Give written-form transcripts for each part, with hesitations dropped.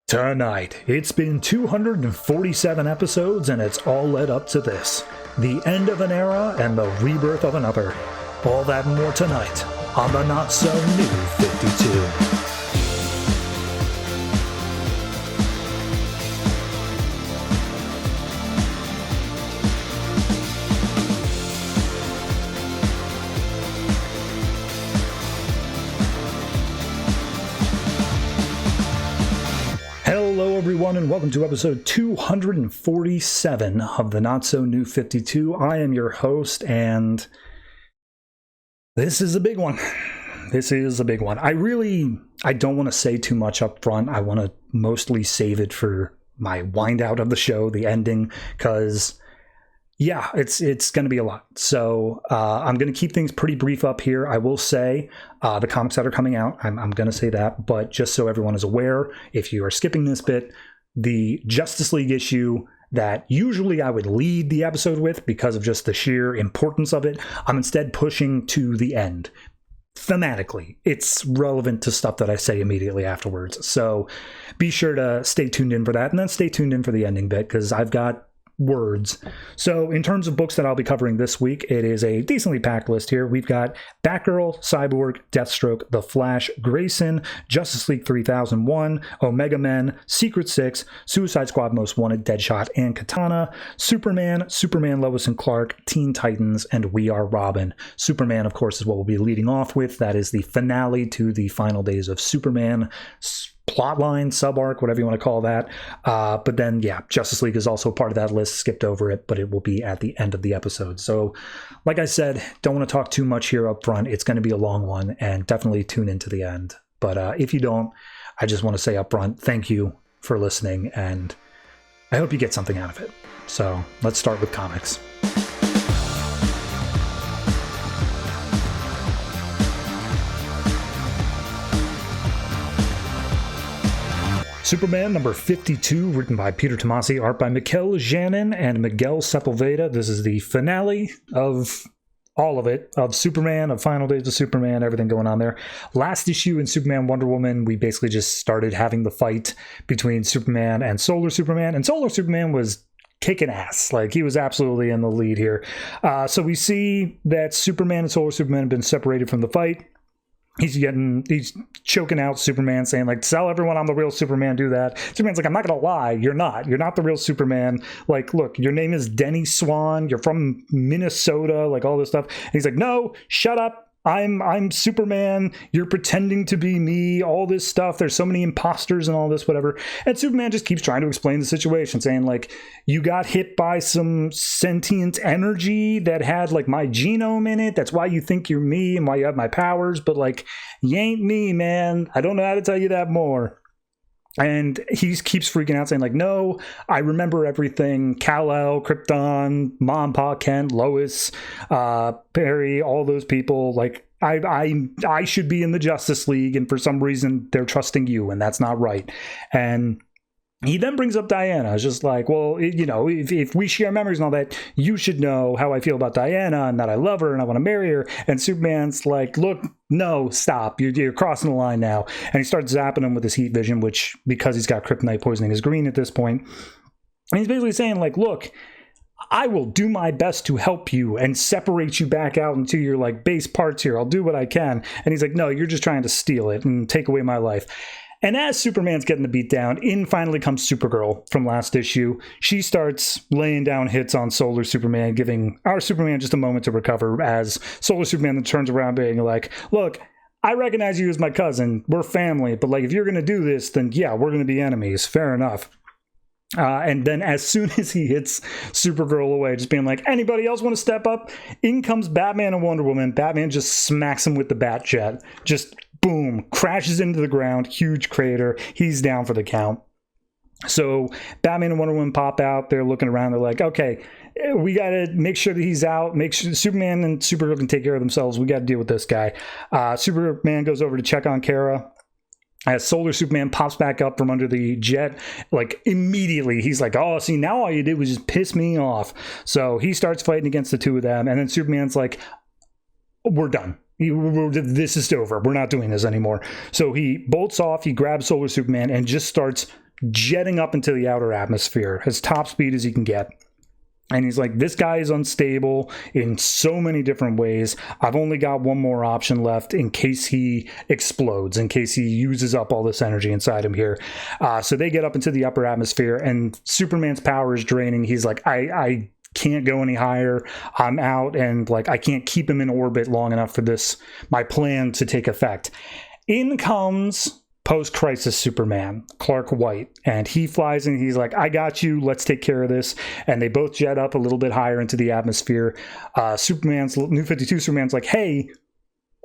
Tonight, it's been 247 episodes and it's all led up to this. The end of an era and the rebirth of another. All that and more tonight on the Not So New 52. Hello everyone and welcome to episode 247 of the Not So New 52. I am your host and this is a big one. This is a big one. I don't want to say too much up front. I want to mostly save it for my wind out of the show, the ending, because yeah, it's going to be a lot. So I'm going to keep things pretty brief up here. I will say the comics that are coming out, I'm going to say that. But just so everyone is aware, if you are skipping this bit, the Justice League issue that usually I would lead the episode with because of just the sheer importance of it, I'm instead pushing to the end. Thematically, it's relevant to stuff that I say immediately afterwards. So be sure to stay tuned in for that. And then stay tuned in for the ending bit because I've got words. So in terms of books that I'll be covering this week, it is a decently packed list here. We've got Batgirl, Cyborg, Deathstroke, The Flash, Grayson, Justice League 3001, Omega Men, Secret Six, Suicide Squad Most Wanted, Deadshot, and Katana, Superman, Lois and Clark, Teen Titans, and We Are Robin. Superman, of course, is what we'll be leading off with. That is the finale to the final days of Superman plotline, sub-arc, whatever you want to call that. But then, yeah, Justice League is also part of that list. Skipped over it, but it will be at the end of the episode. So, like I said, don't want to talk too much here up front. It's going to be a long one, and definitely tune into the end. But if you don't, I just want to say up front, thank you for listening, and I hope you get something out of it. So, let's start with comics. Superman number 52, written by Peter Tomasi, art by Mikel, Janin, and Miguel Sepulveda. This is the finale of all of it, of Superman, of Final Days of Superman, everything going on there. Last issue in Superman Wonder Woman, we basically just started having the fight between Superman and Solar Superman, and Solar Superman was kicking ass. Like, he was absolutely in the lead here. So we see that Superman and Solar Superman have been separated from the fight. He's choking out Superman, saying, like, tell everyone I'm the real Superman, do that. Superman's like, I'm not going to lie. You're not the real Superman. Like, look, your name is Denny Swan. You're from Minnesota, like all this stuff. And he's like, no, shut up. I'm Superman. You're pretending to be me, all this stuff. There's so many imposters and all this, whatever. And Superman just keeps trying to explain the situation, saying, like, you got hit by some sentient energy that had, like, my genome in it. That's why you think you're me and why you have my powers. But, like, you ain't me, man. I don't know how to tell you that more. And he keeps freaking out, saying, like, no, I remember everything. Kal-El, Krypton, Mom, Pa, Kent, Lois, Perry, all those people. Like, I should be in the Justice League, and for some reason they're trusting you, and that's not right. And he then brings up Diana. It's just like, well, if we share memories and all that, you should know how I feel about Diana and that I love her and I want to marry her. And Superman's like, look, no, stop. You're crossing the line now. And he starts zapping him with his heat vision, which, because he's got kryptonite poisoning, is green at this point. And he's basically saying, like, look, I will do my best to help you and separate you back out into your, like, base parts here. I'll do what I can. And he's like, no, you're just trying to steal it and take away my life. And as Superman's getting the beat down, in finally comes Supergirl from last issue. She starts laying down hits on Solar Superman, giving our Superman just a moment to recover, as Solar Superman then turns around being like, look, I recognize you as my cousin. We're family. But, like, if you're going to do this, then yeah, we're going to be enemies. Fair enough. And then as soon as he hits Supergirl away, just being like, anybody else want to step up? In comes Batman and Wonder Woman. Batman just smacks him with the bat jet. Just boom, crashes into the ground, huge crater. He's down for the count. So Batman and Wonder Woman pop out. They're looking around. They're like, okay, we got to make sure that he's out. Make sure Superman and Supergirl can take care of themselves. We got to deal with this guy. Superman goes over to check on Kara. As Solar Superman pops back up from under the jet, like, immediately, he's like, oh, see, now all you did was just piss me off. So he starts fighting against the two of them. And then Superman's like, we're done. This is over. We're not doing this anymore. So he bolts off, he grabs Solar Superman and just starts jetting up into the outer atmosphere as top speed as he can get. And he's like, this guy is unstable in so many different ways. I've only got one more option left in case he explodes, in case he uses up all this energy inside him here. So they get up into the upper atmosphere, and Superman's power is draining. He's like, I can't go any higher. I'm out, and like I can't keep him in orbit long enough for my plan to take effect. In comes post-crisis Superman, Clark White, and he flies in. He's like, I got you, let's take care of this. And they both jet up a little bit higher into the atmosphere. New 52 Superman's like, hey,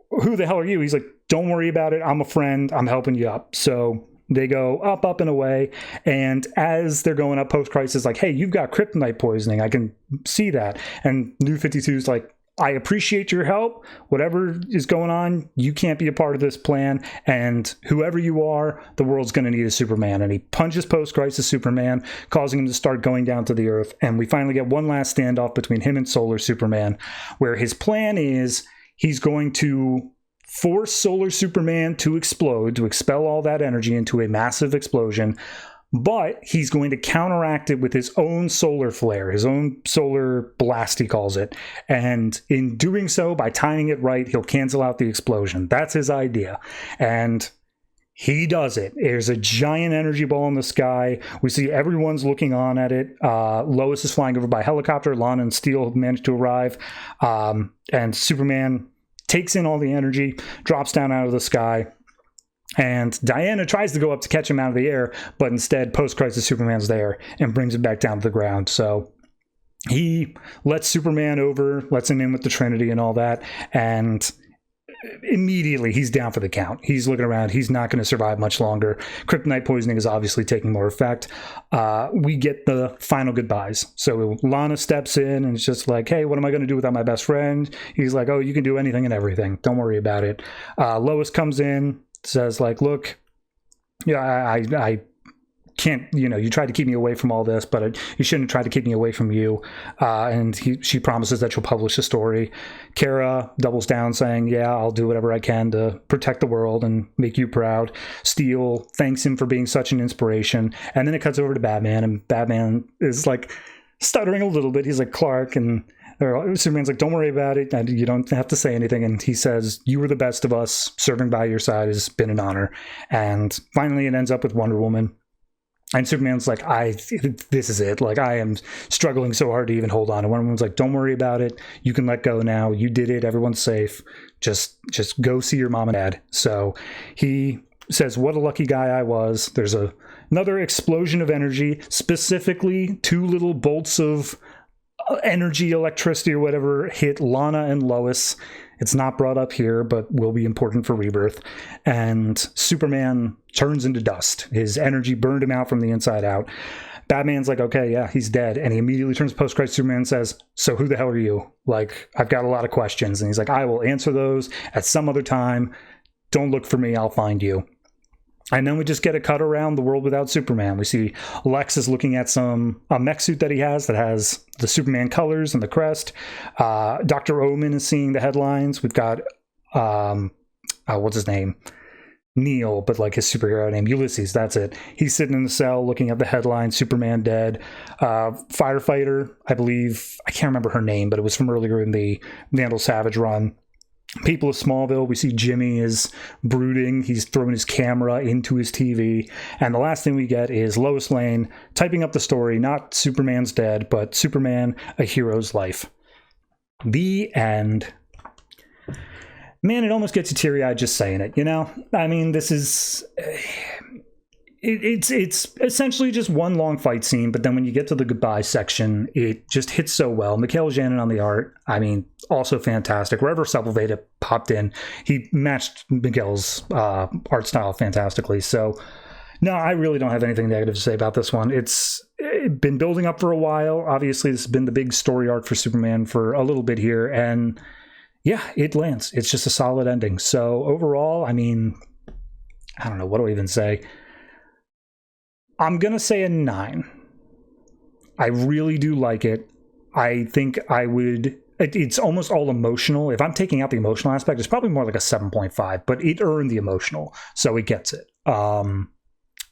who the hell are you? He's like, don't worry about it, I'm a friend, I'm helping you up. So they go up and away, and as they're going up, post-crisis like, hey, you've got kryptonite poisoning, I can see that. And New 52's like, I appreciate your help. Whatever is going on, you can't be a part of this plan. And whoever you are, the world's going to need a Superman. And he punches post-crisis Superman, causing him to start going down to the Earth. And we finally get one last standoff between him and Solar Superman, where his plan is he's going to force Solar Superman to explode, to expel all that energy into a massive explosion. But he's going to counteract it with his own solar flare, his own solar blast, he calls it. And in doing so, by timing it right, he'll cancel out the explosion. That's his idea. And he does it. There's a giant energy ball in the sky. We see everyone's looking on at it. Lois is flying over by helicopter. Lana and Steel have managed to arrive. And Superman takes in all the energy, drops down out of the sky. And Diana tries to go up to catch him out of the air, but instead, post-crisis Superman's there and brings him back down to the ground. So he lets Superman over, lets him in with the Trinity and all that, and immediately he's down for the count. He's looking around. He's not going to survive much longer. Kryptonite poisoning is obviously taking more effect. We get the final goodbyes. So Lana steps in and it's just like, hey, what am I going to do without my best friend? He's like, oh, you can do anything and everything. Don't worry about it. Lois comes in, says like, look, yeah, I can't, you tried to keep me away from all this, but you shouldn't try to keep me away from you. And she promises that she'll publish the story. Kara doubles down saying, yeah, I'll do whatever I can to protect the world and make you proud. Steel thanks him for being such an inspiration. And then it cuts over to Batman, and Batman is like stuttering a little bit. He's like, Clark, and Superman's like, don't worry about it. You don't have to say anything. And he says, you were the best of us. Serving by your side has been an honor. And finally it ends up with Wonder Woman. And Superman's like, this is it. Like, I am struggling so hard to even hold on. And Wonder Woman's like, don't worry about it. You can let go now. You did it. Everyone's safe. Just go see your mom and dad. So he says, what a lucky guy I was. There's another explosion of energy, specifically 2 little bolts of energy, electricity or whatever hit Lana and Lois. It's not brought up here, but will be important for Rebirth. And Superman turns into dust. His energy burned him out from the inside out. Batman's like, okay, yeah, he's dead. And he immediately turns post-crisis Superman and says, so who the hell are you? Like, I've got a lot of questions. And he's like, I will answer those at some other time. Don't look for me. I'll find you. And then we just get a cut around the world without Superman. We see Lex is looking at a mech suit that he has that has the Superman colors and the crest. Dr. Omen is seeing the headlines. We've got, what's his name? Neil, but like his superhero name, Ulysses, that's it. He's sitting in the cell looking at the headline, Superman dead. Firefighter, I believe, I can't remember her name, but it was from earlier in the Vandal Savage run. People of Smallville, we see Jimmy is brooding. He's throwing his camera into his TV. And the last thing we get is Lois Lane typing up the story, not Superman's dead, but Superman, A Hero's Life. The end. Man, it almost gets you teary-eyed just saying it, I mean, this is... It's essentially just one long fight scene, but then when you get to the goodbye section, it just hits so well. Mikel Janin on the art, I mean, also fantastic. Wherever Sepulveda popped in, he matched Miguel's art style fantastically. So, no, I really don't have anything negative to say about this one. It's been building up for a while. Obviously, this has been the big story arc for Superman for a little bit here, and yeah, it lands. It's just a solid ending. So overall, I mean, I don't know, what do I even say? I'm going to say a 9. I really do like it. I think I would... It's almost all emotional. If I'm taking out the emotional aspect, it's probably more like a 7.5, but it earned the emotional, so it gets it.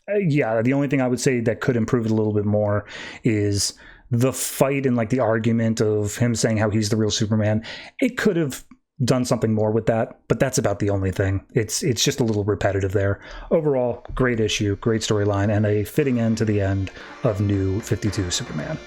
Yeah, the only thing I would say that could improve it a little bit more is the fight and like the argument of him saying how he's the real Superman. It could have done something more with that, but that's about the only thing. It's just a little repetitive there. Overall, great issue, great storyline, and a fitting end to the end of New 52 Superman.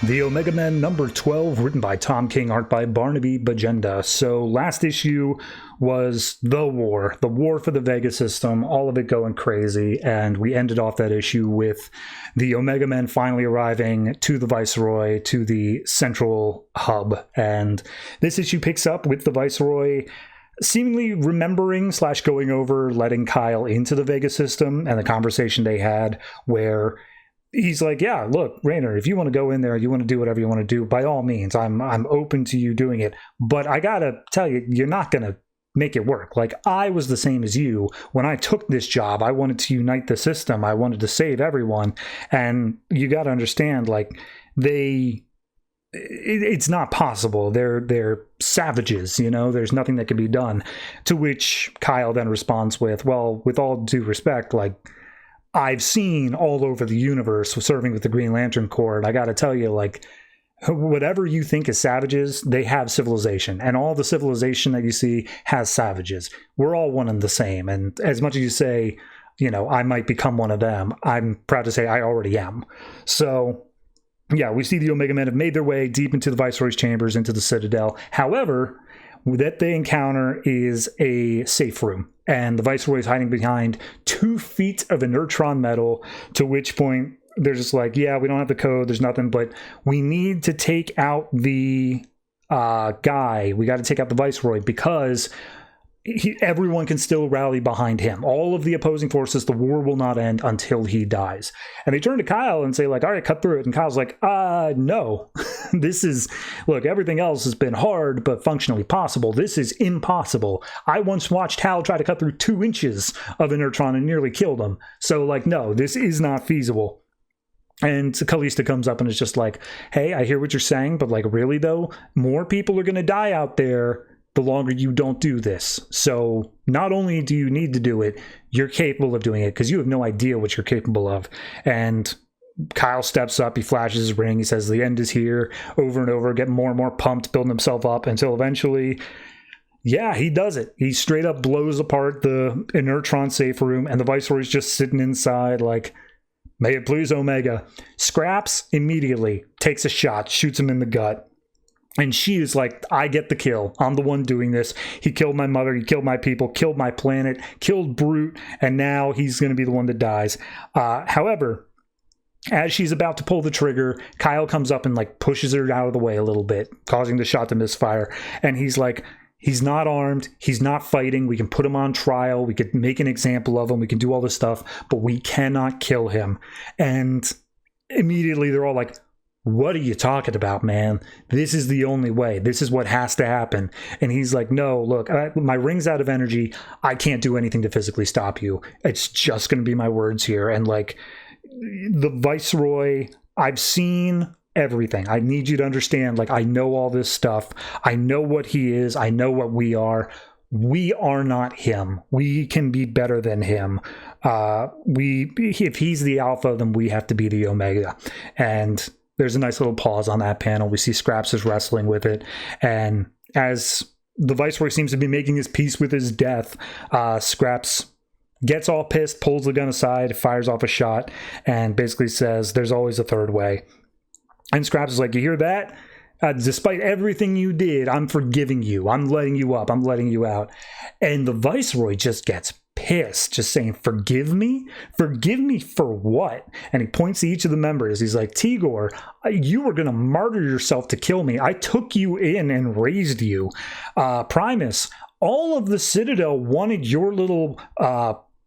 The Omega Men number 12, written by Tom King, art by Barnaby Bagenda. So last issue was the war for the Vega system, all of it going crazy, and we ended off that issue with the Omega Men finally arriving to the Viceroy, to the central hub. And this issue picks up with the Viceroy seemingly remembering / going over letting Kyle into the Vega system and the conversation they had where he's like, yeah, look, Raynor, if you want to go in there, you want to do whatever you want to do, by all means, I'm open to you doing it. But I gotta tell you, you're not gonna make it work. Like, I was the same as you. When I took this job, I wanted to unite the system. I wanted to save everyone. And you gotta understand, like, it's not possible. They're savages, you know, there's nothing that can be done. To which Kyle then responds with, well, with all due respect, like, I've seen all over the universe serving with the Green Lantern Corps, and I gotta tell you, like, whatever you think is savages, they have civilization, and all the civilization that you see has savages. We're all one and the same, and as much as you say, you know, I might become one of them, I'm proud to say I already am. So, yeah, we see the Omega Men have made their way deep into the Viceroy's chambers, into the Citadel. However, that they encounter is a safe room, and the Viceroy is hiding behind 2 feet of inertron metal, to which point they're just like, yeah, we don't have the code, there's nothing, but we need to take out the guy. We got to take out the Viceroy because everyone can still rally behind him. All of the opposing forces, the war will not end until he dies. And they turn to Kyle and say, like, all right, cut through it. And Kyle's like, no. This is, look, everything else has been hard, but functionally possible. This is impossible. I once watched Hal try to cut through 2 inches of inertron and nearly killed him. So, like, no, this is not feasible. And Kalista comes up and is just like, hey, I hear what you're saying, but, like, really, though, more people are going to die out there the longer you don't do this. So not only do you need to do it, you're capable of doing it, because you have no idea what you're capable of. And Kyle steps up, he flashes his ring, he says the end is here, over and over, getting more and more pumped, building himself up until eventually, yeah, he does it. He straight up blows apart the inertron safe room, and the Viceroy's just sitting inside like, may it please Omega. Scraps immediately takes a shot, shoots him in the gut. And she is like, I get the kill. I'm the one doing this. He killed my mother. He killed my people, killed my planet, killed Brute, and now he's going to be the one that dies. However, as she's about to pull the trigger, Kyle comes up and like pushes her out of the way a little bit, causing the shot to misfire. And he's like, he's not armed. He's not fighting. We can put him on trial. We could make an example of him. We can do all this stuff, but we cannot kill him. And immediately they're all like, what are you talking about, man? This is the only way. This is what has to happen. And he's like, no, look, my ring's out of energy. I can't do anything to physically stop you. It's just going to be my words here. And like, the Viceroy, I've seen everything. I need you to understand, like, I know all this stuff. I know what he is. I know what we are. We are not him. We can be better than him. If he's the alpha, then we have to be the omega. And there's a nice little pause on that panel. We see Scraps is wrestling with it. And as the Viceroy seems to be making his peace with his death, Scraps gets all pissed, pulls the gun aside, fires off a shot, and basically says, there's always a third way. And Scraps is like, you hear that? Despite everything you did, I'm forgiving you. I'm letting you up. I'm letting you out. And the Viceroy just gets pissed, just saying, forgive me? Forgive me for what? And he points to each of the members. He's like, Tigor, you were going to martyr yourself to kill me. I took you in and raised you. Primus, all of the Citadel wanted your little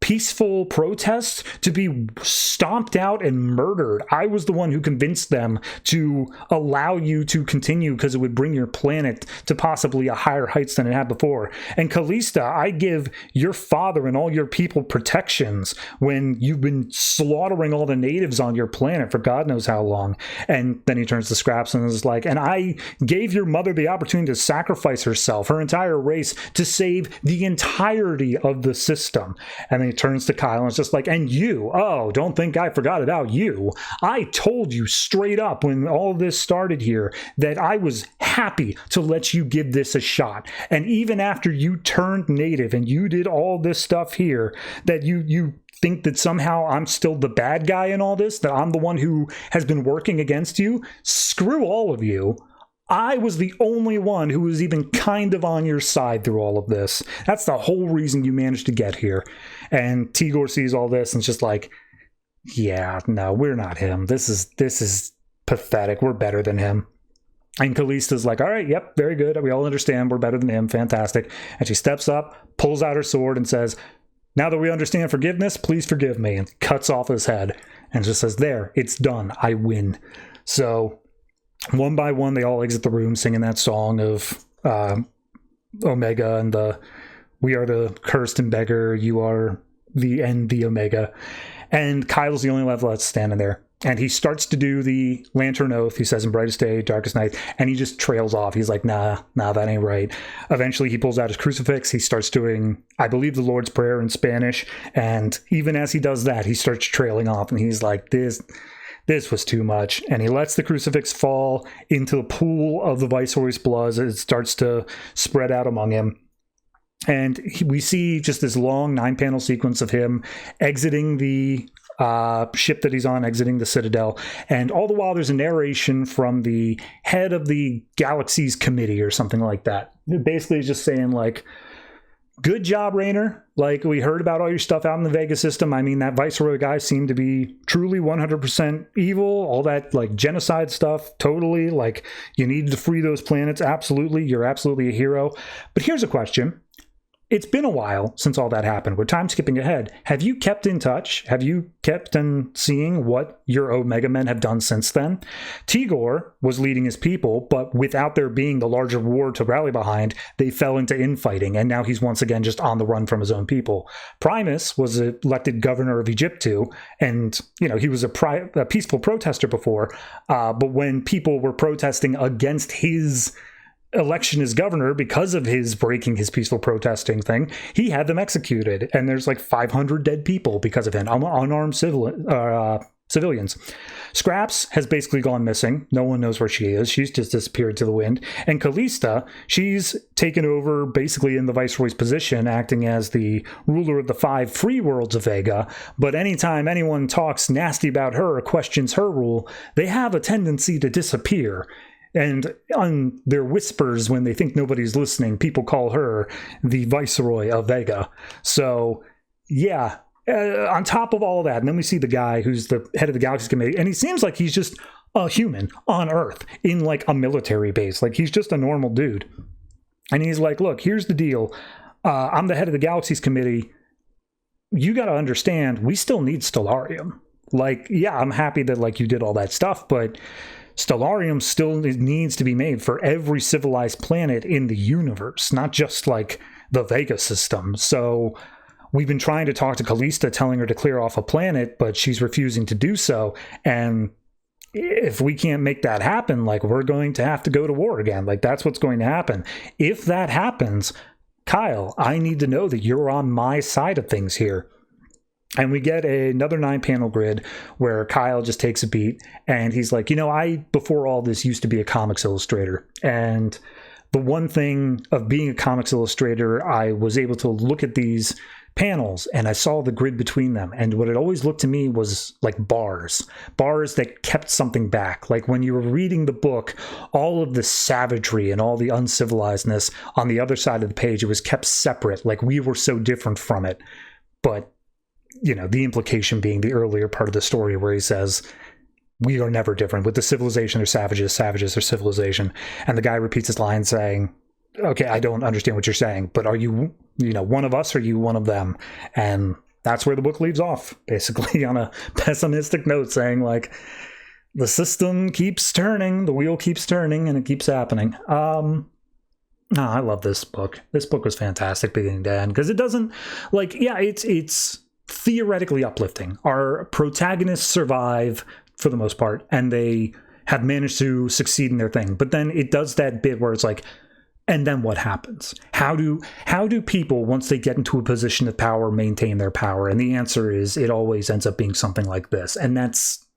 peaceful protests to be stomped out and murdered. I was the one who convinced them to allow you to continue because it would bring your planet to possibly a higher heights than it had before. And Callista, I give your father and all your people protections when you've been slaughtering all the natives on your planet for God knows how long. And then he turns to Scraps and is like, and I gave your mother the opportunity to sacrifice herself, her entire race, to save the entirety of the system. And then he turns to Kyle and it's just like, and you, oh, don't think I forgot about you. I told you straight up when all this started here that I was happy to let you give this a shot. And even after you turned native and you did all this stuff here, that you think that somehow I'm still the bad guy in all this, that I'm the one who has been working against you. Screw all of you. I was the only one who was even kind of on your side through all of this. That's the whole reason you managed to get here. And Tigor sees all this and it's just like, yeah, no, we're not him. This is pathetic. We're better than him. And Callista's like, all right, yep, very good. We all understand we're better than him. Fantastic. And she steps up, pulls out her sword and says, now that we understand forgiveness, please forgive me. And cuts off his head and just says, there, it's done. I win. So one by one, they all exit the room singing that song of Omega and the we are the cursed and beggar, you are the end, the Omega. And Kyle's the only one left standing there. And he starts to do the lantern oath. He says, in brightest day, darkest night. And he just trails off. He's like, nah, that ain't right. Eventually, he pulls out his crucifix. He starts doing, I believe, the Lord's Prayer in Spanish. And even as he does that, he starts trailing off. And he's like, this was too much. And he lets the crucifix fall into the pool of the Viceroy's blood as it starts to spread out among him. And we see just this long 9-panel sequence of him exiting the ship that he's on, exiting the Citadel. And all the while, there's a narration from the head of the Galaxy's committee or something like that. Basically, he's just saying, like, good job, Raynor. Like, we heard about all your stuff out in the Vega system. I mean, that Viceroy guy seemed to be truly 100% evil. All that, like, genocide stuff, totally. Like, you needed to free those planets. Absolutely. You're absolutely a hero. But here's a question. It's been a while since all that happened. We're time skipping ahead. Have you kept in touch? Have you kept on seeing what your Omega men have done since then? Tigor was leading his people, but without there being the larger war to rally behind, they fell into infighting, and now he's once again just on the run from his own people. Primus was elected governor of Egyptu, and he was a peaceful protester before, but when people were protesting against his election as governor because of his breaking his peaceful protesting thing, he had them executed, and there's like 500 dead people because of him, unarmed civilians. Scraps has basically gone missing. No one knows where she is. She's just disappeared to the wind. And Callista, she's taken over basically in the Viceroy's position, acting as the ruler of the 5 free worlds of Vega. But anytime anyone talks nasty about her or questions her rule, they have a tendency to disappear. And on their whispers, when they think nobody's listening, people call her the Viceroy of Vega. So, yeah, on top of all that, and then we see the guy who's the head of the Galaxy Committee, and he seems like he's just a human on Earth in like a military base. Like, he's just a normal dude. And he's like, look, here's the deal. I'm the head of the Galaxy's Committee. You got to understand, we still need Stellarium. Like, yeah, I'm happy that like you did all that stuff, but Stellarium still needs to be made for every civilized planet in the universe, not just like the Vega system. So we've been trying to talk to Callista, telling her to clear off a planet, but she's refusing to do so. And if we can't make that happen, like, we're going to have to go to war again. Like, that's what's going to happen. If that happens, Kyle, I need to know that you're on my side of things here. And we get another 9-panel grid where Kyle just takes a beat and he's like, I, before all this, used to be a comics illustrator. And the one thing of being a comics illustrator, I was able to look at these panels and I saw the grid between them. And what it always looked to me was like bars that kept something back. Like when you were reading the book, all of the savagery and all the uncivilizedness on the other side of the page, it was kept separate. Like we were so different from it. But the implication being the earlier part of the story where he says, we are never different. With the civilization, are savages, savages are civilization. And the guy repeats his line saying, okay, I don't understand what you're saying, but are you, one of us or are you one of them? And that's where the book leaves off, basically on a pessimistic note saying, like, the system keeps turning, the wheel keeps turning, and it keeps happening. No, I love this book. This book was fantastic beginning to end, because it doesn't, like, yeah, it's theoretically uplifting. Our protagonists survive for the most part, and they have managed to succeed in their thing. But then it does that bit where it's like, and then what happens? How do people, once they get into a position of power, maintain their power? And the answer is, it always ends up being something like this. And that's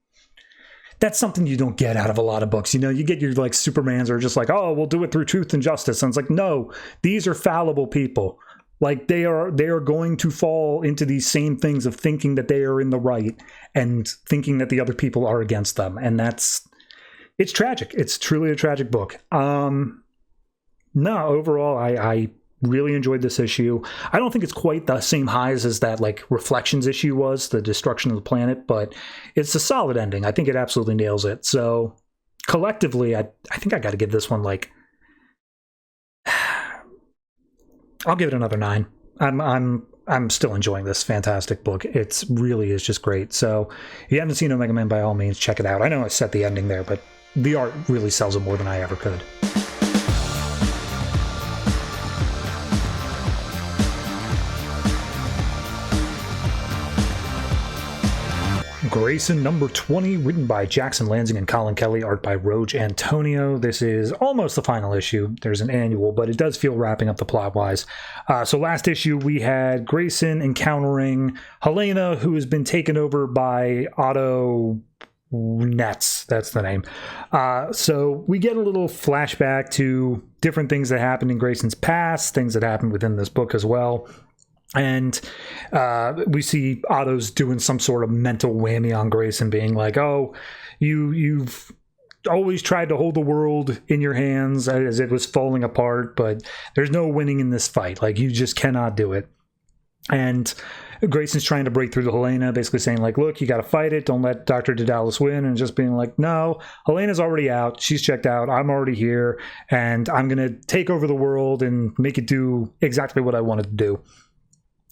something you don't get out of a lot of books. You know, you get your like Supermans are just like, oh, we'll do it through truth and justice. And it's like, no, these are fallible people. Like they are going to fall into these same things of thinking that they are in the right and thinking that the other people are against them. And it's tragic. It's truly a tragic book. No, overall, I really enjoyed this issue. I don't think it's quite the same highs as that like Reflections issue was, the destruction of the planet, but it's a solid ending. I think it absolutely nails it. So collectively, I think I got to give this one like, I'll give it another 9. I'm still enjoying this fantastic book. It's really is just great. So if you haven't seen Omega Man, by all means, check it out. I know I set the ending there, but the art really sells it more than I ever could. Grayson number 20, written by Jackson Lanzing and Colin Kelly, art by Roge Antonio. This is almost the final issue. There's an annual, but it does feel wrapping up the plot-wise. So last issue, we had Grayson encountering Helena, who has been taken over by Otto Nets. That's the name. So we get a little flashback to different things that happened in Grayson's past, things that happened within this book as well. And we see Otto's doing some sort of mental whammy on Grayson, being like, oh, you've always tried to hold the world in your hands as it was falling apart, but there's no winning in this fight. Like, you just cannot do it. And Grayson's trying to break through to Helena, basically saying, like, look, you got to fight it. Don't let Dr. Daedalus win. And just being like, no, Helena's already out. She's checked out. I'm already here. And I'm going to take over the world and make it do exactly what I wanted to do.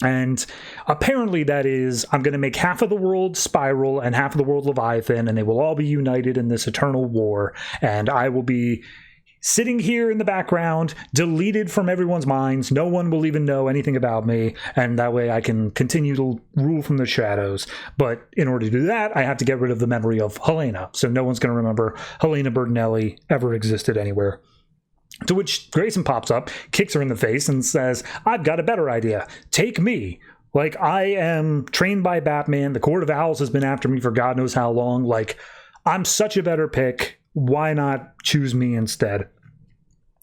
And apparently that is, I'm going to make half of the world Spiral and half of the world Leviathan, and they will all be united in this eternal war. And I will be sitting here in the background, deleted from everyone's minds. No one will even know anything about me. And that way I can continue to rule from the shadows. But in order to do that, I have to get rid of the memory of Helena. So no one's going to remember Helena Bertinelli ever existed anywhere. To which Grayson pops up, kicks her in the face, and says, I've got a better idea. Take me. Like, I am trained by Batman. The Court of Owls has been after me for God knows how long. Like, I'm such a better pick. Why not choose me instead?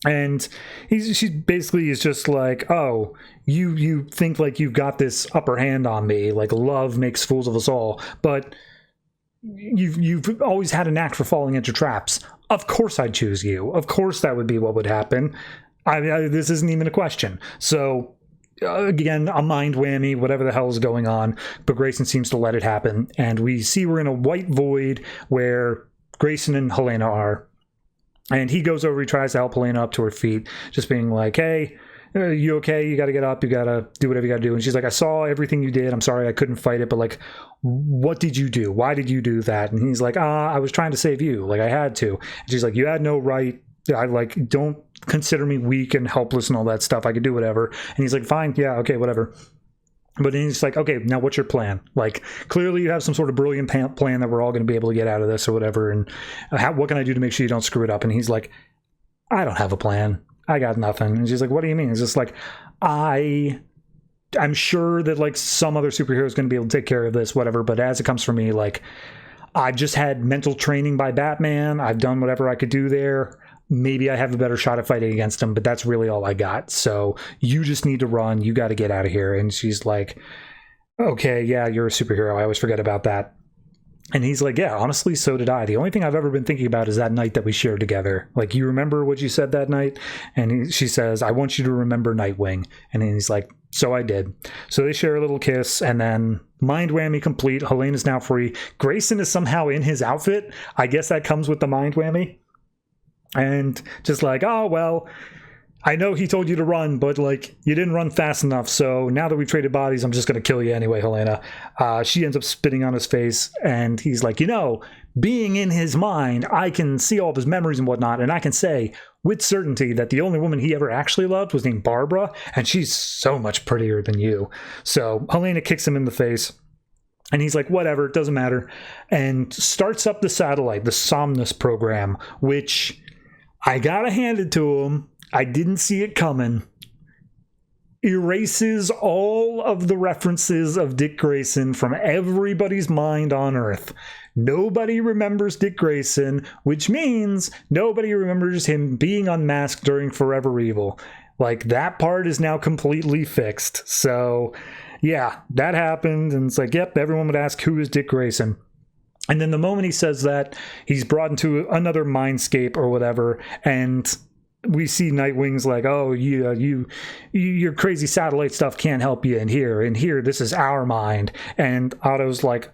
And she basically is just like, oh, you think like you've got this upper hand on me. Like, love makes fools of us all. But you've always had a knack for falling into traps. Of course I'd choose you. Of course that would be what would happen. This isn't even a question. So, again, a mind whammy, whatever the hell is going on, but Grayson seems to let it happen. And we see we're in a white void where Grayson and Helena are. And he goes over, he tries to help Helena up to her feet, just being like, hey, you okay? You got to get up. You got to do whatever you got to do. And she's like, I saw everything you did. I'm sorry I couldn't fight it, but like, what did you do? Why did you do that? And he's like, I was trying to save you. Like, I had to. And she's like, you had no right. I like, don't consider me weak and helpless and all that stuff. I could do whatever. And he's like, fine. Yeah. Okay. Whatever. But then he's like, okay, now what's your plan? Like, clearly you have some sort of brilliant plan that we're all going to be able to get out of this or whatever. And what can I do to make sure you don't screw it up? And he's like, I don't have a plan. I got nothing. And she's like, what do you mean? It's just like, I'm sure that like some other superhero is going to be able to take care of this, whatever. But as it comes for me, like, I've just had mental training by Batman. I've done whatever I could do there. Maybe I have a better shot at fighting against him, but that's really all I got. So you just need to run. You got to get out of here. And she's like, okay, yeah, you're a superhero. I always forget about that. And he's like, yeah, honestly, so did I. The only thing I've ever been thinking about is that night that we shared together. Like, you remember what you said that night? And she says, I want you to remember Nightwing. And then he's like, so I did. So they share a little kiss, and then mind whammy complete. Helena's now free. Grayson is somehow in his outfit. I guess that comes with the mind whammy. And just like, oh, well, I know he told you to run, but, like, you didn't run fast enough, so now that we've traded bodies, I'm just going to kill you anyway, Helena. She ends up spitting on his face, and he's like, being in his mind, I can see all of his memories and whatnot, and I can say with certainty that the only woman he ever actually loved was named Barbara, and she's so much prettier than you. So Helena kicks him in the face, and he's like, whatever, it doesn't matter, and starts up the satellite, the Somnus program, which I gotta hand it to him. I didn't see it coming. Erases all of the references of Dick Grayson from everybody's mind on Earth. Nobody remembers Dick Grayson, which means nobody remembers him being unmasked during Forever Evil. Like, that part is now completely fixed. So, yeah, that happened, and it's like, yep, everyone would ask, who is Dick Grayson? And then the moment he says that, he's brought into another mindscape or whatever, and we see Nightwing's like, oh, your crazy satellite stuff can't help you in here, this is our mind. And Otto's like,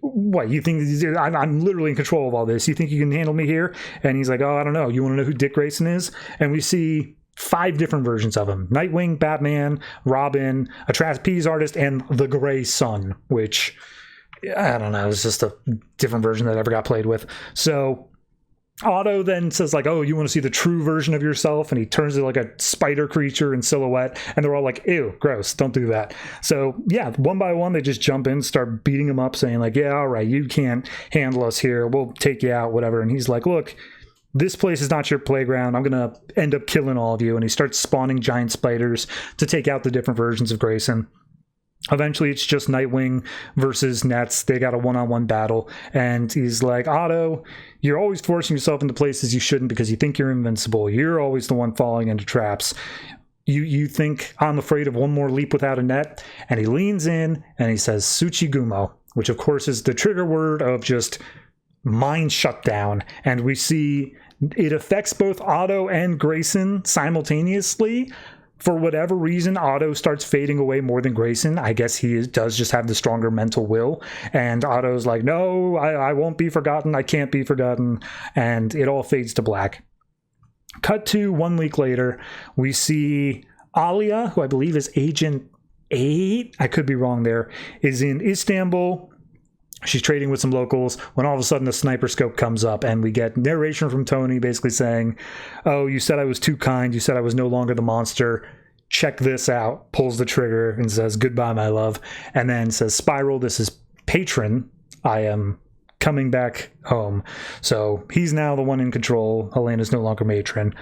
what, you think I'm literally in control of all this? You think you can handle me here? And he's like, oh, I don't know. You want to know who Dick Grayson is? And we see 5 different versions of him: Nightwing, Batman, Robin, a trapeze artist, and the Gray Sun, which, I don't know, it's just a different version that ever got played with. So Otto then says, like, oh, you want to see the true version of yourself? And he turns it like a spider creature in silhouette, and they're all like, ew, gross, don't do that. So yeah, one by one they just jump in, start beating him up, saying like, yeah, all right, you can't handle us here, we'll take you out, whatever. And he's like, look, this place is not your playground, I'm gonna end up killing all of you. And he starts spawning giant spiders to take out the different versions of Grayson. Eventually, it's just Nightwing versus Nets. They got a one-on-one battle, and he's like, Otto, you're always forcing yourself into places you shouldn't because you think you're invincible. You're always the one falling into traps. You think I'm afraid of one more leap without a net? And he leans in, and he says, Tsuchigumo, which, of course, is the trigger word of just mind shutdown. And we see it affects both Otto and Grayson simultaneously. For whatever reason, Otto starts fading away more than Grayson. I guess he does just have the stronger mental will. And Otto's like, no, I won't be forgotten. I can't be forgotten. And it all fades to black. Cut to 1 week later, we see Alia, who I believe is Agent 8, I could be wrong there, is in Istanbul. She's trading with some locals when all of a sudden the sniper scope comes up, and we get narration from Tony basically saying, oh, you said I was too kind. You said I was no longer the monster. Check this out. Pulls the trigger and says, goodbye, my love. And then says, Spiral, this is Patron. I am coming back home. So he's now the one in control. Helena's no longer Matron.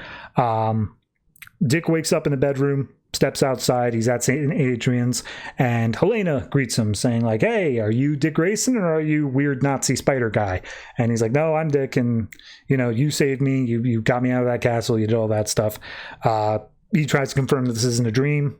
Dick wakes up in the bedroom, steps outside. He's at St. Adrian's, and Helena greets him saying like, hey, are you Dick Grayson or are you weird Nazi spider guy? And he's like, no, I'm Dick, and you saved me, you got me out of that castle, you did all that stuff. He tries to confirm that this isn't a dream,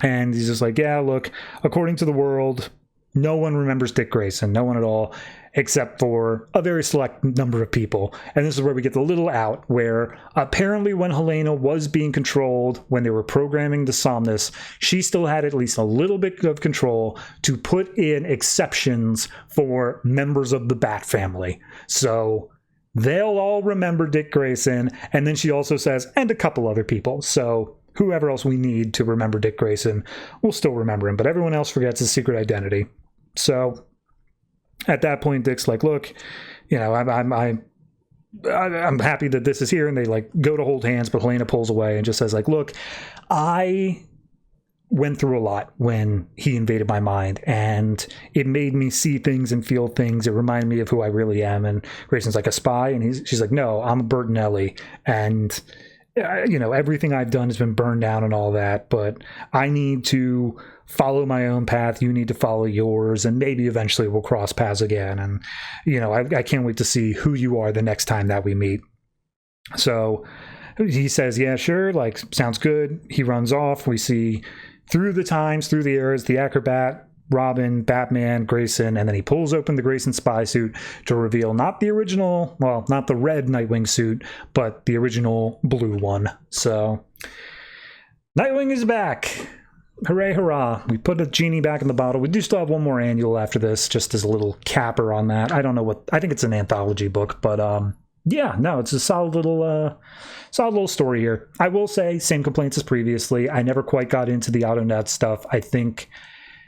and he's just like, yeah, look, according to the world, no one remembers Dick Grayson, no one at all, except for a very select number of people. And this is where we get the little out, where apparently when Helena was being controlled, when they were programming the Somnus, she still had at least a little bit of control to put in exceptions for members of the Bat family. So they'll all remember Dick Grayson, and then she also says, and a couple other people. So whoever else we need to remember Dick Grayson, we'll still remember him, but everyone else forgets his secret identity. So at that point, Dick's like, look, I'm happy that this is here. And they like go to hold hands, but Helena pulls away and just says like, look, I went through a lot when he invaded my mind, and it made me see things and feel things. It reminded me of who I really am. And Grayson's like, a spy? And she's like, no, I'm a Bertinelli. And everything I've done has been burned down and all that, but I need to follow my own path. You need to follow yours, and maybe eventually we'll cross paths again. And, I can't wait to see who you are the next time that we meet. So he says, yeah, sure, like, sounds good. He runs off. We see through the times, through the eras, the Acrobat, Robin, Batman, Grayson, and then he pulls open the Grayson spy suit to reveal not the original, well, not the red Nightwing suit, but the original blue one. So Nightwing is back. Hooray, hurrah. We put a genie back in the bottle. We do still have one more annual after this, just as a little capper on that. I don't know I think it's an anthology book, but Yeah, no, it's a solid little story here. I will say, same complaints as previously. I never quite got into the AutoNet stuff. I think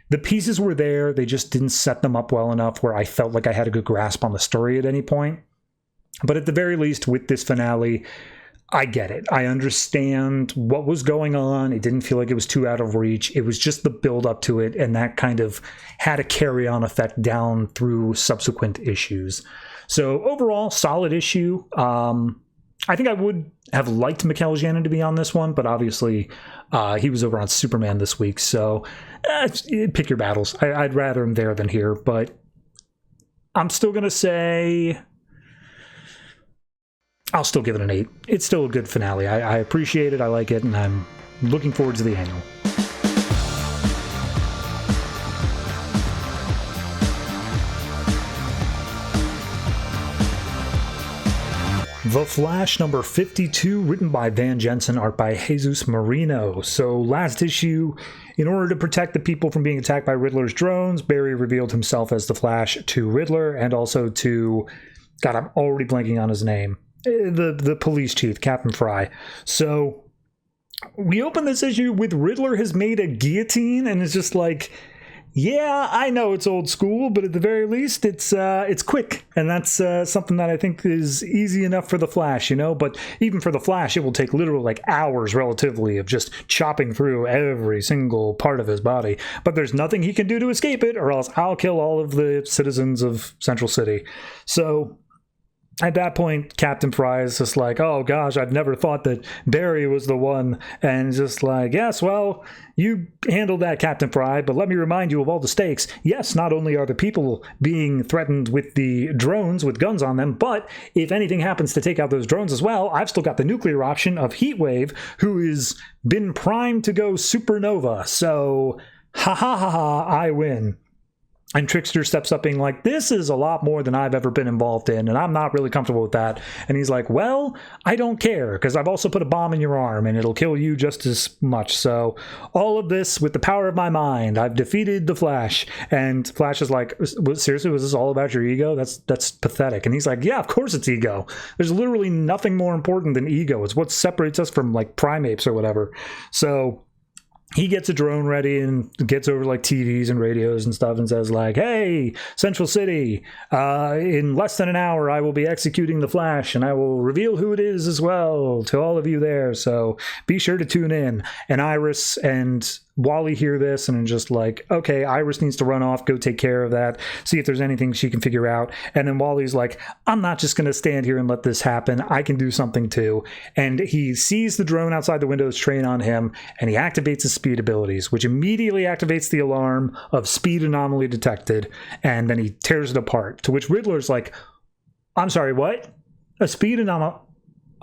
the pieces were there. They just didn't set them up well enough where I felt like I had a good grasp on the story at any point. But at the very least, with this finale, I get it. I understand what was going on. It didn't feel like it was too out of reach. It was just the build up to it, and that kind of had a carry-on effect down through subsequent issues. So overall, solid issue. I think I would have liked Mikel Janin to be on this one, but obviously he was over on Superman this week, so pick your battles. I'd rather him there than here, but I'm still going to say I'll still give it an 8. It's still a good finale. I appreciate it, I like it, and I'm looking forward to the annual. The Flash number 52, written by Van Jensen, art by Jesus Merino. So last issue, in order to protect the people from being attacked by Riddler's drones, Barry revealed himself as the Flash to Riddler and also to, God, I'm already blanking on his name, the police chief, Captain Fry. So we open this issue with Riddler has made a guillotine, and it's just like, yeah, I know it's old school, but at the very least, it's quick, and that's something that I think is easy enough for the Flash, you know. But even for the Flash, it will take literally like hours, relatively, of just chopping through every single part of his body. But there's nothing he can do to escape it, or else I'll kill all of the citizens of Central City. So at that point, Captain Fry is just like, oh gosh, I've never thought that Barry was the one. And just like, yes, well, you handled that, Captain Fry, but let me remind you of all the stakes. Yes, not only are the people being threatened with the drones with guns on them, but if anything happens to take out those drones as well, I've still got the nuclear option of Heatwave, who has been primed to go supernova. So, ha ha ha ha, I win. And Trickster steps up being like, this is a lot more than I've ever been involved in, and I'm not really comfortable with that. And he's like, well, I don't care, because I've also put a bomb in your arm, and it'll kill you just as much. So all of this, with the power of my mind, I've defeated the Flash. And Flash is like, seriously, was this all about your ego? That's pathetic. And he's like, yeah, of course it's ego. There's literally nothing more important than ego. It's what separates us from, like, primates or whatever. So he gets a drone ready and gets over like TVs and radios and stuff and says like, hey, Central City, in less than an hour, I will be executing the Flash and I will reveal who it is as well to all of you there. So be sure to tune in. And Iris and Wally hear this and just like, okay, Iris needs to run off, go take care of that, see if there's anything she can figure out. And then Wally's like, I'm not just going to stand here and let this happen. I can do something too. And he sees the drone outside the windows train on him, and he activates his speed abilities, which immediately activates the alarm of speed anomaly detected. And then he tears it apart, to which Riddler's like, I'm sorry, what? A speed anomaly?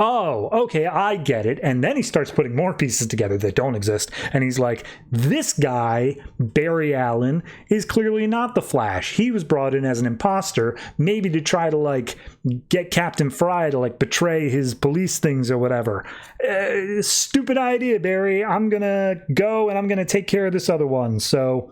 Oh, okay, I get it. And then he starts putting more pieces together that don't exist. And he's like, this guy, Barry Allen, is clearly not the Flash. He was brought in as an imposter, maybe to try to, like, get Captain Fry to, like, betray his police things or whatever. Stupid idea, Barry. I'm gonna go and I'm gonna take care of this other one. So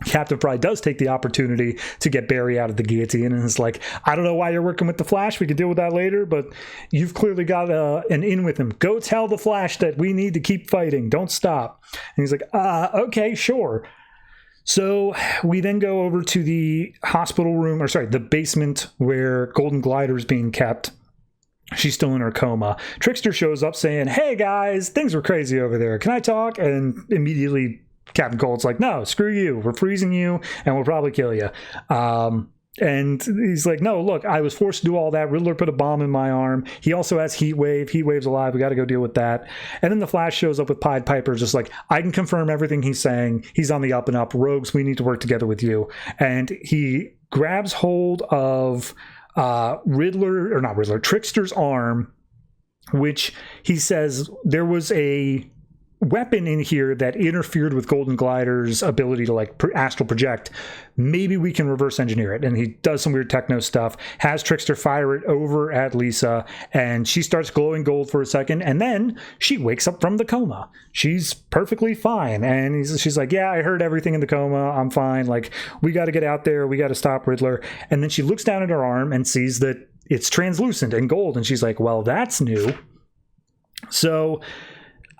Captain Fry does take the opportunity to get Barry out of the guillotine and is like, I don't know why you're working with the Flash. We can deal with that later, but you've clearly got an in with him. Go tell the Flash that we need to keep fighting. Don't stop. And he's like, okay, sure. So we then go over to the hospital room, or sorry, the basement where Golden Glider is being kept. She's still in her coma. Trickster shows up saying, hey guys, things were crazy over there. Can I talk? And immediately Captain Cold's like, no, screw you. We're freezing you, and we'll probably kill you. And he's like, no, look, I was forced to do all that. Riddler put a bomb in my arm. He also has Heatwave. Heatwave's alive. We got to go deal with that. And then the Flash shows up with Pied Piper, just like, I can confirm everything he's saying. He's on the up and up. Rogues, we need to work together with you. And he grabs hold of Trickster's arm, which he says there was a weapon in here that interfered with Golden Glider's ability to like astral project. Maybe we can reverse engineer it. And he does some weird techno stuff, has Trickster fire it over at Lisa, and she starts glowing gold for a second, and then she wakes up from the coma. She's perfectly fine. And she's like, yeah, I heard everything in the coma. I'm fine. Like, we got to get out there. We got to stop Riddler. And then she looks down at her arm and sees that it's translucent and gold. And she's like, well, that's new. So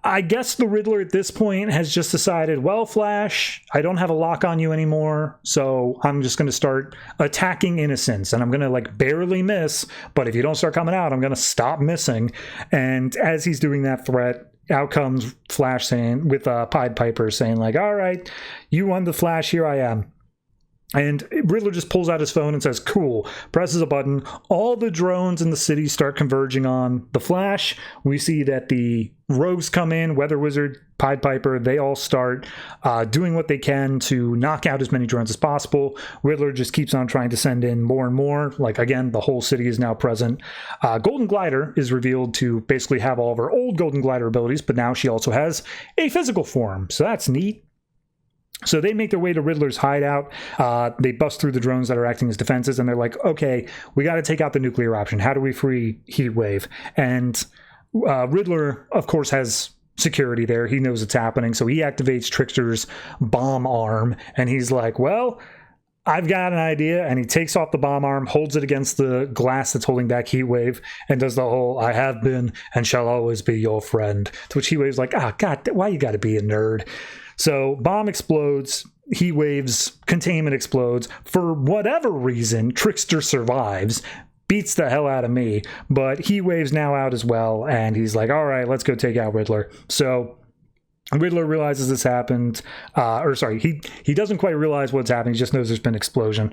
I guess the Riddler at this point has just decided, well, Flash, I don't have a lock on you anymore, so I'm just going to start attacking innocents, and I'm going to like barely miss, but if you don't start coming out, I'm going to stop missing. And as he's doing that threat, out comes Flash saying, with Pied Piper saying like, all right, you won the Flash, here I am. And Riddler just pulls out his phone and says, cool, presses a button. All the drones in the city start converging on the Flash. We see that the rogues come in, Weather Wizard, Pied Piper, they all start doing what they can to knock out as many drones as possible. Riddler just keeps on trying to send in more and more. Like, again, the whole city is now present. Golden Glider is revealed to basically have all of her old Golden Glider abilities, but now she also has a physical form, so that's neat. So they make their way to Riddler's hideout. They bust through the drones that are acting as defenses, and they're like, okay, we got to take out the nuclear option. How do we free Heatwave? And Riddler, of course, has security there. He knows it's happening, so he activates Trickster's bomb arm, and he's like, well, I've got an idea. And he takes off the bomb arm, holds it against the glass that's holding back Heatwave, and does the whole, I have been and shall always be your friend. To which Heatwave's like, God, why you got to be a nerd? So bomb explodes, Heatwave's containment explodes. For whatever reason, Trickster survives, beats the hell out of me, but Heatwave's now out as well, and he's like, all right, let's go take out Riddler. So Riddler realizes this happened, he doesn't quite realize what's happening, he just knows there's been an explosion.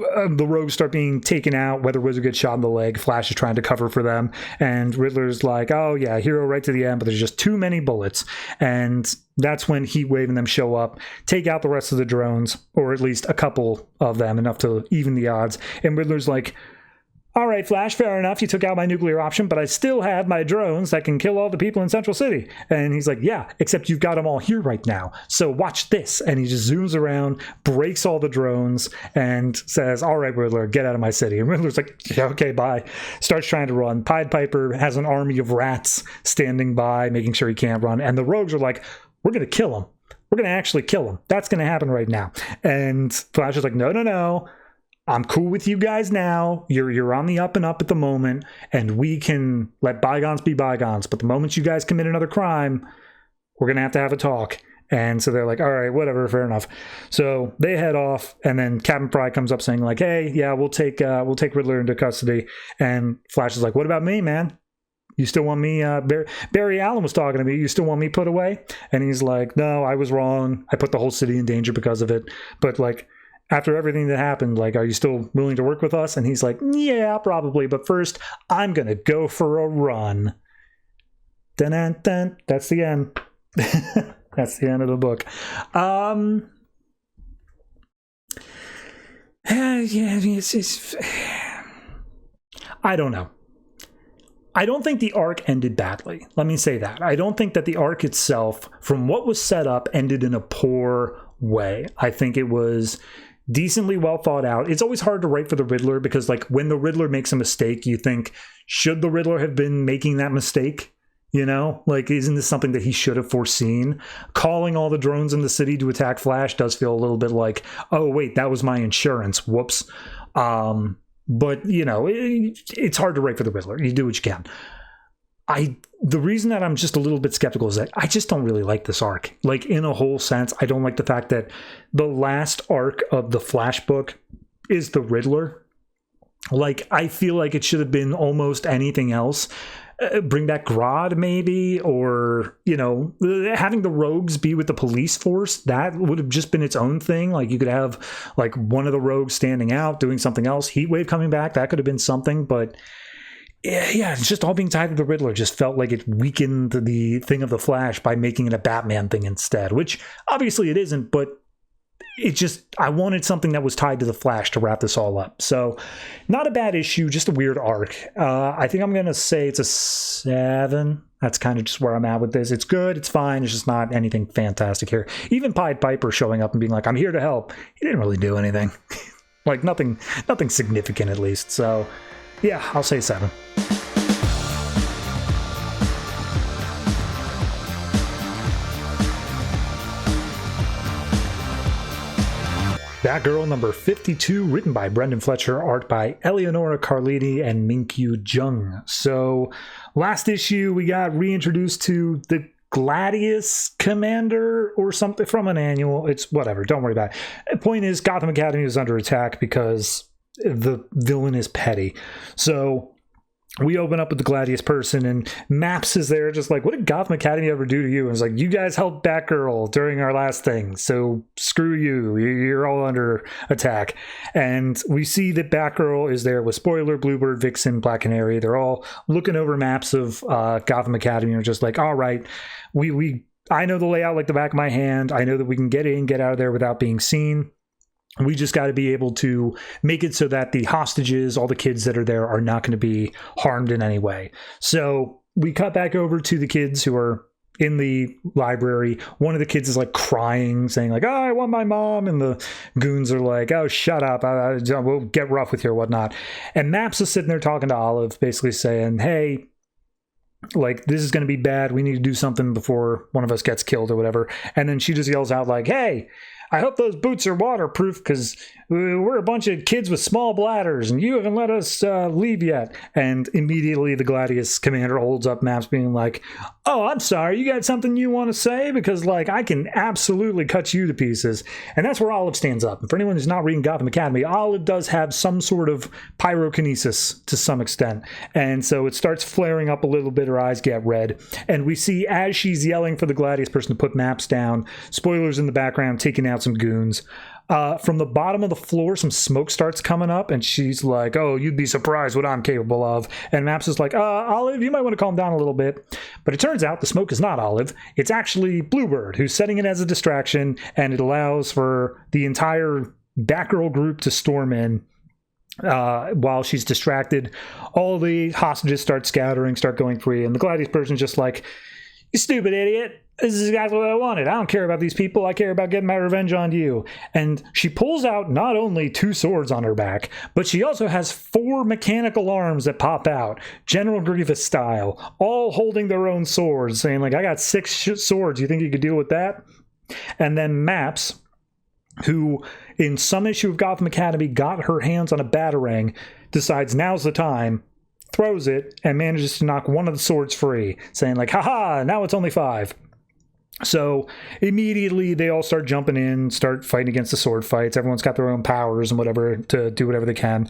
The rogues start being taken out. Weather Wizard gets shot in the leg. Flash is trying to cover for them, and Riddler's like, oh yeah, hero right to the end, but there's just too many bullets. And that's when Heatwave and them show up, take out the rest of the drones, or at least a couple of them, enough to even the odds. And Riddler's like, all right, Flash, fair enough, you took out my nuclear option, but I still have my drones that can kill all the people in Central City. And he's like, yeah, except you've got them all here right now, so watch this. And he just zooms around, breaks all the drones, and says, all right, Riddler, get out of my city. And Riddler's like, yeah, okay, bye. Starts trying to run. Pied Piper has an army of rats standing by, making sure he can't run. And the rogues are like, we're going to kill him. We're going to actually kill him. That's going to happen right now. And Flash is like, no. I'm cool with you guys now. You're on the up and up at the moment, and we can let bygones be bygones. But the moment you guys commit another crime, we're going to have a talk. And so they're like, all right, whatever, fair enough. So they head off, and then Captain Fry comes up saying like, hey, yeah, we'll take Riddler into custody. And Flash is like, what about me, man? You still want me, Barry Allen was talking to me, you still want me put away? And he's like, no, I was wrong. I put the whole city in danger because of it. But like, after everything that happened, like, are you still willing to work with us? And he's like, yeah, probably. But first, I'm going to go for a run. Dun-dun-dun. That's the end. That's the end of the book. I don't know. I don't think the arc ended badly. Let me say that. I don't think that the arc itself, from what was set up, ended in a poor way. I think it was decently well thought out. It's always hard to write for the Riddler because, like, when the Riddler makes a mistake, you think, should the Riddler have been making that mistake? You know, like, isn't this something that he should have foreseen? Calling all the drones in the city to attack Flash does feel a little bit like, oh, wait, that was my insurance. Whoops. But, you know, it's hard to write for the Riddler. You do what you can. The reason that I'm just a little bit skeptical is that I just don't really like this arc. Like, in a whole sense, I don't like the fact that the last arc of the Flash book is the Riddler. Like, I feel like it should have been almost anything else. Bring back Grodd, maybe, or, you know, having the rogues be with the police force, that would have just been its own thing. Like, you could have, like, one of the rogues standing out, doing something else. Heatwave coming back, that could have been something, but yeah, it's just all being tied to the Riddler just felt like it weakened the thing of the Flash by making it a Batman thing instead, which obviously it isn't, but it just, I wanted something that was tied to the Flash to wrap this all up. So not a bad issue, just a weird arc. I think I'm going to say it's a 7. That's kind of just where I'm at with this. It's good, it's fine, it's just not anything fantastic here. Even Pied Piper showing up and being like, I'm here to help. He didn't really do anything. Like, nothing significant at least. So yeah, I'll say 7. Batgirl number 52, written by Brendan Fletcher, art by Eleonora, Carlini, and Minkyu Jung. So, last issue, we got reintroduced to the Gladius Commander or something from an annual. It's whatever, don't worry about it. The point is, Gotham Academy is under attack because the villain is petty. So, we open up with the Gladius person, and Maps is there just like, what did Gotham Academy ever do to you? And it's like, you guys helped Batgirl during our last thing, so screw you. You're all under attack. And we see that Batgirl is there with Spoiler, Bluebird, Vixen, Black Canary. They're all looking over maps of Gotham Academy and are just like, all right, I know the layout like the back of my hand. I know that we can get in, get out of there without being seen. We just got to be able to make it so that the hostages, all the kids that are there, are not going to be harmed in any way. So we cut back over to the kids who are in the library. One of the kids is like crying, saying like, oh, I want my mom. And the goons are like, oh, shut up. We'll get rough with you or whatnot. And Maps is sitting there talking to Olive, basically saying, hey, like, this is going to be bad. We need to do something before one of us gets killed or whatever. And then she just yells out like, hey, I hope those boots are waterproof because we're a bunch of kids with small bladders and you haven't let us leave yet. And immediately the Gladius commander holds up Maps being like, oh, I'm sorry, you got something you want to say? Because, like, I can absolutely cut you to pieces. And that's where Olive stands up. And for anyone who's not reading Gotham Academy, Olive does have some sort of pyrokinesis to some extent. And so it starts flaring up a little bit, her eyes get red. And we see, as she's yelling for the Gladius person to put Maps down, Spoilers in the background taking out some goons. From the bottom of the floor, some smoke starts coming up, and she's like, oh, you'd be surprised what I'm capable of. And Maps is like, Olive, you might want to calm down a little bit. But it turns out the smoke is not Olive. It's actually Bluebird, who's setting it as a distraction, and it allows for the entire Batgirl group to storm in. While she's distracted, all the hostages start scattering, start going free, and the Gladius person's just like, you stupid idiot. This is exactly what I wanted. I don't care about these people. I care about getting my revenge on you. And she pulls out not only 2 swords on her back, but she also has 4 mechanical arms that pop out, General Grievous style, all holding their own swords, saying like, I got 6 swords. You think you could deal with that? And then Maps, who in some issue of Gotham Academy got her hands on a batarang, decides now's the time, throws it, and manages to knock one of the swords free, saying like, haha, now it's only 5. So immediately they all start jumping in, start fighting against the sword fights. Everyone's got their own powers and whatever to do whatever they can.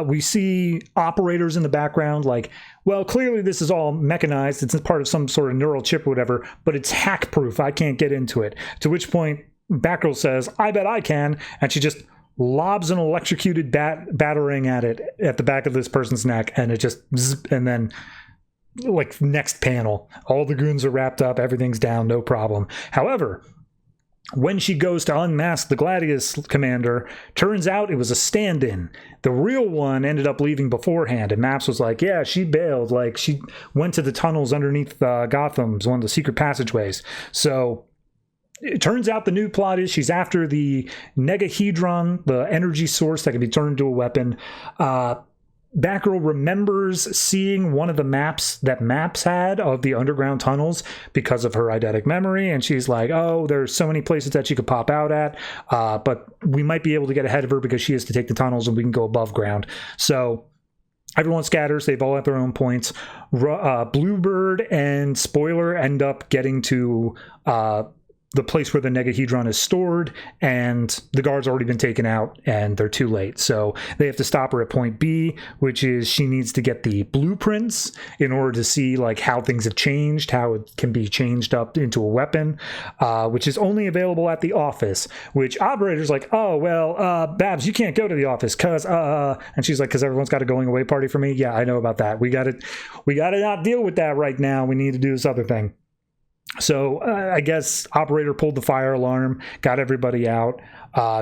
We see operators in the background like, well, clearly this is all mechanized. It's part of some sort of neural chip or whatever, but it's hack proof. I can't get into it. To which point Batgirl says, I bet I can. And she just lobs an electrocuted batarang at it at the back of this person's neck. And it just, and then like next panel, all the goons are wrapped up, everything's down, no problem. However, when she goes to unmask the Gladius commander, turns out it was a stand-in. The real one ended up leaving beforehand, and Maps was like, yeah, she bailed. Like, she went to the tunnels underneath Gotham's, one of the secret passageways. So it turns out the new plot is she's after the Negahedron, the energy source that can be turned into a weapon. Batgirl remembers seeing one of the maps that Maps had of the underground tunnels because of her eidetic memory, and she's like, oh, there's so many places that she could pop out at, but we might be able to get ahead of her because she has to take the tunnels and we can go above ground. So everyone scatters. They've all at their own points. Bluebird and Spoiler end up getting to the place where the Negahedron is stored, and the guard's already been taken out and they're too late. So they have to stop her at point B, which is she needs to get the blueprints in order to see like how things have changed, how it can be changed up into a weapon, which is only available at the office, which operator's like, oh, well, Babs, you can't go to the office because, and she's like, because everyone's got a going away party for me. Yeah, I know about that. We got to not deal with that right now. We need to do this other thing. So I guess operator pulled the fire alarm, got everybody out.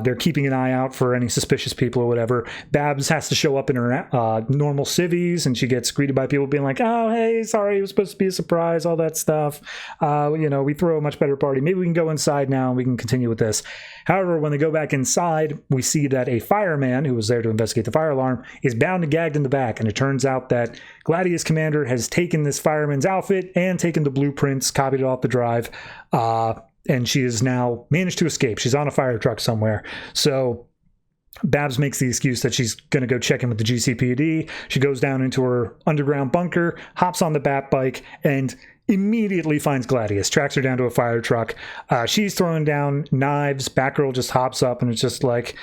They're keeping an eye out for any suspicious people or whatever. Babs has to show up in her normal civvies, and she gets greeted by people being like, oh, hey, sorry, it was supposed to be a surprise, all that stuff. We throw a much better party. Maybe we can go inside now and we can continue with this. However, when they go back inside, we see that a fireman who was there to investigate the fire alarm is bound and gagged in the back. And it turns out that Gladius Commander has taken this fireman's outfit and taken the blueprints, copied it off the drive, and she has now managed to escape. She's on a fire truck somewhere. So Babs makes the excuse that she's going to go check in with the GCPD. She goes down into her underground bunker, hops on the Bat bike, and immediately finds Gladius, tracks her down to a fire truck. She's throwing down knives. Batgirl just hops up and it's just like,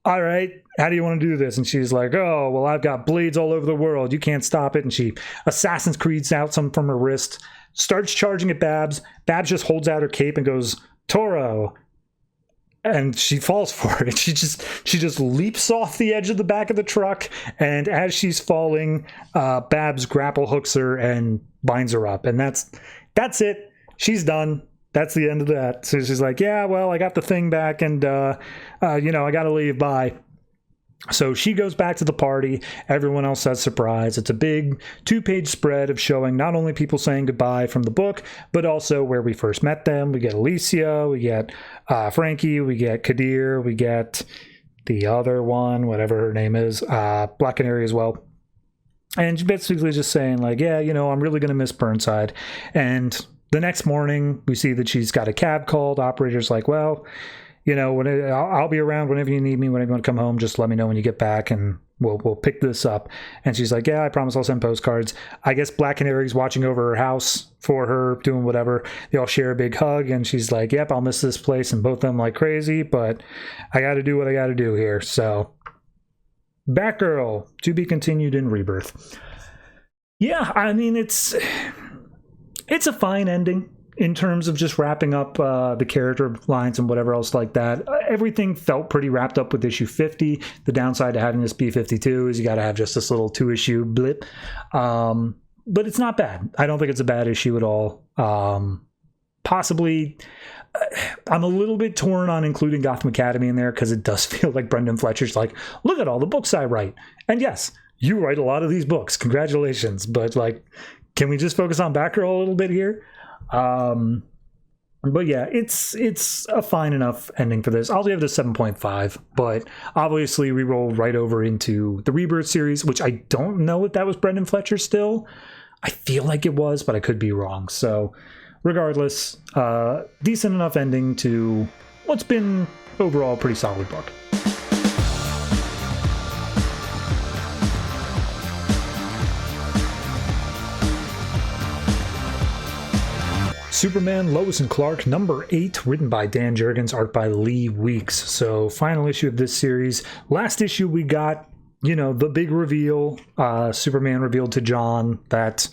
all right, how do you want to do this? And she's like, oh, well, I've got blades all over the world. You can't stop it. And she Assassin's Creeds out some from her wrist, starts charging at Babs. Babs just holds out her cape and goes, Toro. And she falls for it. She just leaps off the edge of the back of the truck, and as she's falling, Babs grapple hooks her and binds her up, and that's it. She's done. That's the end of that. So she's like, yeah, well, I got the thing back, and I gotta leave. Bye. So she goes back to the party. Everyone else has surprise. It's a big 2-page spread of showing not only people saying goodbye from the book, but also where we first met them. We get Alicia, we get Frankie, we get Kadir, we get the other one, whatever her name is, Black Canary as well. And she's basically just saying like, yeah, I'm really going to miss Burnside. And the next morning, we see that she's got a cab called. Operator's like, well, I'll be around whenever you need me. Whenever you want to come home, just let me know when you get back, and we'll pick this up. And she's like, yeah, I promise I'll send postcards. I guess Black Canary's watching over her house for her, doing whatever. They all share a big hug, and she's like, yep, I'll miss this place. And both of them like crazy, but I got to do what I got to do here. So Batgirl, to be continued in Rebirth. Yeah, I mean, it's a fine ending. In terms of just wrapping up the character lines and whatever else like that, everything felt pretty wrapped up with issue 50. The downside to having this be 52 is you got to have just this little 2-issue blip. But it's not bad. I don't think it's a bad issue at all. Possibly, I'm a little bit torn on including Gotham Academy in there because it does feel like Brendan Fletcher's like, look at all the books I write. And yes, you write a lot of these books. Congratulations. But like, can we just focus on Batgirl a little bit here? But yeah, it's a fine enough ending for this. I'll give it a 7.5, but obviously we roll right over into the Rebirth series, which I don't know if that was Brendan Fletcher still. I feel like it was, but I could be wrong. So regardless, decent enough ending to what's been overall a pretty solid book. Superman, Lois and Clark, number 8, written by Dan Jurgens, art by Lee Weeks. So, final issue of this series. Last issue we got, the big reveal. Superman revealed to John that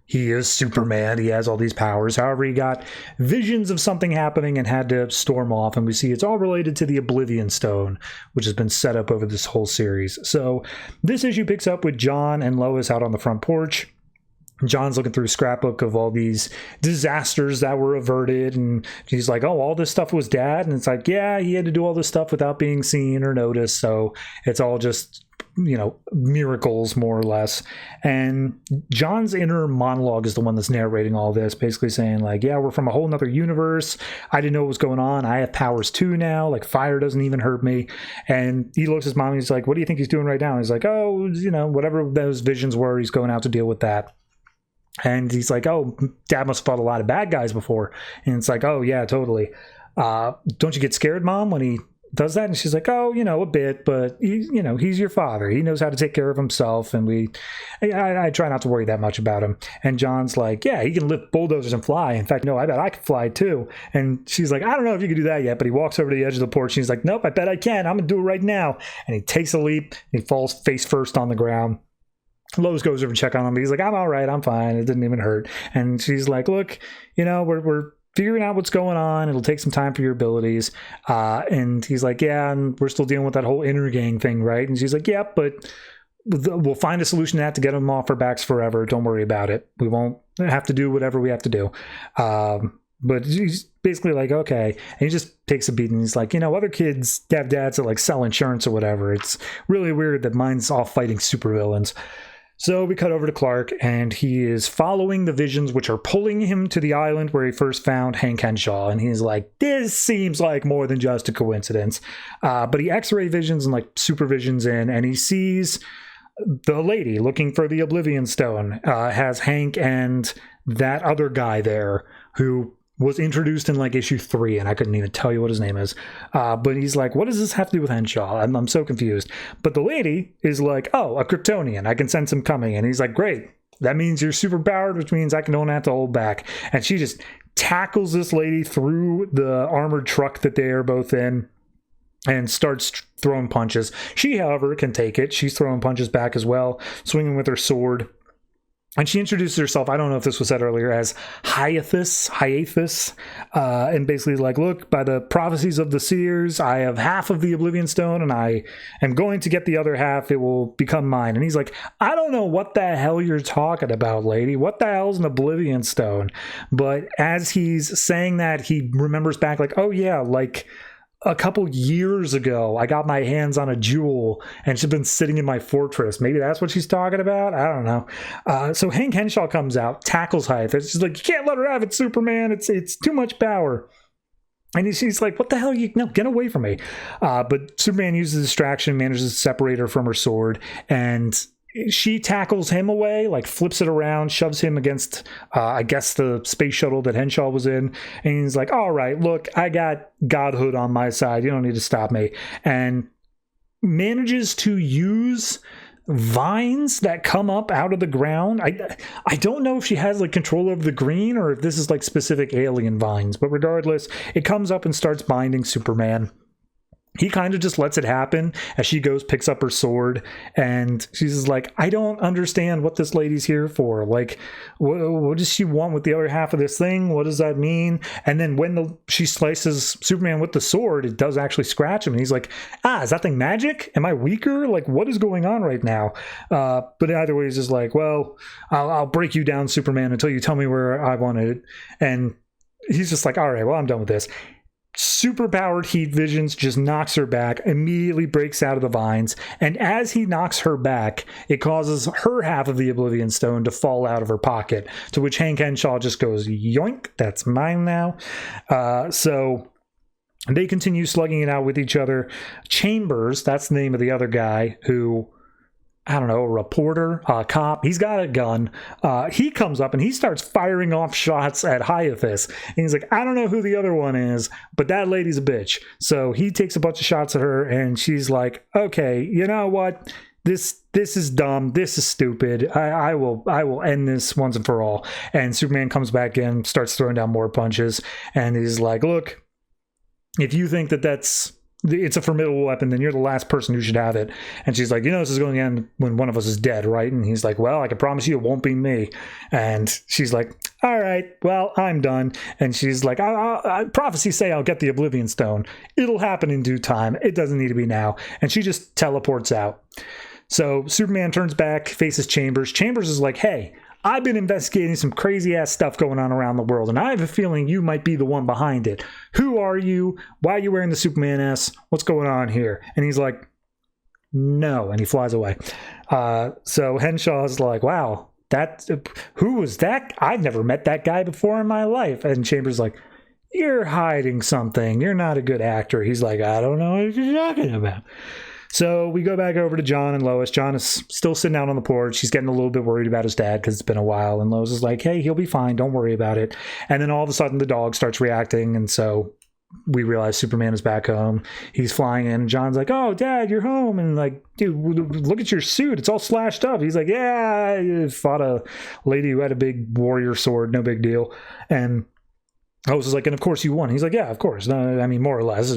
he is Superman. He has all these powers. However, he got visions of something happening and had to storm off. And we see it's all related to the Oblivion Stone, which has been set up over this whole series. So, this issue picks up with John and Lois out on the front porch. John's looking through a scrapbook of all these disasters that were averted, and he's like, oh, all this stuff was Dad? And it's like, yeah, he had to do all this stuff without being seen or noticed, so it's all just, miracles, more or less. And John's inner monologue is the one that's narrating all this, basically saying, like, yeah, we're from a whole nother universe. I didn't know what was going on. I have powers too now. Like, fire doesn't even hurt me. And he looks at his mom and he's like, what do you think he's doing right now? And he's like, oh, whatever those visions were, he's going out to deal with that. And he's like, oh, Dad must have fought a lot of bad guys before. And it's like, oh, yeah, totally. Don't you get scared, Mom, when he does that? And she's like, oh, a bit, but, he's your father. He knows how to take care of himself. And I try not to worry that much about him. And John's like, yeah, he can lift bulldozers and fly. In fact, no, I bet I could fly too. And she's like, I don't know if you can do that yet. But he walks over to the edge of the porch. And he's like, nope, I bet I can. I'm going to do it right now. And he takes a leap. And he falls face first on the ground. Lois goes over and check on him. He's like, I'm all right. I'm fine. It didn't even hurt. And she's like, look, we're figuring out what's going on. It'll take some time for your abilities. And he's like, yeah, and we're still dealing with that whole inner gang thing, right? And she's like, yeah, but we'll find a solution to that to get them off our backs forever. Don't worry about it. We won't have to do whatever we have to do. But he's basically like, okay. And he just takes a beat and he's like, other kids have dads that like sell insurance or whatever. It's really weird that mine's all fighting supervillains. So we cut over to Clark, and he is following the visions which are pulling him to the island where he first found Hank Henshaw. And he's like, this seems like more than just a coincidence. But he X-ray visions and like supervisions in, and he sees the lady looking for the Oblivion Stone has Hank and that other guy there who was introduced in like issue 3, and I couldn't even tell you what his name is. But he's like, what does this have to do with Henshaw? I'm so confused. But the lady is like, oh, a Kryptonian. I can sense him coming. And he's like, great. That means you're super powered, which means I don't have to hold back. And she just tackles this lady through the armored truck that they are both in and starts throwing punches. She, however, can take it. She's throwing punches back as well, swinging with her sword. And she introduces herself, I don't know if this was said earlier, as Hiathus, and basically like, look, by the prophecies of the seers, I have half of the Oblivion Stone, and I am going to get the other half. It will become mine. And he's like, I don't know what the hell you're talking about, lady. What the hell's an Oblivion Stone? But as he's saying that, he remembers back like, oh yeah, like a couple years ago, I got my hands on a jewel and she's been sitting in my fortress. Maybe that's what she's talking about. I don't know. So Hank Henshaw comes out, tackles Hiathus. She's like, you can't let her have it, Superman. It's too much power. And she's like, what the hell? No, get away from me. But Superman uses distraction, manages to separate her from her sword, and she tackles him away, like flips it around, shoves him against, I guess, the space shuttle that Henshaw was in. And he's like, all right, look, I got godhood on my side. You don't need to stop me. And manages to use vines that come up out of the ground. I don't know if she has like control over the green or if this is like specific alien vines. But regardless, it comes up and starts binding Superman. He kind of just lets it happen as she goes, picks up her sword, and she's just like, I don't understand what this lady's here for. Like, what does she want with the other half of this thing? What does that mean? And then when she slices Superman with the sword, it does actually scratch him. And he's like, is that thing magic? Am I weaker? Like, what is going on right now? But either way, he's just like, well, I'll break you down, Superman, until you tell me where I want it. And he's just like, all right, well, I'm done with this. Super-powered heat visions just knocks her back, immediately breaks out of the vines, and as he knocks her back, it causes her half of the Oblivion Stone to fall out of her pocket, to which Hank Henshaw just goes, yoink, that's mine now. So they continue slugging it out with each other. Chambers, that's the name of the other guy who, I don't know, a reporter, a cop, he's got a gun. He comes up and he starts firing off shots at Hiathus. And he's like, I don't know who the other one is, but that lady's a bitch. So he takes a bunch of shots at her and she's like, okay, you know what? This is dumb. This is stupid. I will end this once and for all. And Superman comes back in, starts throwing down more punches. And he's like, look, if you think that it's a formidable weapon, then you're the last person who should have it. And she's like, you know, this is going to end when one of us is dead, right? And he's like, well, I can promise you it won't be me. And she's like, all right, well, I'm done. And she's like, prophecies say I'll get the Oblivion Stone. It'll happen in due time. It doesn't need to be now. And she just teleports out. So Superman turns back, faces Chambers. Chambers is like, hey, I've been investigating some crazy ass stuff going on around the world, and I have a feeling you might be the one behind it. Who are you? Why are you wearing the Superman S? What's going on here? And he's like, no, and he flies away. So Henshaw's like, wow, who was that? I've never met that guy before in my life. And Chambers like, you're hiding something. You're not a good actor. He's like, I don't know what you're talking about. So we go back over to John and Lois. John is still sitting out on the porch. He's getting a little bit worried about his dad because it's been a while. And Lois is like, hey, he'll be fine. Don't worry about it. And then all of a sudden the dog starts reacting. And so we realize Superman is back home. He's flying in. And John's like, oh, Dad, you're home. And like, dude, look at your suit. It's all slashed up. He's like, yeah, I fought a lady who had a big warrior sword. No big deal. And Lois is like, and of course you won. He's like, yeah, of course. I mean, more or less.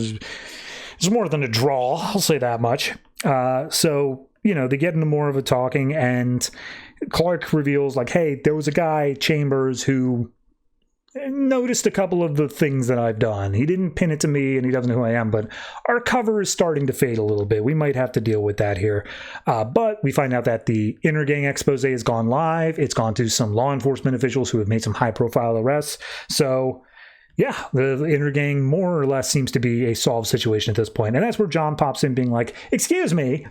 It's more than a draw, I'll say that much. So, you know, they get into more of a talking, and Clark reveals, like, hey, there was a guy, Chambers, who noticed a couple of the things that I've done. He didn't pin it to me, and he doesn't know who I am, but our cover is starting to fade a little bit. We might have to deal with that here. But we find out that the Intergang expose has gone live. It's gone to some law enforcement officials who have made some high-profile arrests. So yeah, the Intergang more or less seems to be a solved situation at this point. And that's where John pops in being like, excuse me,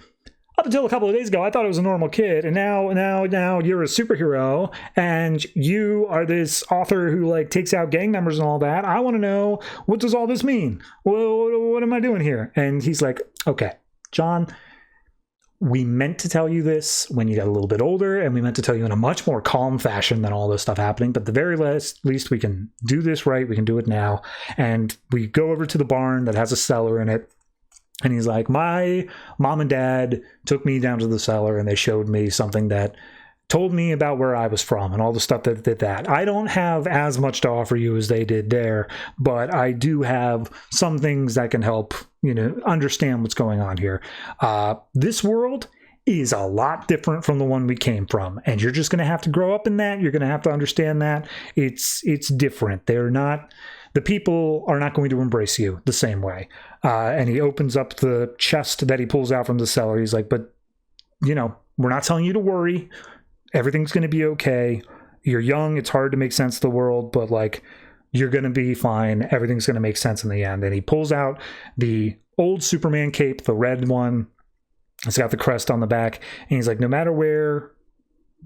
up until a couple of days ago, I thought I was a normal kid. And now you're a superhero and you are this author who like takes out gang members and all that. I want to know, what does all this mean? Well, what am I doing here? And he's like, okay, John, we meant to tell you this when you got a little bit older, and we meant to tell you in a much more calm fashion than all this stuff happening. But at the very least, we can do this right. We can do it now. And we go over to the barn that has a cellar in it. And he's like, my mom and dad took me down to the cellar and they showed me something that told me about where I was from and all the stuff that did that. I don't have as much to offer you as they did there, but I do have some things that can help, understand what's going on here. This world is a lot different from the one we came from, and you're just going to have to grow up in that. You're going to have to understand that it's different. The people are not going to embrace you the same way. And he opens up the chest that he pulls out from the cellar. He's like, but, we're not telling you to worry. Everything's going to be okay. You're young. It's hard to make sense of the world, but you're going to be fine. Everything's going to make sense in the end. And he pulls out the old Superman cape, the red one. It's got the crest on the back. And he's like, no matter where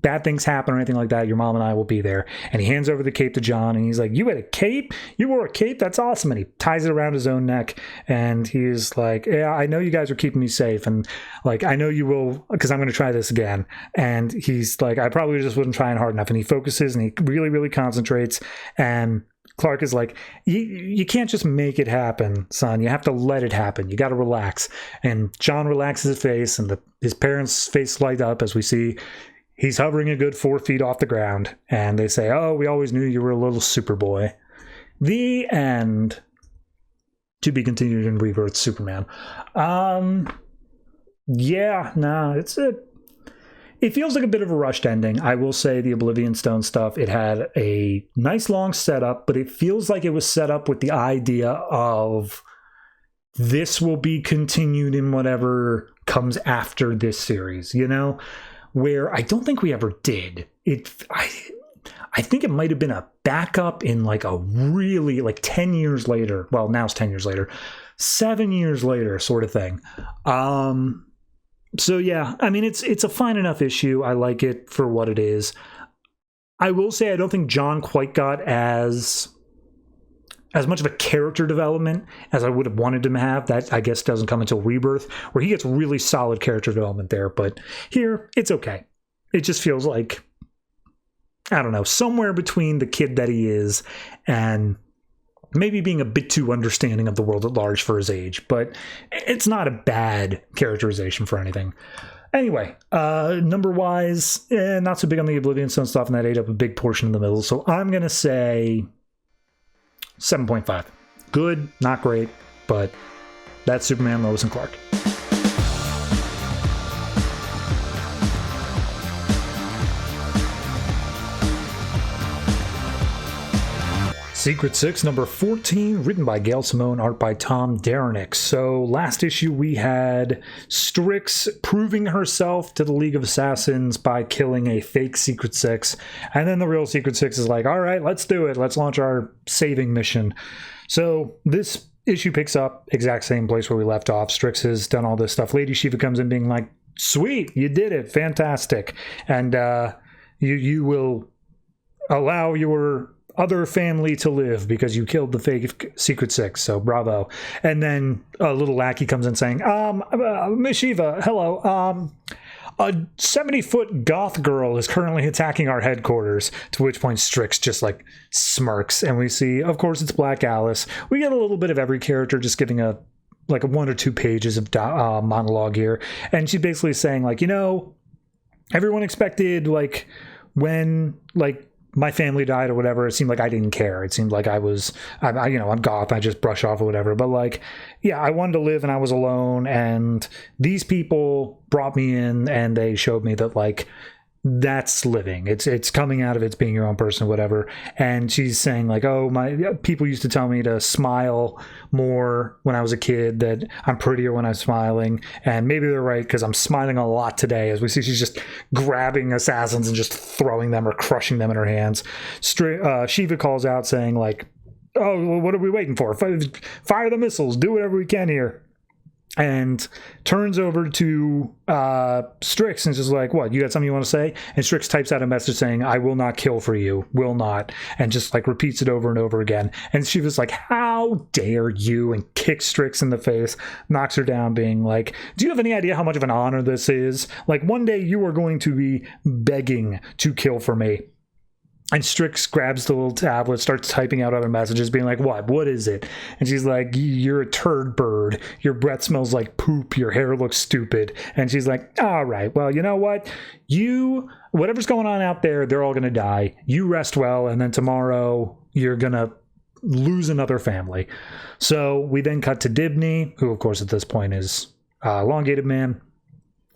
bad things happen or anything like that, your mom and I will be there. And he hands over the cape to John, and he's like, you had a cape? You wore a cape? That's awesome. And he ties it around his own neck, and he's like, yeah, I know you guys are keeping me safe, and I know you will, because I'm going to try this again. And he's like, I probably just wasn't trying hard enough. And he focuses, and he really, really concentrates, and Clark is like, you can't just make it happen, son. You have to let it happen. You got to relax. And John relaxes his face, and his parents' face light up as we see he's hovering a good 4 feet off the ground. And they say, oh, we always knew you were a little Superboy. The end. To be continued in Rebirth Superman. It feels like a bit of a rushed ending. I will say the Oblivion Stone stuff, it had a nice long setup, but it feels like it was set up with the idea of this will be continued in whatever comes after this series, where I don't think we ever did. I think it might have been a backup in a really 10 years later. Well, now it's 10 years later. 7 years later sort of thing. So yeah, I mean, it's a fine enough issue. I like it for what it is. I will say I don't think John quite got as much of a character development as I would have wanted him to have. That, I guess, doesn't come until Rebirth, where he gets really solid character development there. But here, it's okay. It just feels like, I don't know, somewhere between the kid that he is and maybe being a bit too understanding of the world at large for his age. But it's not a bad characterization for anything. Anyway, number-wise, not so big on the Oblivion Stone stuff, and that ate up a big portion in the middle. So I'm going to say 7.5. Good, not great, but that's Superman, Lois, and Clark. Secret 6, number 14, written by Gail Simone, art by Tom Derenick. So last issue we had Strix proving herself to the League of Assassins by killing a fake Secret 6. And then the real Secret 6 is like, all right, let's do it. Let's launch our saving mission. So this issue picks up exact same place where we left off. Strix has done all this stuff. Lady Shiva comes in being like, sweet, you did it. Fantastic. And you will allow your other family to live because you killed the fake Secret 6, so bravo. And then a little lackey comes in saying, Miss Shiva, hello, a 70-foot goth girl is currently attacking our headquarters, to which point Strix just smirks, and we see, of course, it's Black Alice. We get a little bit of every character just giving a 1 or 2 pages of monologue here, and she's basically saying, everyone expected, when, my family died or whatever, it seemed like I didn't care. It seemed like I'm goth, I just brush off or whatever. But I wanted to live and I was alone, and these people brought me in and they showed me that that's living. It's coming out of it's being your own person, whatever. And she's saying oh, my people used to tell me to smile more when I was a kid, that I'm prettier when I'm smiling. And maybe they're right, because I'm smiling a lot today. As we see, she's just grabbing assassins and just throwing them or crushing them in her hands. Shiva calls out saying oh, well, what are we waiting for? Fire the missiles, do whatever we can here. and turns over to Strix and is just like, what, you got something you want to say? And Strix types out a message saying, I will not kill for you, will not, and just like repeats it over and over again. And she was like, how dare you, and kicks Strix in the face, knocks her down, being like, do you have any idea how much of an honor this is? Like, one day you are going to be begging to kill for me. And Strix grabs the little tablet, starts typing out other messages, being like, what is it? And she's like, you're a turd bird. Your breath smells like poop. Your hair looks stupid. And she's like, all right, well, you know what? Whatever's going on out there, they're all going to die. You rest well, and then tomorrow you're going to lose another family. So we then cut to Dibney, who, of course, at this point is elongated man.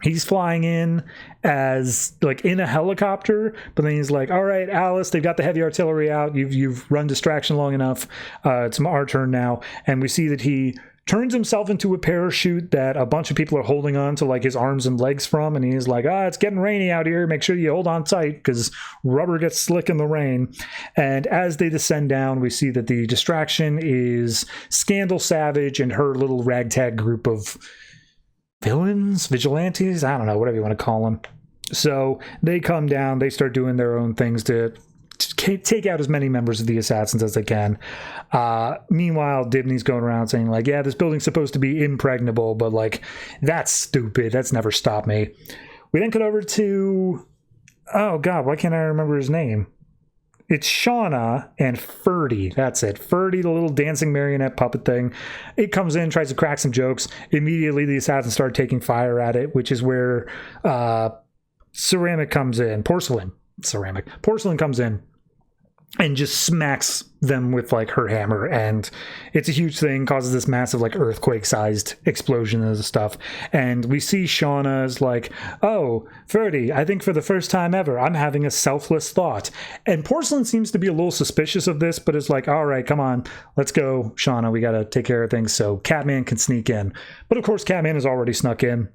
He's flying in as like in a helicopter, but then he's like, all right, Alice, they've got the heavy artillery out. You've run distraction long enough. It's our turn now. And we see that he turns himself into a parachute that a bunch of people are holding on to like his arms and legs from. And he's like, it's getting rainy out here. Make sure you hold on tight because rubber gets slick in the rain. And as they descend down, we see that the distraction is Scandal Savage and her little ragtag group of vigilantes, I don't know, whatever you want to call them. So they come down, they start doing their own things to take out as many members of the assassins as they can. Meanwhile, Dibney's going around saying like, yeah, this building's supposed to be impregnable, but like, that's stupid. That's never stopped me. We then cut over to, oh God, why can't I remember his name? It's Shauna and Ferdy. That's it. Ferdy, the little dancing marionette puppet thing. It comes in, tries to crack some jokes. Immediately, the assassins start taking fire at it, which is where ceramic comes in. Porcelain comes in and just smacks them with like her hammer, and it's a huge thing, causes this massive like earthquake sized explosion and stuff. And we see Shauna's like, oh, Ferdy, I think for the first time ever I'm having a selfless thought. And Porcelain seems to be a little suspicious of this, but is like, all right, come on, let's go, Shauna, we gotta take care of things so Catman can sneak in. But of course Catman has already snuck in.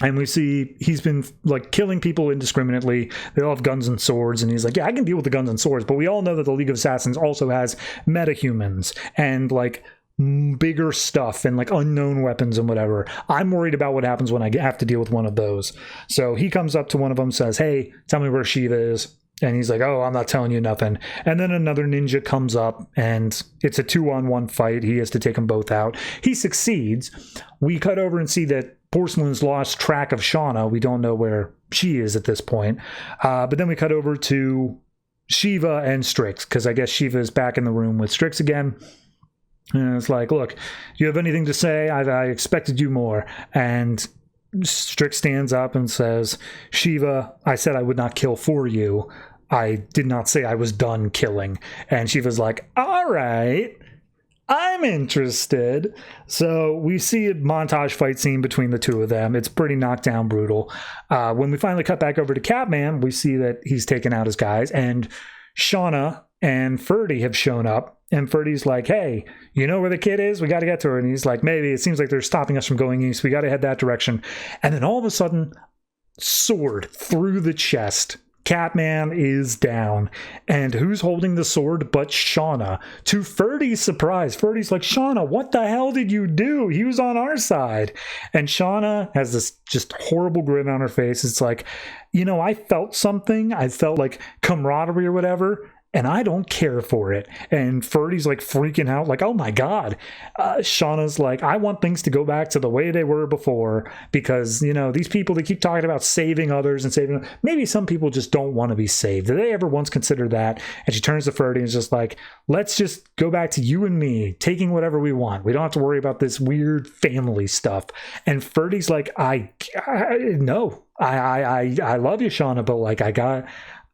And we see he's been like killing people indiscriminately. They all have guns and swords. And he's like, yeah, I can deal with the guns and swords. But we all know that the League of Assassins also has metahumans and like bigger stuff and like unknown weapons and whatever. I'm worried about what happens when I have to deal with one of those. So he comes up to one of them, says, hey, tell me where Shiva is. And he's like, oh, I'm not telling you nothing. And then another ninja comes up and it's a 2-on-1 fight. He has to take them both out. He succeeds. We cut over and see that Porcelain's lost track of Shauna. We don't know where she is at this point. But then we cut over to Shiva and Strix, because I guess Shiva is back in the room with Strix again. And it's like, look, do you have anything to say? I expected you more. And Strix stands up and says, Shiva, I said I would not kill for you. I did not say I was done killing. And Shiva's like, all right, I'm interested. So we see a montage fight scene between the two of them. It's pretty knockdown brutal. When we finally cut back over to Catman, we see that he's taken out his guys, and Shauna and Ferdy have shown up. And Ferdy's like, hey, you know where the kid is? We got to get to her. And he's like, maybe. It seems like they're stopping us from going east. We got to head that direction. And then all of a sudden, sword through the chest. Catman is down. And who's holding the sword but Shauna? To Ferdy's surprise, Ferdy's like, Shauna, what the hell did you do? He was on our side. And Shauna has this just horrible grin on her face. It's like, you know, I felt something. I felt like camaraderie or whatever, and I don't care for it. And Ferdy's like freaking out, like, oh my God. Shauna's like, I want things to go back to the way they were before, because, you know, these people, they keep talking about saving others and saving them. Maybe some people just don't want to be saved. Did they ever once consider that? And she turns to Ferdy and is just like, let's just go back to you and me taking whatever we want. We don't have to worry about this weird family stuff. And Ferdy's like, I love you, Shauna, but like, I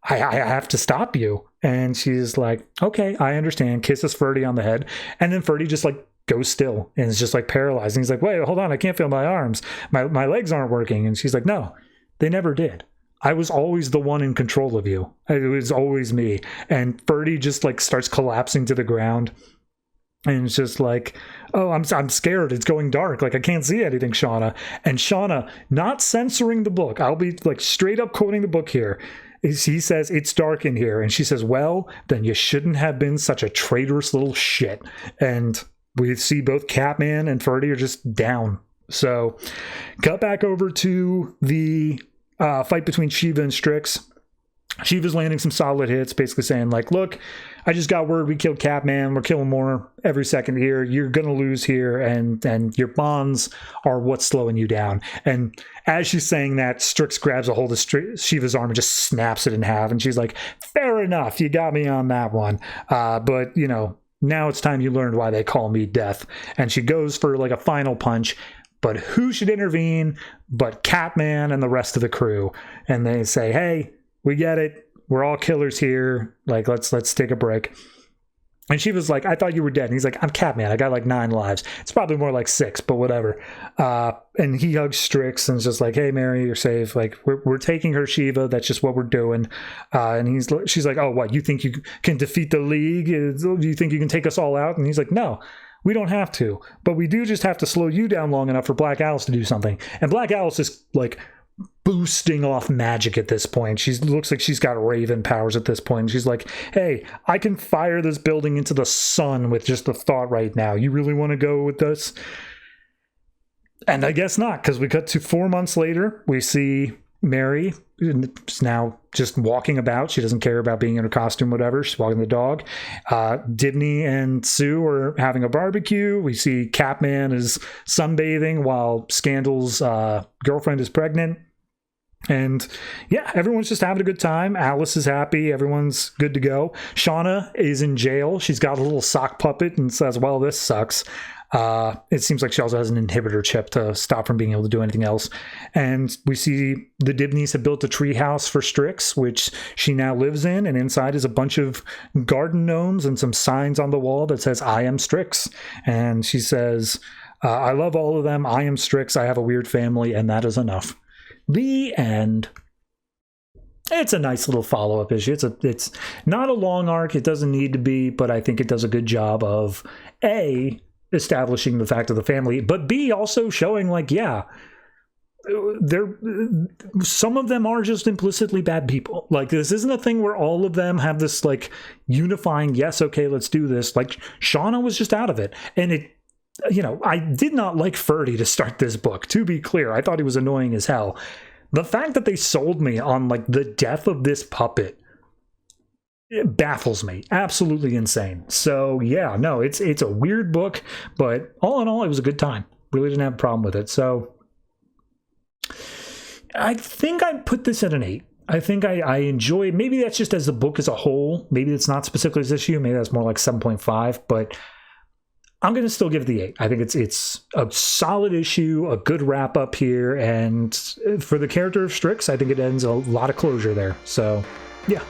have to stop you. And she's like, okay, I understand. Kisses Ferdy on the head. And then Ferdy just like goes still and is just like paralyzed. And he's like, wait, hold on. I can't feel my arms. My legs aren't working. And she's like, no, they never did. I was always the one in control of you. It was always me. And Ferdy just like starts collapsing to the ground. And it's just like, oh, I'm scared. It's going dark. Like, I can't see anything, Shauna. And Shauna, not censoring the book. I'll be like straight up quoting the book here. He says, it's dark in here. And she says, well, then you shouldn't have been such a traitorous little shit. And we see both Catman and Ferdy are just down. So, cut back over to the fight between Shiva and Strix. Shiva's landing some solid hits, basically saying, like, look, I just got word we killed Catman. We're killing more every second here. You're going to lose here, and your bonds are what's slowing you down. And as she's saying that, Strix grabs a hold of Shiva's arm and just snaps it in half. And she's like, fair enough, you got me on that one. But, you know, now it's time you learned why they call me Death. And she goes for, like, a final punch. But who should intervene but Catman and the rest of the crew? And they say, hey, we get it. We're all killers here. Like, let's take a break. And she was like, I thought you were dead. And he's like, I'm Catman. I got like 9 lives. It's probably more like 6, but whatever. And he hugs Strix and is just like, hey, Mary, you're safe. Like, we're taking her, Shiva. That's just what we're doing. And she's like, oh, what? You think you can defeat the League? Do you think you can take us all out? And he's like, no. We don't have to. But we do just have to slow you down long enough for Black Alice to do something. And Black Alice is like boosting off magic at this point. She looks like she's got Raven powers at this point. She's like, hey, I can fire this building into the sun with just a thought right now. You really want to go with this? And I guess not, because we cut to 4 months later. We see Mary is now just walking about. She doesn't care about being in her costume, whatever. She's walking the dog. Dibney and Sue are having a barbecue. We see Catman is sunbathing while Scandal's girlfriend is pregnant. And yeah, everyone's just having a good time. Alice is happy. Everyone's good to go. Shauna is in jail. She's got a little sock puppet and says, well, this sucks. It seems like she also has an inhibitor chip to stop from being able to do anything else. And we see the Dibneys have built a tree house for Strix, which she now lives in. And inside is a bunch of garden gnomes and some signs on the wall that says, I am Strix. And she says, I love all of them. I am Strix. I have a weird family, and that is enough. The end. It's a nice little follow-up issue. It's not a long arc. It doesn't need to be, but I think it does a good job of A, establishing the fact of the family, but B, also showing like, yeah, some of them are just implicitly bad people. Like, this isn't a thing where all of them have this like unifying, yes, okay, let's do this. Like, Shauna was just out of it. And it, you know, I did not like Ferdy to start this book, to be clear. I thought he was annoying as hell. The fact that they sold me on like the death of this puppet, it baffles me. Absolutely insane. So yeah, no, it's a weird book, but all in all, it was a good time. Really didn't have a problem with it. So I think I'd put this at an 8. I think I enjoy, maybe that's just as the book as a whole. Maybe it's not specifically this issue. Maybe that's more like 7.5, but I'm going to still give it the 8. I think it's a solid issue, a good wrap up here. And for the character of Strix, I think it ends a lot of closure there. So yeah.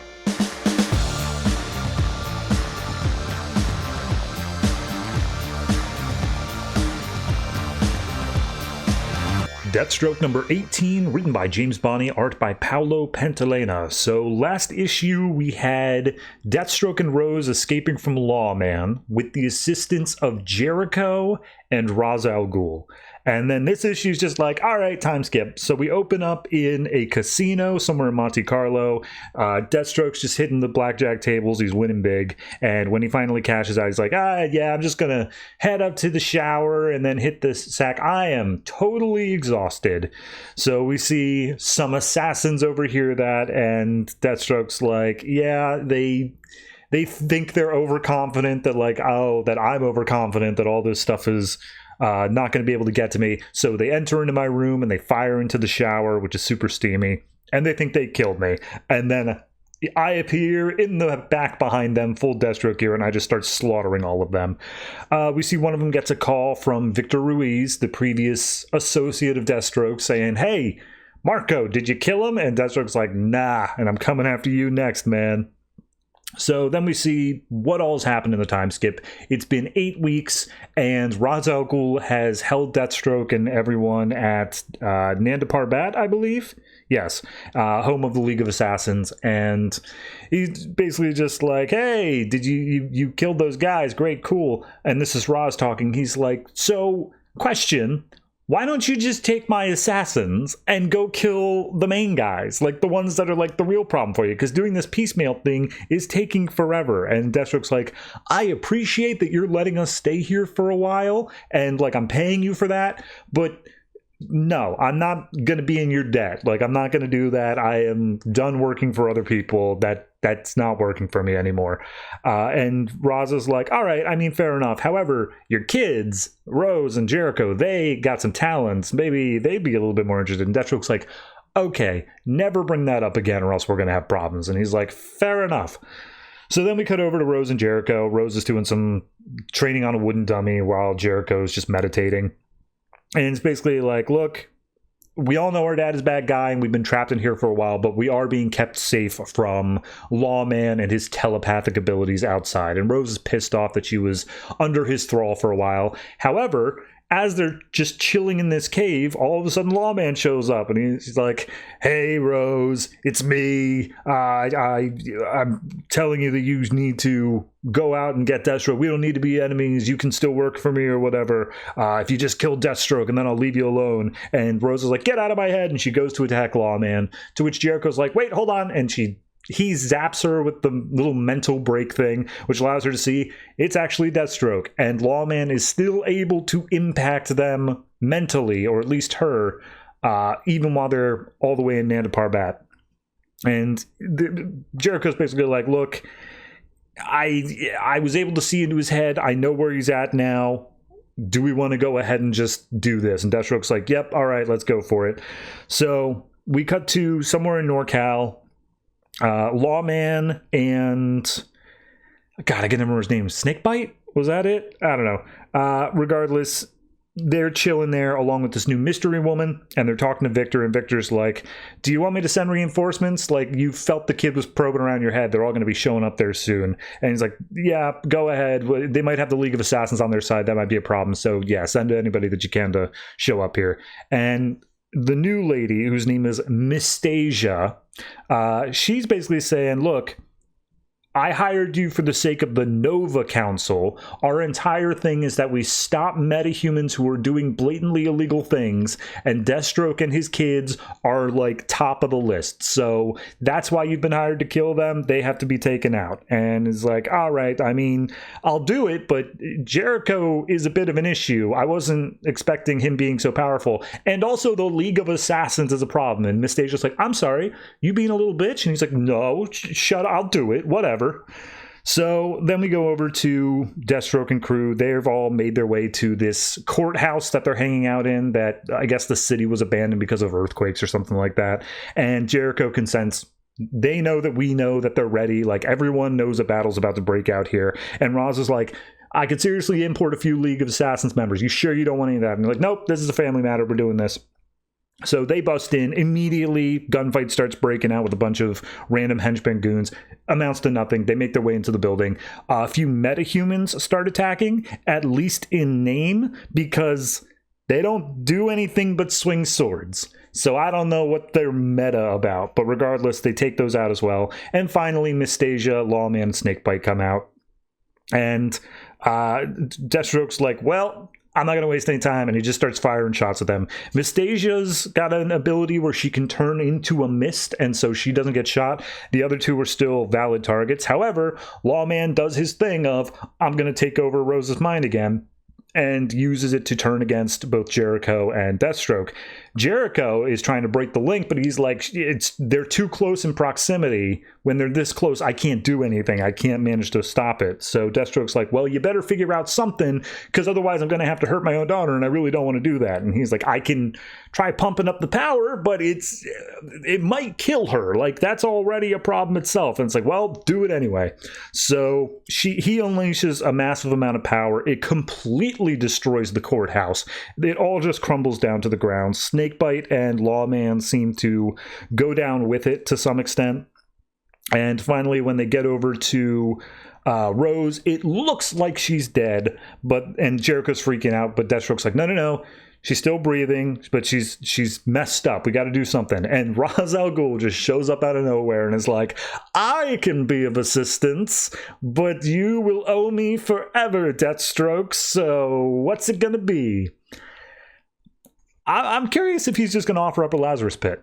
Deathstroke number 18, written by James Bonny, art by Paolo Pantalena. So last issue we had Deathstroke and Rose escaping from Lawman with the assistance of Jericho and Ra's al Ghul. And then this issue is just like, all right, time skip. So we open up in a casino somewhere in Monte Carlo. Deathstroke's just hitting the blackjack tables. He's winning big. And when he finally cashes out, he's like, yeah, I'm just going to head up to the shower and then hit this sack. I am totally exhausted. So we see some assassins overhear that, and Deathstroke's like, yeah, they think they're overconfident that like, oh, that I'm overconfident that all this stuff is not going to be able to get to me. So they enter into my room and they fire into the shower, which is super steamy, and they think they killed me. And then I appear in the back behind them, full Deathstroke gear, and I just start slaughtering all of them. We see one of them gets a call from Victor Ruiz, the previous associate of Deathstroke, saying, hey, Marco, did you kill him? And Deathstroke's like, nah, and I'm coming after you next, man. So then we see what all's happened in the time skip. It's been 8 weeks, and Ra's al Ghul has held Deathstroke and everyone at Nanda Parbat, I believe. Yes, home of the League of Assassins. And he's basically just like, hey, did you killed those guys? Great, cool. And this is Ra's talking. He's like, so, question, why don't you just take my assassins and go kill the main guys, like the ones that are like the real problem for you, because doing this piecemeal thing is taking forever. And Deathstroke's like, I appreciate that you're letting us stay here for a while, and like I'm paying you for that, but no, I'm not gonna be in your debt. Like, I'm not gonna do that. I am done working for other people. That's not working for me anymore. And Roz is like, all right, I mean, fair enough. However, your kids, Rose and Jericho, they got some talents. Maybe they'd be a little bit more interested. And Deathstroke's like, okay, never bring that up again or else we're gonna have problems. And he's like, fair enough. So then we cut over to Rose and Jericho. Rose is doing some training on a wooden dummy while Jericho's just meditating. And it's basically like, look, we all know our dad is a bad guy and we've been trapped in here for a while, but we are being kept safe from Lawman and his telepathic abilities outside. And Rose is pissed off that she was under his thrall for a while. However, as they're just chilling in this cave, all of a sudden Lawman shows up and he's like, hey, Rose, it's me. I'm telling you that you need to go out and get Deathstroke. We don't need to be enemies. You can still work for me or whatever. If you just kill Deathstroke and then I'll leave you alone. And Rose is like, get out of my head. And she goes to attack Lawman, to which Jericho's like, wait, hold on. And he zaps her with the little mental break thing, which allows her to see it's actually Deathstroke. And Lawman is still able to impact them mentally, or at least her, even while they're all the way in Nanda Parbat. And Jericho's basically like, look, I was able to see into his head. I know where he's at now. Do we want to go ahead and just do this? And Deathstroke's like, yep, all right, let's go for it. So we cut to somewhere in NorCal. Lawman and God, I can't remember his name. Snakebite? Was that it? I don't know. Regardless, they're chilling there along with this new mystery woman, and they're talking to Victor, and Victor's like, do you want me to send reinforcements? Like, you felt the kid was probing around your head. They're all going to be showing up there soon. And he's like, yeah, go ahead. They might have the League of Assassins on their side. That might be a problem. So yeah, send anybody that you can to show up here. And the new lady, whose name is Mistasia, she's basically saying, look, I hired you for the sake of the Nova Council. Our entire thing is that we stop metahumans who are doing blatantly illegal things, and Deathstroke and his kids are like top of the list. So that's why you've been hired to kill them. They have to be taken out. And it's like, all right, I mean, I'll do it, but Jericho is a bit of an issue. I wasn't expecting him being so powerful. And also the League of Assassins is a problem. And Mistasia's like, I'm sorry, you being a little bitch? And he's like, no, shut up, I'll do it, whatever. So then we go over to Deathstroke and crew. They've all made their way to this courthouse that they're hanging out in, that I guess the city was abandoned because of earthquakes or something like that. And Jericho consents. They know that we know that they're ready. Like, everyone knows a battle's about to break out here. And Roz is like, I could seriously import a few League of Assassins members. You sure you don't want any of that? And they're like, nope, this is a family matter. We're doing this. So they bust in immediately. Gunfight starts breaking out with a bunch of random henchman goons. Amounts to nothing. They make their way into the building. A few metahumans start attacking, at least in name, because they don't do anything but swing swords. So I don't know what they're meta about, but regardless, they take those out as well. And finally, Mistasia, Lawman, and Snakebite come out. And Deathstroke's like, well, I'm not going to waste any time, and he just starts firing shots at them. Mistasia's got an ability where she can turn into a mist, and so she doesn't get shot. The other two are still valid targets. However, Lawman does his thing of, I'm going to take over Rose's mind again, and uses it to turn against both Jericho and Deathstroke. Jericho is trying to break the link, but he's like, they're too close in proximity. When they're this close, I can't do anything. I can't manage to stop it. So Deathstroke's like, well, you better figure out something, because otherwise I'm going to have to hurt my own daughter, and I really don't want to do that. And he's like, I can try pumping up the power, but it might kill her. Like, that's already a problem itself. And it's like, well, do it anyway. So he unleashes a massive amount of power. It completely destroys the courthouse. It all just crumbles down to the ground. Snakebite and Lawman seem to go down with it to some extent. And finally, when they get over to Rose, it looks like she's dead, and Jericho's freaking out, but Deathstroke's like, no, she's still breathing, but she's messed up. We got to do something. And Ra's al Ghul just shows up out of nowhere and is like, I can be of assistance, but you will owe me forever, Deathstroke, so what's it gonna be? I'm curious if he's just going to offer up a Lazarus pit.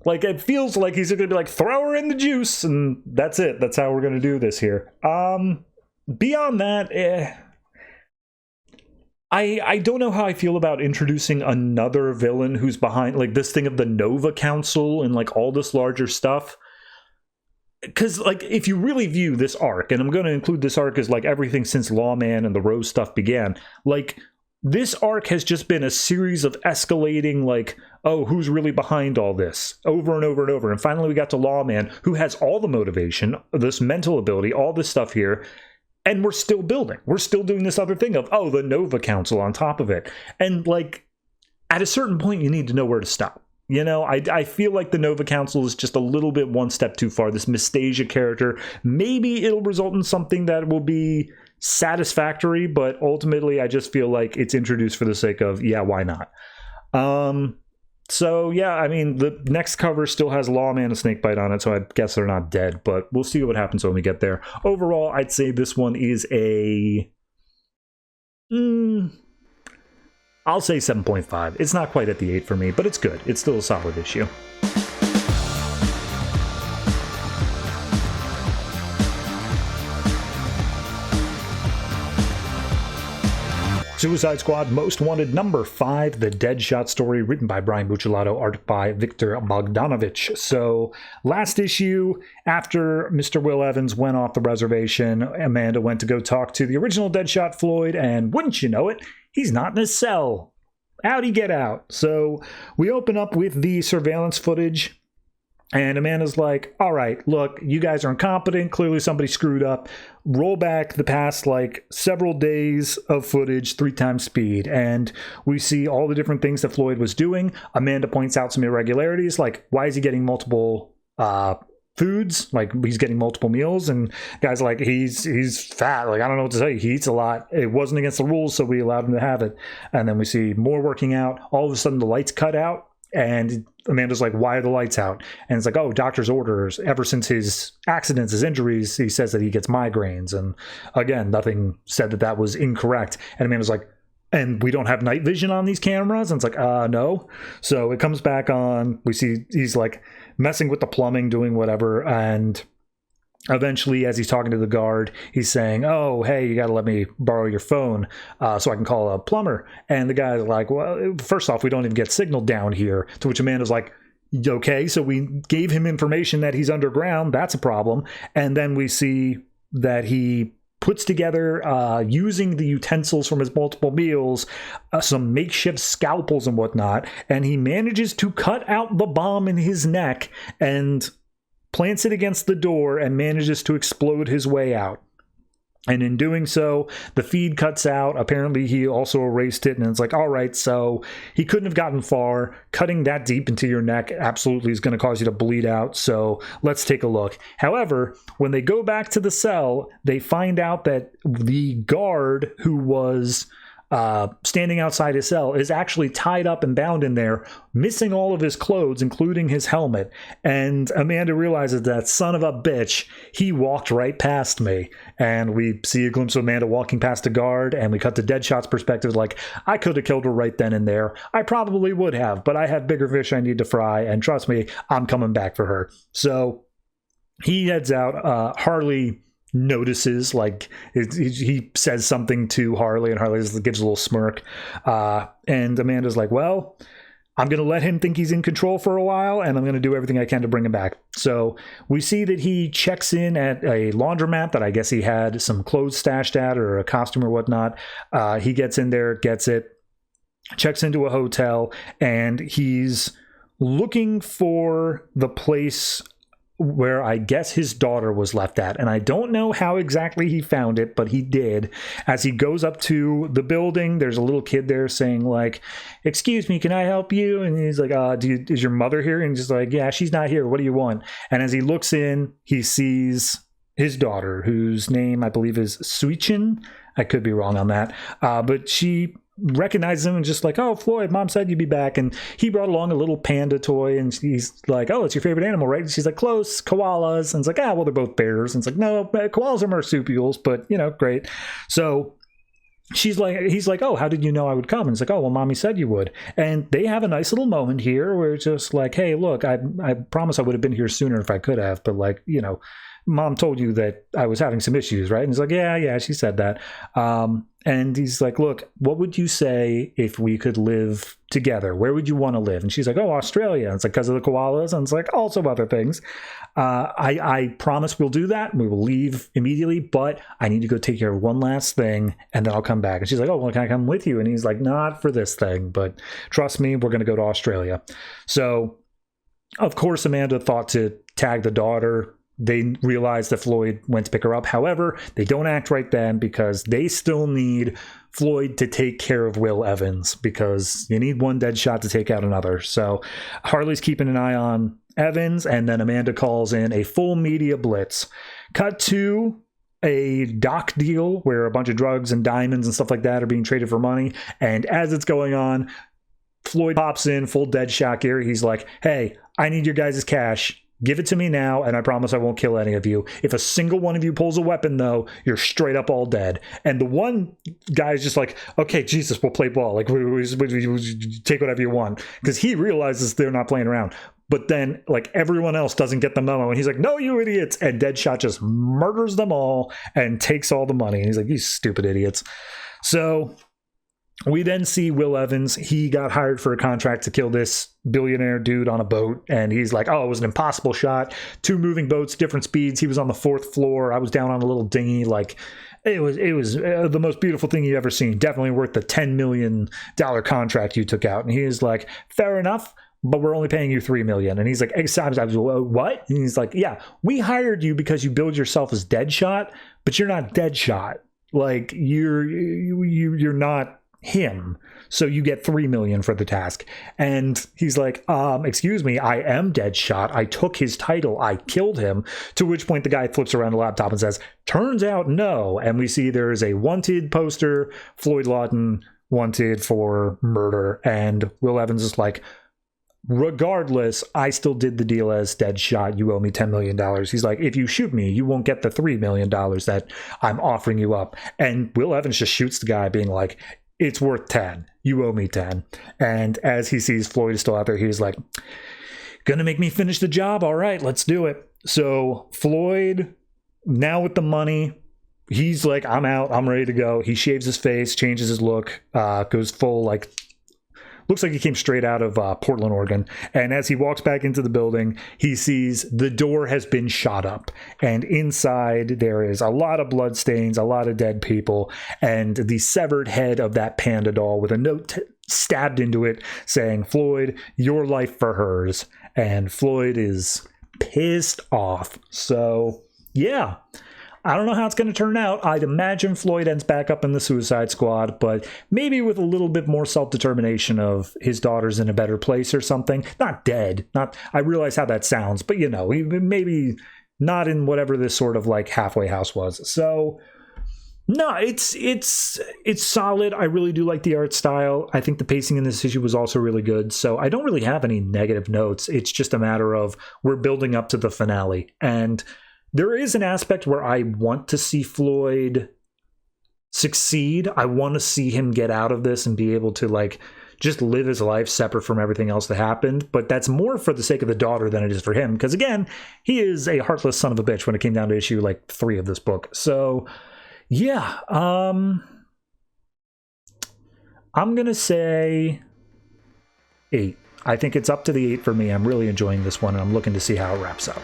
Like, it feels like he's going to be like, throw her in the juice, and that's it. That's how we're going to do this here. Beyond that, I don't know how I feel about introducing another villain who's behind, like, this thing of the Nova Council and, like, all this larger stuff. Because, like, if you really view this arc, and I'm going to include this arc as, like, everything since Lawman and the Rose stuff began, like, this arc has just been a series of escalating, like, oh, who's really behind all this? Over and over and over. And finally we got to Lawman, who has all the motivation, this mental ability, all this stuff here, and we're still building. We're still doing this other thing of, oh, the Nova Council on top of it. And, like, at a certain point, you need to know where to stop. You know, I feel like the Nova Council is just a little bit one step too far. This Mistasia character, maybe it'll result in something that will be satisfactory, but ultimately I just feel like it's introduced for the sake of, yeah, why not? So, yeah, I mean, the next cover still has Lawman and Snakebite on it, so I guess they're not dead, but we'll see what happens when we get there. Overall, I'd say this one is a... I'll say 7.5. It's not quite at the 8 for me, but it's good. It's still a solid issue. Suicide Squad Most Wanted number 5, the Deadshot story, written by Brian Buccellato, art by Victor Bogdanovich. So, last issue, after Mr. Will Evans went off the reservation, Amanda went to go talk to the original Deadshot Floyd, and wouldn't you know it, he's not in his cell. How'd he get out? So, we open up with the surveillance footage. And Amanda's like, all right, look, you guys are incompetent. Clearly somebody screwed up. Roll back the past, like, several days of footage, 3 times speed. And we see all the different things that Floyd was doing. Amanda points out some irregularities, like, why is he getting multiple foods? Like, he's getting multiple meals. And guys like, he's fat. Like, I don't know what to say. He eats a lot. It wasn't against the rules, so we allowed him to have it. And then we see more working out. All of a sudden, the lights cut out. And Amanda's like, why are the lights out? And it's like, oh, doctor's orders. Ever since his accidents, his injuries, he says that he gets migraines. And again, nothing said that that was incorrect. And Amanda's like, and we don't have night vision on these cameras? And it's like, no. So it comes back on. We see he's like messing with the plumbing, doing whatever. And eventually, as he's talking to the guard, he's saying, oh, hey, you got to let me borrow your phone so I can call a plumber. And the guy's like, well, first off, we don't even get signal down here. To which Amanda's like, okay, so we gave him information that he's underground. That's a problem. And then we see that he puts together, using the utensils from his multiple meals, some makeshift scalpels and whatnot. And he manages to cut out the bomb in his neck and plants it against the door and manages to explode his way out. And in doing so, the feed cuts out. Apparently, he also erased it. And it's like, all right, so he couldn't have gotten far. Cutting that deep into your neck absolutely is going to cause you to bleed out. So let's take a look. However, when they go back to the cell, they find out that the guard who was standing outside his cell is actually tied up and bound in there, missing all of his clothes, including his helmet. And Amanda realizes that son of a bitch, he walked right past me. And we see a glimpse of Amanda walking past a guard, and we cut to Deadshot's perspective, like, I could have killed her right then and there. I probably would have, but I have bigger fish I need to fry, and trust me, I'm coming back for her. So he heads out. Harley notices, like, he says something to Harley, and Harley gives a little smirk, and Amanda's like, well, I'm going to let him think he's in control for a while, and I'm going to do everything I can to bring him back. So we see that he checks in at a laundromat that I guess he had some clothes stashed at, or a costume or whatnot. He gets in there, gets it, checks into a hotel, and he's looking for the place where I guess his daughter was left at. And I don't know how exactly he found it, but he did. As he goes up to the building, there's a little kid there saying, like, excuse me, can I help you? And he's like, is your mother here? And he's just like, yeah, she's not here. What do you want? And as he looks in, he sees his daughter, whose name I believe is Suichin. I could be wrong on that. But she recognizes him and just like, oh, Floyd, mom said you'd be back. And he brought along a little panda toy, and he's like, oh, it's your favorite animal, right? And she's like, close, koalas. And it's like, well, they're both bears. And it's like, no, koalas are marsupials, but, you know, great. So he's like, oh, how did you know I would come? And it's like, oh, well, mommy said you would. And they have a nice little moment here where it's just like, hey, look, I promise I would have been here sooner if I could have, but like, you know, mom told you that I was having some issues, right? And he's like, yeah, she said that. And he's like, look, what would you say if we could live together? Where would you want to live? And she's like, oh, Australia. And it's like, because of the koalas. And it's like, also other things. I promise we'll do that. We will leave immediately, but I need to go take care of one last thing, and then I'll come back. And she's like, oh, well, can I come with you? And he's like, not for this thing, but trust me, we're going to go to Australia. So, of course, Amanda thought to tag the daughter. They realize that Floyd went to pick her up. However, they don't act right then because they still need Floyd to take care of Will Evans because you need one Deadshot to take out another. So Harley's keeping an eye on Evans, and then Amanda calls in a full media blitz. Cut to a dock deal where a bunch of drugs and diamonds and stuff like that are being traded for money. And as it's going on, Floyd pops in full Deadshot gear. He's like, hey, I need your guys' cash. Give it to me now, and I promise I won't kill any of you. If a single one of you pulls a weapon, though, you're straight up all dead. And the one guy's just like, okay, Jesus, we'll play ball. Like, we take whatever you want. Because he realizes they're not playing around. But then, like, everyone else doesn't get the memo. And he's like, no, you idiots. And Deadshot just murders them all and takes all the money. And he's like, you stupid idiots. So we then see Will Evans. He got hired for a contract to kill this billionaire dude on a boat. And he's like, oh, it was an impossible shot. 2 moving boats, different speeds. He was on the 4th floor. I was down on a little dinghy. Like, it was the most beautiful thing you've ever seen. Definitely worth the $10 million contract you took out. And he is like, fair enough, but we're only paying you $3 million. And he's like, I was what? And he's like, yeah, we hired you because you build yourself as Deadshot, but you're not Deadshot. Like, you're not him, so you get $3 million for the task. And he's like, excuse me, I am Deadshot. I took his title. I killed him. To which point the guy flips around the laptop and says, turns out no. And we see there's a wanted poster, Floyd Lawton wanted for murder. And Will Evans is like, regardless, I still did the deal as Deadshot. You owe me $10 million. He's like, if you shoot me, you won't get the $3 million that I'm offering you up. And Will Evans just shoots the guy being like, it's worth 10. You owe me 10. And as he sees Floyd is still out there, he's like, gonna make me finish the job? All right, let's do it. So Floyd, now with the money, he's like, I'm out. I'm ready to go. He shaves his face, changes his look, goes full, like, looks like he came straight out of Portland, Oregon. And as he walks back into the building, he sees the door has been shot up. And inside there is a lot of blood stains, a lot of dead people, and the severed head of that panda doll with a note stabbed into it saying, Floyd, your life for hers. And Floyd is pissed off. So, yeah. I don't know how it's going to turn out. I'd imagine Floyd ends back up in the Suicide Squad, but maybe with a little bit more self-determination of his daughter's in a better place or something. Not dead. I realize how that sounds, but, you know, maybe not in whatever this sort of like halfway house was. So, no, it's solid. I really do like the art style. I think the pacing in this issue was also really good. So I don't really have any negative notes. It's just a matter of we're building up to the finale. And there is an aspect where I want to see Floyd succeed. I want to see him get out of this and be able to, like, just live his life separate from everything else that happened. But that's more for the sake of the daughter than it is for him. Because, again, he is a heartless son of a bitch when it came down to issue, like, 3 of this book. So, yeah. I'm going to say 8. I think it's up to the 8 for me. I'm really enjoying this one, and I'm looking to see how it wraps up.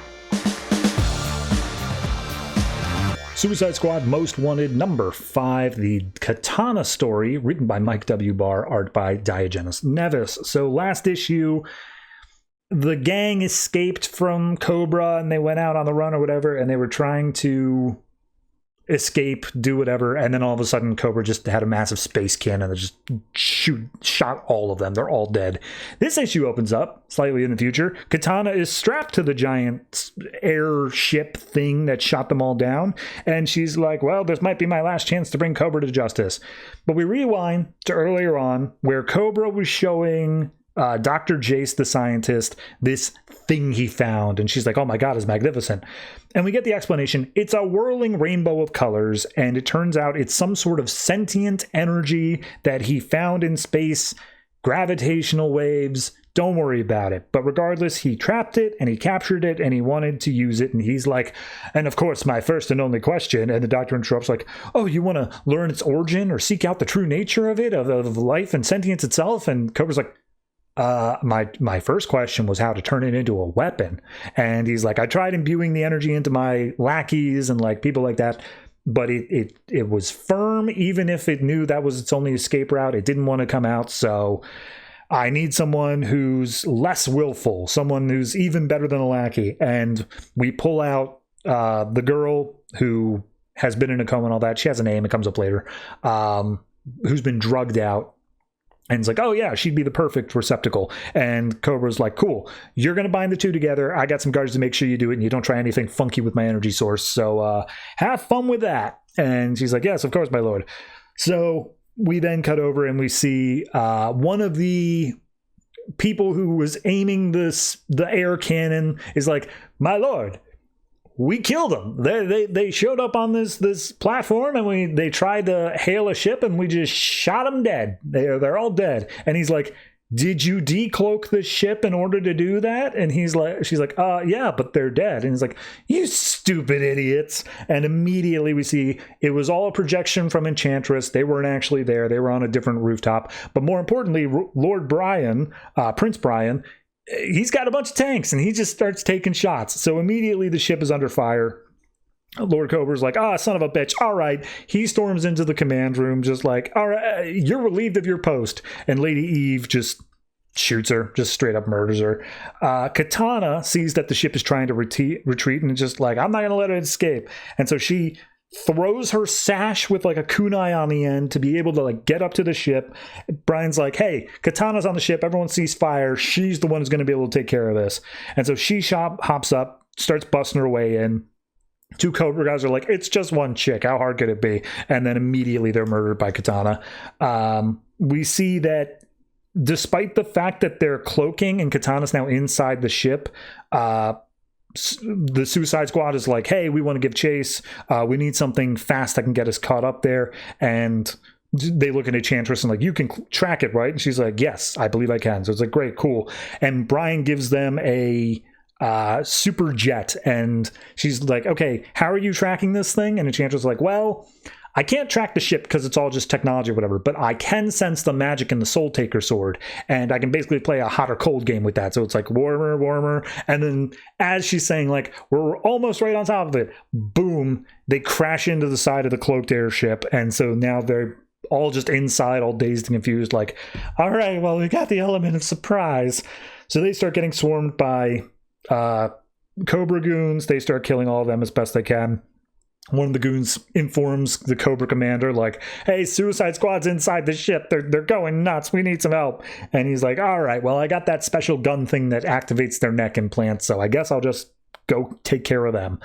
Suicide Squad Most Wanted number 5, the Katana story, written by Mike W. Barr, art by Diogenes Nevis. So last issue, the gang escaped from Cobra and they went out on the run or whatever, and they were trying to escape, do whatever, and then all of a sudden Cobra just had a massive space cannon that just shot all of them. They're all dead. This issue opens up slightly in the future. Katana is strapped to the giant airship thing that shot them all down, and she's like, well, this might be my last chance to bring Cobra to justice. But we rewind to earlier on where Cobra was showing Dr. Jace, the scientist, this thing he found. And she's like, oh my God, it's magnificent. And we get the explanation. It's a whirling rainbow of colors. And it turns out it's some sort of sentient energy that he found in space, gravitational waves. Don't worry about it. But regardless, he trapped it and he captured it and he wanted to use it. And he's like, and of course, my first and only question. And the doctor interrupts like, oh, you want to learn its origin or seek out the true nature of it, of life and sentience itself? And Cobra's like, my first question was how to turn it into a weapon. And he's like, I tried imbuing the energy into my lackeys and like people like that, but it was firm. Even if it knew that was its only escape route, it didn't want to come out. So I need someone who's less willful, someone who's even better than a lackey. And we pull out the girl who has been in a coma and all that. She has a name. It comes up later. Who's been drugged out. And it's like, oh yeah, she'd be the perfect receptacle. And Cobra's like, cool, you're going to bind the two together. I got some guards to make sure you do it and you don't try anything funky with my energy source. So have fun with that. And she's like, yes, of course, my lord. So we then cut over and we see one of the people who was aiming the air cannon is like, my lord, we killed them. They showed up on this platform and they tried to hail a ship and we just shot them dead. They're all dead. And he's like, did you decloak the ship in order to do that? And she's like, yeah, but they're dead. And he's like, you stupid idiots. And immediately we see it was all a projection from Enchantress. They weren't actually there. They were on a different rooftop. But more importantly, Lord Brian, Prince Brian, he's got a bunch of tanks and he just starts taking shots. So immediately the ship is under fire. Lord Cobra's like, son of a bitch. All right. He storms into the command room just like, all right, you're relieved of your post. And Lady Eve just shoots her, just straight up murders her. Katana sees that the ship is trying to retreat and just like, I'm not going to let it escape. And so she throws her sash with like a kunai on the end to be able to like get up to the ship. Brian's like, hey, Katana's on the ship. Everyone sees fire. She's the one who's going to be able to take care of this. And so she hops up, starts busting her way in. Two Cobra guys are like, it's just one chick. How hard could it be? And then immediately they're murdered by Katana. We see that despite the fact that they're cloaking and Katana's now inside the ship, the Suicide Squad is like, hey, we want to give chase. We need something fast that can get us caught up there. And they look at Enchantress and like, you can track it, right? And she's like, yes, I believe I can. So it's like, great, cool. And Brian gives them a super jet and she's like, okay, how are you tracking this thing? And Enchantress is like, well, I can't track the ship because it's all just technology or whatever, but I can sense the magic in the Soul Taker sword, and I can basically play a hot or cold game with that. So it's like warmer, and then as she's saying, like, we're almost right on top of it, boom, they crash into the side of the cloaked airship, and so now they're all just inside, all dazed and confused, like, all right, well, we got the element of surprise. So they start getting swarmed by Cobra goons. They start killing all of them as best they can. One of the goons informs the Cobra commander, like, hey, Suicide Squad's inside the ship. They're going nuts. We need some help. And he's like, all right, well, I got that special gun thing that activates their neck implants, so I guess I'll just go take care of them.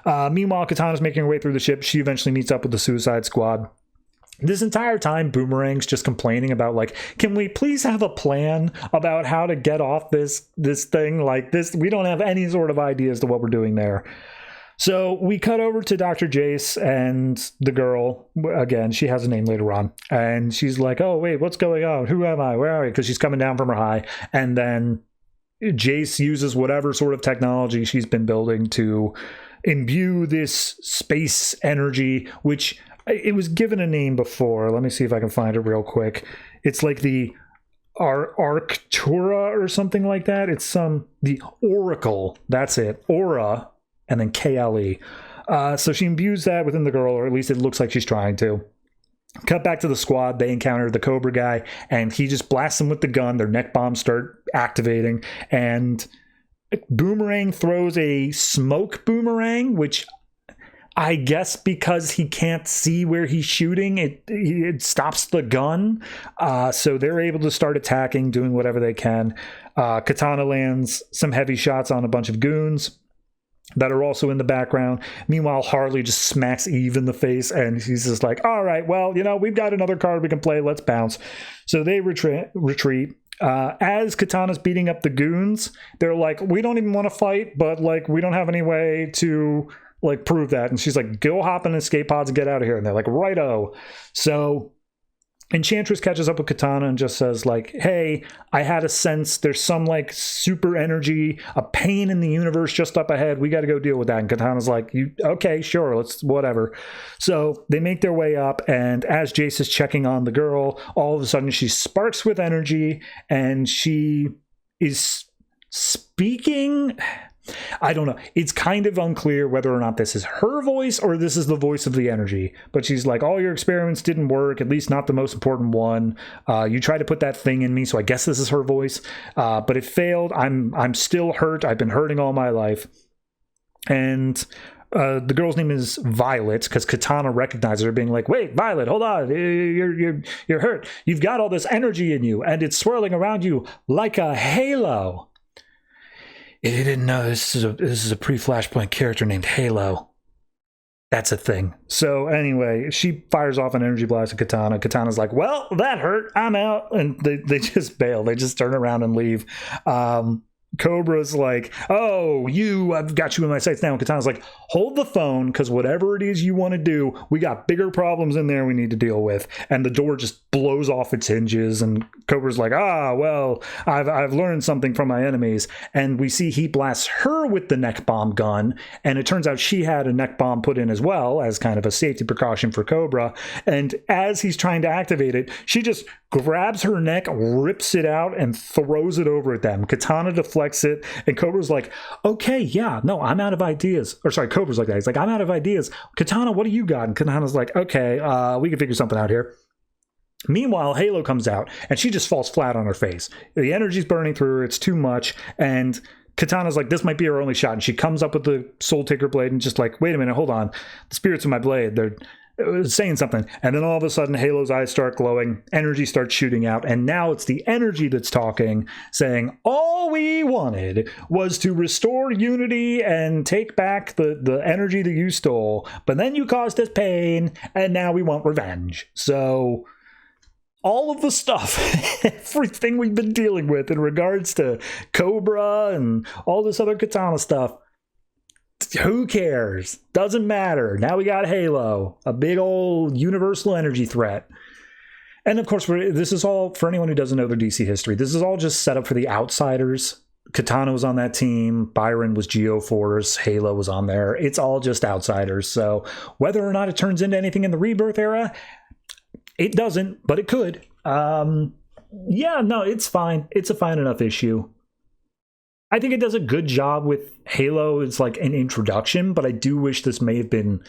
Meanwhile, Katana's making her way through the ship. She eventually meets up with the Suicide Squad. This entire time, Boomerang's just complaining about, like, can we please have a plan about how to get off this thing? Like, this, we don't have any sort of idea as to what we're doing there. So we cut over to Dr. Jace and the girl. Again, she has a name later on. And she's like, oh, wait, what's going on? Who am I? Where are you? Because she's coming down from her high. And then Jace uses whatever sort of technology she's been building to imbue this space energy, which it was given a name before. Let me see if I can find it real quick. It's like the Arctura or something like that. It's the Oracle. That's it. Aura. And then KLE. So she imbues that within the girl, or at least it looks like she's trying to. Cut back to the squad. They encounter the Cobra guy, and he just blasts them with the gun. Their neck bombs start activating, and Boomerang throws a smoke boomerang, which I guess because he can't see where he's shooting, it stops the gun. So they're able to start attacking, doing whatever they can. Katana lands some heavy shots on a bunch of goons that are also in the background. Meanwhile, Harley just smacks Eve in the face, and he's just like, all right, well, we've got another card we can play. Let's bounce. So they retreat. As Katana's beating up the goons, they're like, we don't even want to fight, but like we don't have any way to like prove that. And she's like, go hop in escape pods and get out of here. And they're like, righto. So Enchantress catches up with Katana and just says like, hey, I had a sense there's some like super energy, a pain in the universe just up ahead. We got to go deal with that. And Katana's like, okay, sure, let's whatever. So they make their way up, and as Jace is checking on the girl, all of a sudden she sparks with energy and she is speaking. I don't know. It's kind of unclear whether or not this is her voice or this is the voice of the energy. But she's like, all your experiments didn't work, at least not the most important one. You tried to put that thing in me, so I guess this is her voice. But it failed. I'm still hurt. I've been hurting all my life. And the girl's name is Violet, because Katana recognizes her, being like, wait, Violet, hold on. You're hurt. You've got all this energy in you, and it's swirling around you like a halo. If you didn't know, this is a pre-Flashpoint character named Halo. That's a thing. So anyway, she fires off an energy blast at Katana. Katana's like, well, that hurt. I'm out. And they just bail. They just turn around and leave. Cobra's like, oh, I've got you in my sights now. And Katana's like, hold the phone, because whatever it is you want to do, we got bigger problems in there we need to deal with. And the door just blows off its hinges, and Cobra's like, well, I've learned something from my enemies. And we see he blasts her with the neck bomb gun, and it turns out she had a neck bomb put in as well, as kind of a safety precaution for Cobra. And as he's trying to activate it, she just grabs her neck, rips it out, and throws it over at them. Katana deflects it, and Cobra's like, okay, yeah, no, I'm out of ideas. Or sorry, Cobra's like that. He's like, I'm out of ideas. Katana, what do you got? And Katana's like, okay, we can figure something out here. Meanwhile, Halo comes out, and she just falls flat on her face. The energy's burning through her. It's too much, and Katana's like, this might be her only shot. And she comes up with the Soul Taker blade and just like, wait a minute, hold on. The spirits of my blade, they're saying something. And then all of a sudden, Halo's eyes start glowing, energy starts shooting out, and now it's the energy that's talking, saying, all we wanted was to restore unity and take back the energy that you stole, but then you caused us pain, and now we want revenge. So all of the stuff, everything we've been dealing with in regards to Cobra and all this other Katana stuff, who cares? Doesn't matter. Now we got Halo, a big old universal energy threat. And of course, this is all, for anyone who doesn't know their DC history, this is all just set up for the outsiders. Katana was on that team. Byron was Geoforce. Halo was on there. It's all just outsiders. So whether or not it turns into anything in the Rebirth era, it doesn't, but it could. Yeah, no, it's fine. It's a fine enough issue. I think it does a good job with Halo. It's like an introduction, but I do wish this may have been,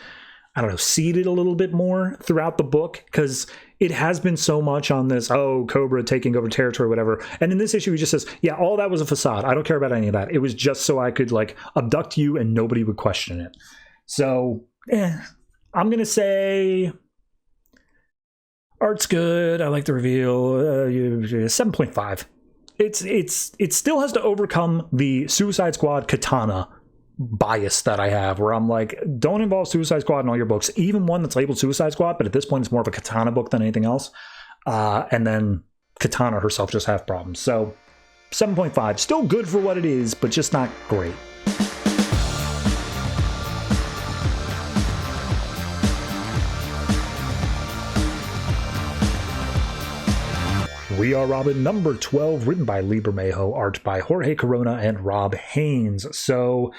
I don't know, seeded a little bit more throughout the book, because it has been so much on this, Cobra taking over territory, whatever. And in this issue, he just says, yeah, all that was a facade. I don't care about any of that. It was just so I could like abduct you and nobody would question it. So, I'm going to say art's good. I like the reveal. 7.5. It still has to overcome the Suicide Squad Katana bias that I have, where I'm like, don't involve Suicide Squad in all your books, even one that's labeled Suicide Squad, but at this point it's more of a Katana book than anything else. And then Katana herself just have problems. So 7.5, still good for what it is, but just not great. We Are Robin, number 12, written by Lee Bermejo, art by Jorge Corona and Rob Haynes. So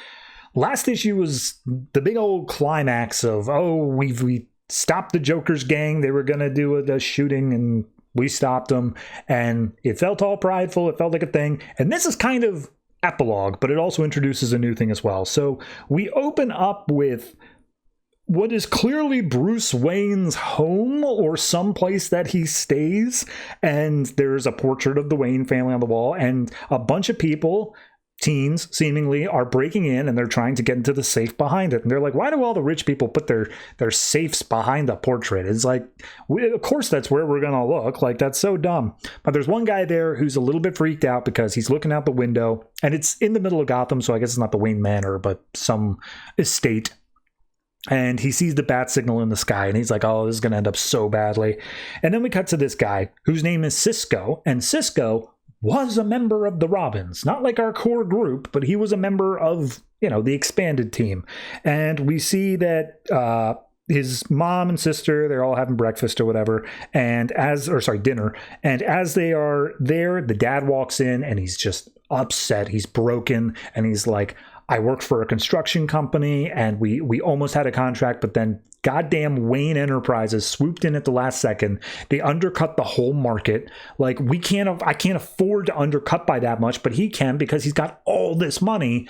last issue was the big old climax of, we stopped the Joker's gang. They were going to do a shooting, and we stopped them. And it felt all prideful. It felt like a thing. And this is kind of epilogue, but it also introduces a new thing as well. So we open up with what is clearly Bruce Wayne's home, or some place that he stays, and there's a portrait of the Wayne family on the wall, and a bunch of people, teens seemingly, are breaking in, and they're trying to get into the safe behind it. And they're like, why do all the rich people put their safes behind the portrait? It's like, of course that's where we're gonna look. Like, that's so dumb. But there's one guy there who's a little bit freaked out because he's looking out the window, and it's in the middle of Gotham, so I guess it's not the Wayne Manor, but some estate. And he sees the bat signal in the sky, and he's like, oh, this is going to end up so badly. And then we cut to this guy whose name is Cisco, and Cisco was a member of the Robins, not like our core group, but he was a member of, the expanded team. And we see that his mom and sister, they're all having breakfast or whatever, dinner. And as they are there, the dad walks in and he's just upset. He's broken. And he's like, I work for a construction company and we almost had a contract, but then goddamn Wayne Enterprises swooped in at the last second. They undercut the whole market. Like, I can't afford to undercut by that much, but he can because he's got all this money.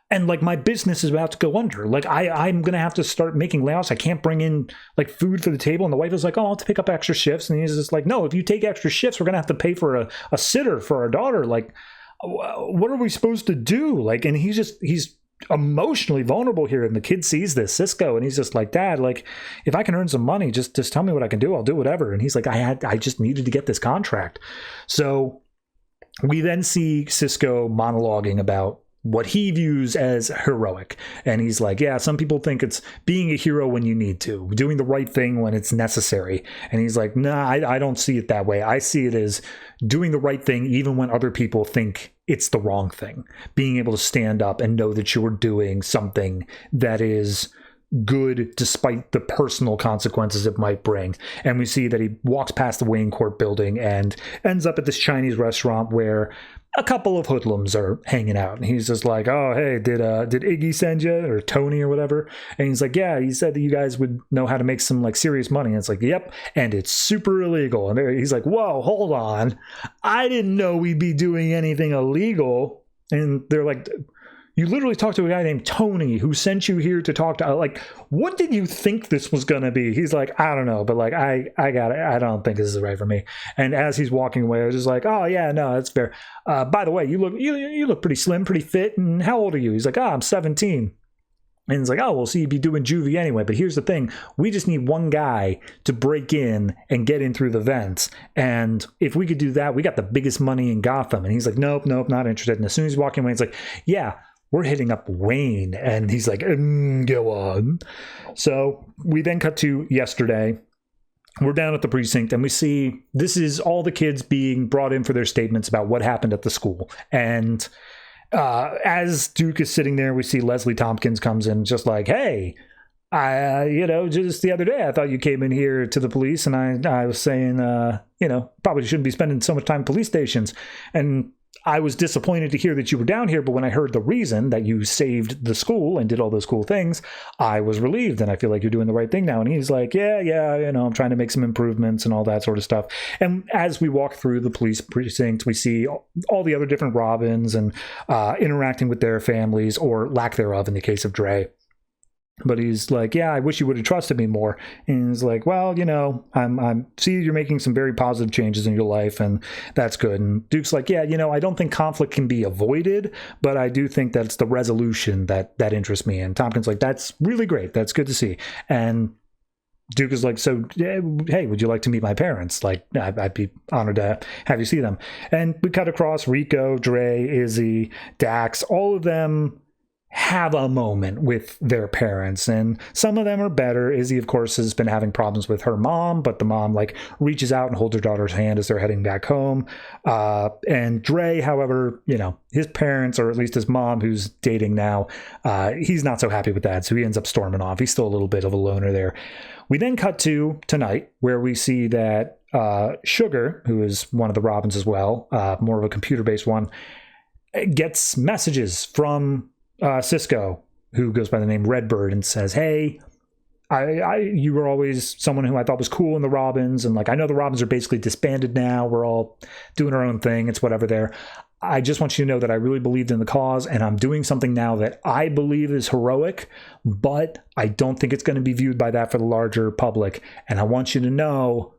And like, my business is about to go under. Like, I'm going to have to start making layoffs. I can't bring in like food for the table. And the wife is like, oh, I'll have to pick up extra shifts. And he's just like, no, if you take extra shifts, we're going to have to pay for a sitter for our daughter. Like, what are we supposed to do? Like, and he's emotionally vulnerable here. And the kid sees this, Cisco, and he's just like, Dad, like, if I can earn some money, just tell me what I can do. I'll do whatever. And he's like, I just needed to get this contract. So we then see Cisco monologuing about what he views as heroic. And he's like, yeah, some people think it's being a hero when you need to, doing the right thing when it's necessary. And he's like, nah, I don't see it that way. I see it as doing the right thing even when other people think it's the wrong thing. Being able to stand up and know that you're doing something that is good despite the personal consequences it might bring. And we see that he walks past the Wayne Court building and ends up at this Chinese restaurant where a couple of hoodlums are hanging out. And he's just like, oh, hey, did Iggy send you, or Tony or whatever? And he's like, yeah, he said that you guys would know how to make some like serious money. And it's like, yep, and it's super illegal. And he's like, whoa, hold on, I didn't know we'd be doing anything illegal. And they're like, you literally talked to a guy named Tony who sent you here to talk to, like, what did you think this was going to be? He's like, I don't know, but like, I got it. I don't think this is right for me. And as he's walking away, I was just like, oh yeah, no, that's fair. By the way, you look pretty slim, pretty fit. And how old are you? He's like, I'm 17. And he's like, oh, well, see, you'd be doing juvie anyway. But here's the thing. We just need one guy to break in and get in through the vents. And if we could do that, we got the biggest money in Gotham. And he's like, nope, not interested. And as soon as he's walking away, he's like, yeah, we're hitting up Wayne. And he's like, go on. So we then cut to yesterday. We're down at the precinct and we see this is all the kids being brought in for their statements about what happened at the school. And as Duke is sitting there, we see Leslie Tompkins comes in just like, hey, just the other day, I thought you came in here to the police and I was saying, probably shouldn't be spending so much time in police stations. And I was disappointed to hear that you were down here, but when I heard the reason that you saved the school and did all those cool things, I was relieved, and I feel like you're doing the right thing now. And he's like, yeah, I'm trying to make some improvements and all that sort of stuff. And as we walk through the police precinct, we see all the other different Robins and interacting with their families, or lack thereof in the case of Dre. But he's like, yeah, I wish you would have trusted me more. And he's like, well, I'm see you're making some very positive changes in your life, and that's good. And Duke's like, yeah, I don't think conflict can be avoided, but I do think that's the resolution that interests me. And Tompkins like, that's really great. That's good to see. And Duke is like, so, hey, would you like to meet my parents? Like, I'd be honored to have you see them. And we cut across Rico, Dre, Izzy, Dax, all of them have a moment with their parents, and some of them are better. Izzy, of course, has been having problems with her mom, but the mom like reaches out and holds her daughter's hand as they're heading back home. And Dre, however, his parents, or at least his mom, who's dating now, he's not so happy with that, so he ends up storming off. He's still a little bit of a loner there. We then cut to tonight, where we see that Sugar, who is one of the Robins as well, more of a computer-based one, gets messages from Cisco, who goes by the name Redbird, and says, hey, you were always someone who I thought was cool in the Robins, and like, I know the Robins are basically disbanded now, we're all doing our own thing, it's whatever there. I just want you to know that I really believed in the cause, and I'm doing something now that I believe is heroic, but I don't think it's going to be viewed by that for the larger public. And I want you to know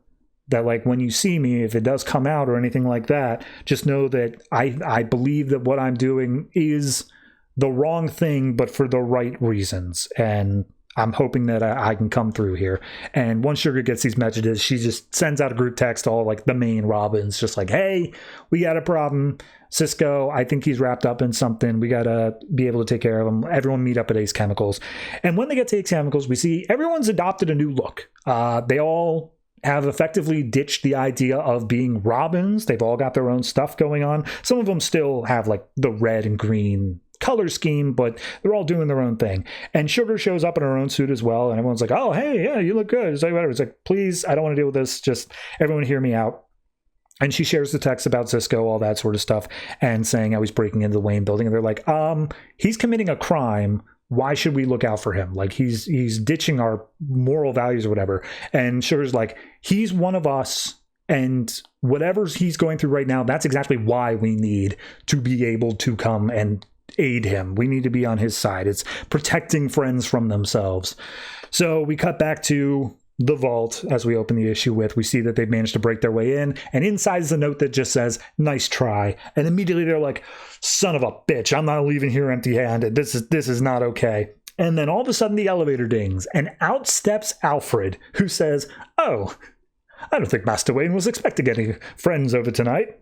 that, like, when you see me, if it does come out or anything like that, just know that I believe that what I'm doing is the wrong thing, but for the right reasons. And I'm hoping that I can come through here. And once Sugar gets these messages, she just sends out a group text to all like the main Robins, just like, hey, we got a problem. Cisco, I think he's wrapped up in something. We got to be able to take care of him. Everyone meet up at Ace Chemicals. And when they get to Ace Chemicals, we see everyone's adopted a new look. They all have effectively ditched the idea of being Robins. They've all got their own stuff going on. Some of them still have like the red and green color scheme, but they're all doing their own thing. And Sugar shows up in her own suit as well, and everyone's like, oh, hey, yeah, you look good. It's like, whatever. It's like, please, I don't want to deal with this. Just everyone hear me out. And she shares the text about Cisco, all that sort of stuff, and saying how he's breaking into the Wayne building. And they're like, he's committing a crime. Why should we look out for him? Like, he's ditching our moral values or whatever. And Sugar's like, he's one of us, and whatever he's going through right now, that's exactly why we need to be able to come and aid him. We need to be on his side. It's protecting friends from themselves. So we cut back to the vault as we open the issue with. We see that they've managed to break their way in, and inside is a note that just says, nice try. And immediately they're like, son of a bitch, I'm not leaving here empty-handed. This is not okay. And then all of a sudden the elevator dings, and out steps Alfred, who says, oh, I don't think Master Wayne was expecting any friends over tonight.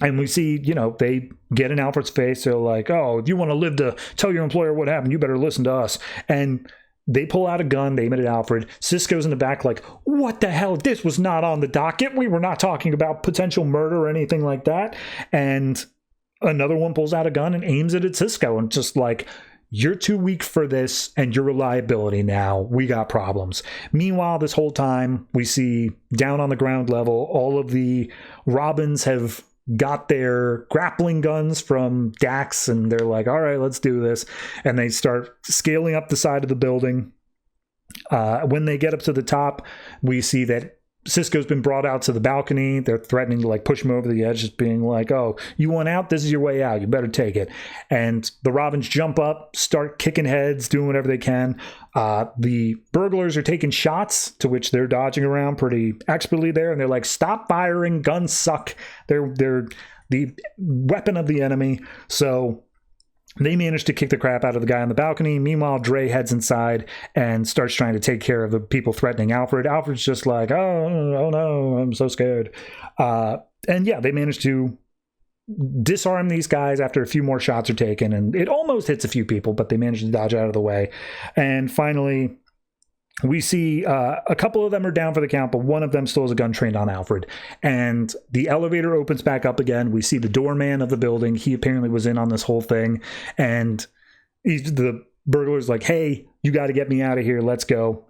And we see, they get in Alfred's face. They're like, oh, if you want to live to tell your employer what happened, you better listen to us. And they pull out a gun. They aim it at Alfred. Cisco's in the back like, what the hell? This was not on the docket. We were not talking about potential murder or anything like that. And another one pulls out a gun and aims it at Cisco and just like, you're too weak for this, and your reliability now. We got problems. Meanwhile, this whole time, we see down on the ground level, all of the Robins have got their grappling guns from Dax, and they're like, all right, let's do this. And they start scaling up the side of the building. When they get up to the top, we see that Cisco's been brought out to the balcony. They're threatening to like push him over the edge, just being like, oh, you want out? This is your way out. You better take it. And the Robins jump up, start kicking heads, doing whatever they can. The burglars are taking shots, to which they're dodging around pretty expertly there. And they're like, stop firing. Guns suck. They're the weapon of the enemy. So they manage to kick the crap out of the guy on the balcony. Meanwhile, Dre heads inside and starts trying to take care of the people threatening Alfred. Alfred's just like, oh no, I'm so scared. And yeah, they manage to disarm these guys after a few more shots are taken. And it almost hits a few people, but they manage to dodge out of the way. And finally, we see a couple of them are down for the count, but one of them still has a gun trained on Alfred. And the elevator opens back up again. We see the doorman of the building. He apparently was in on this whole thing. And the burglar's like, hey, you got to get me out of here. Let's go.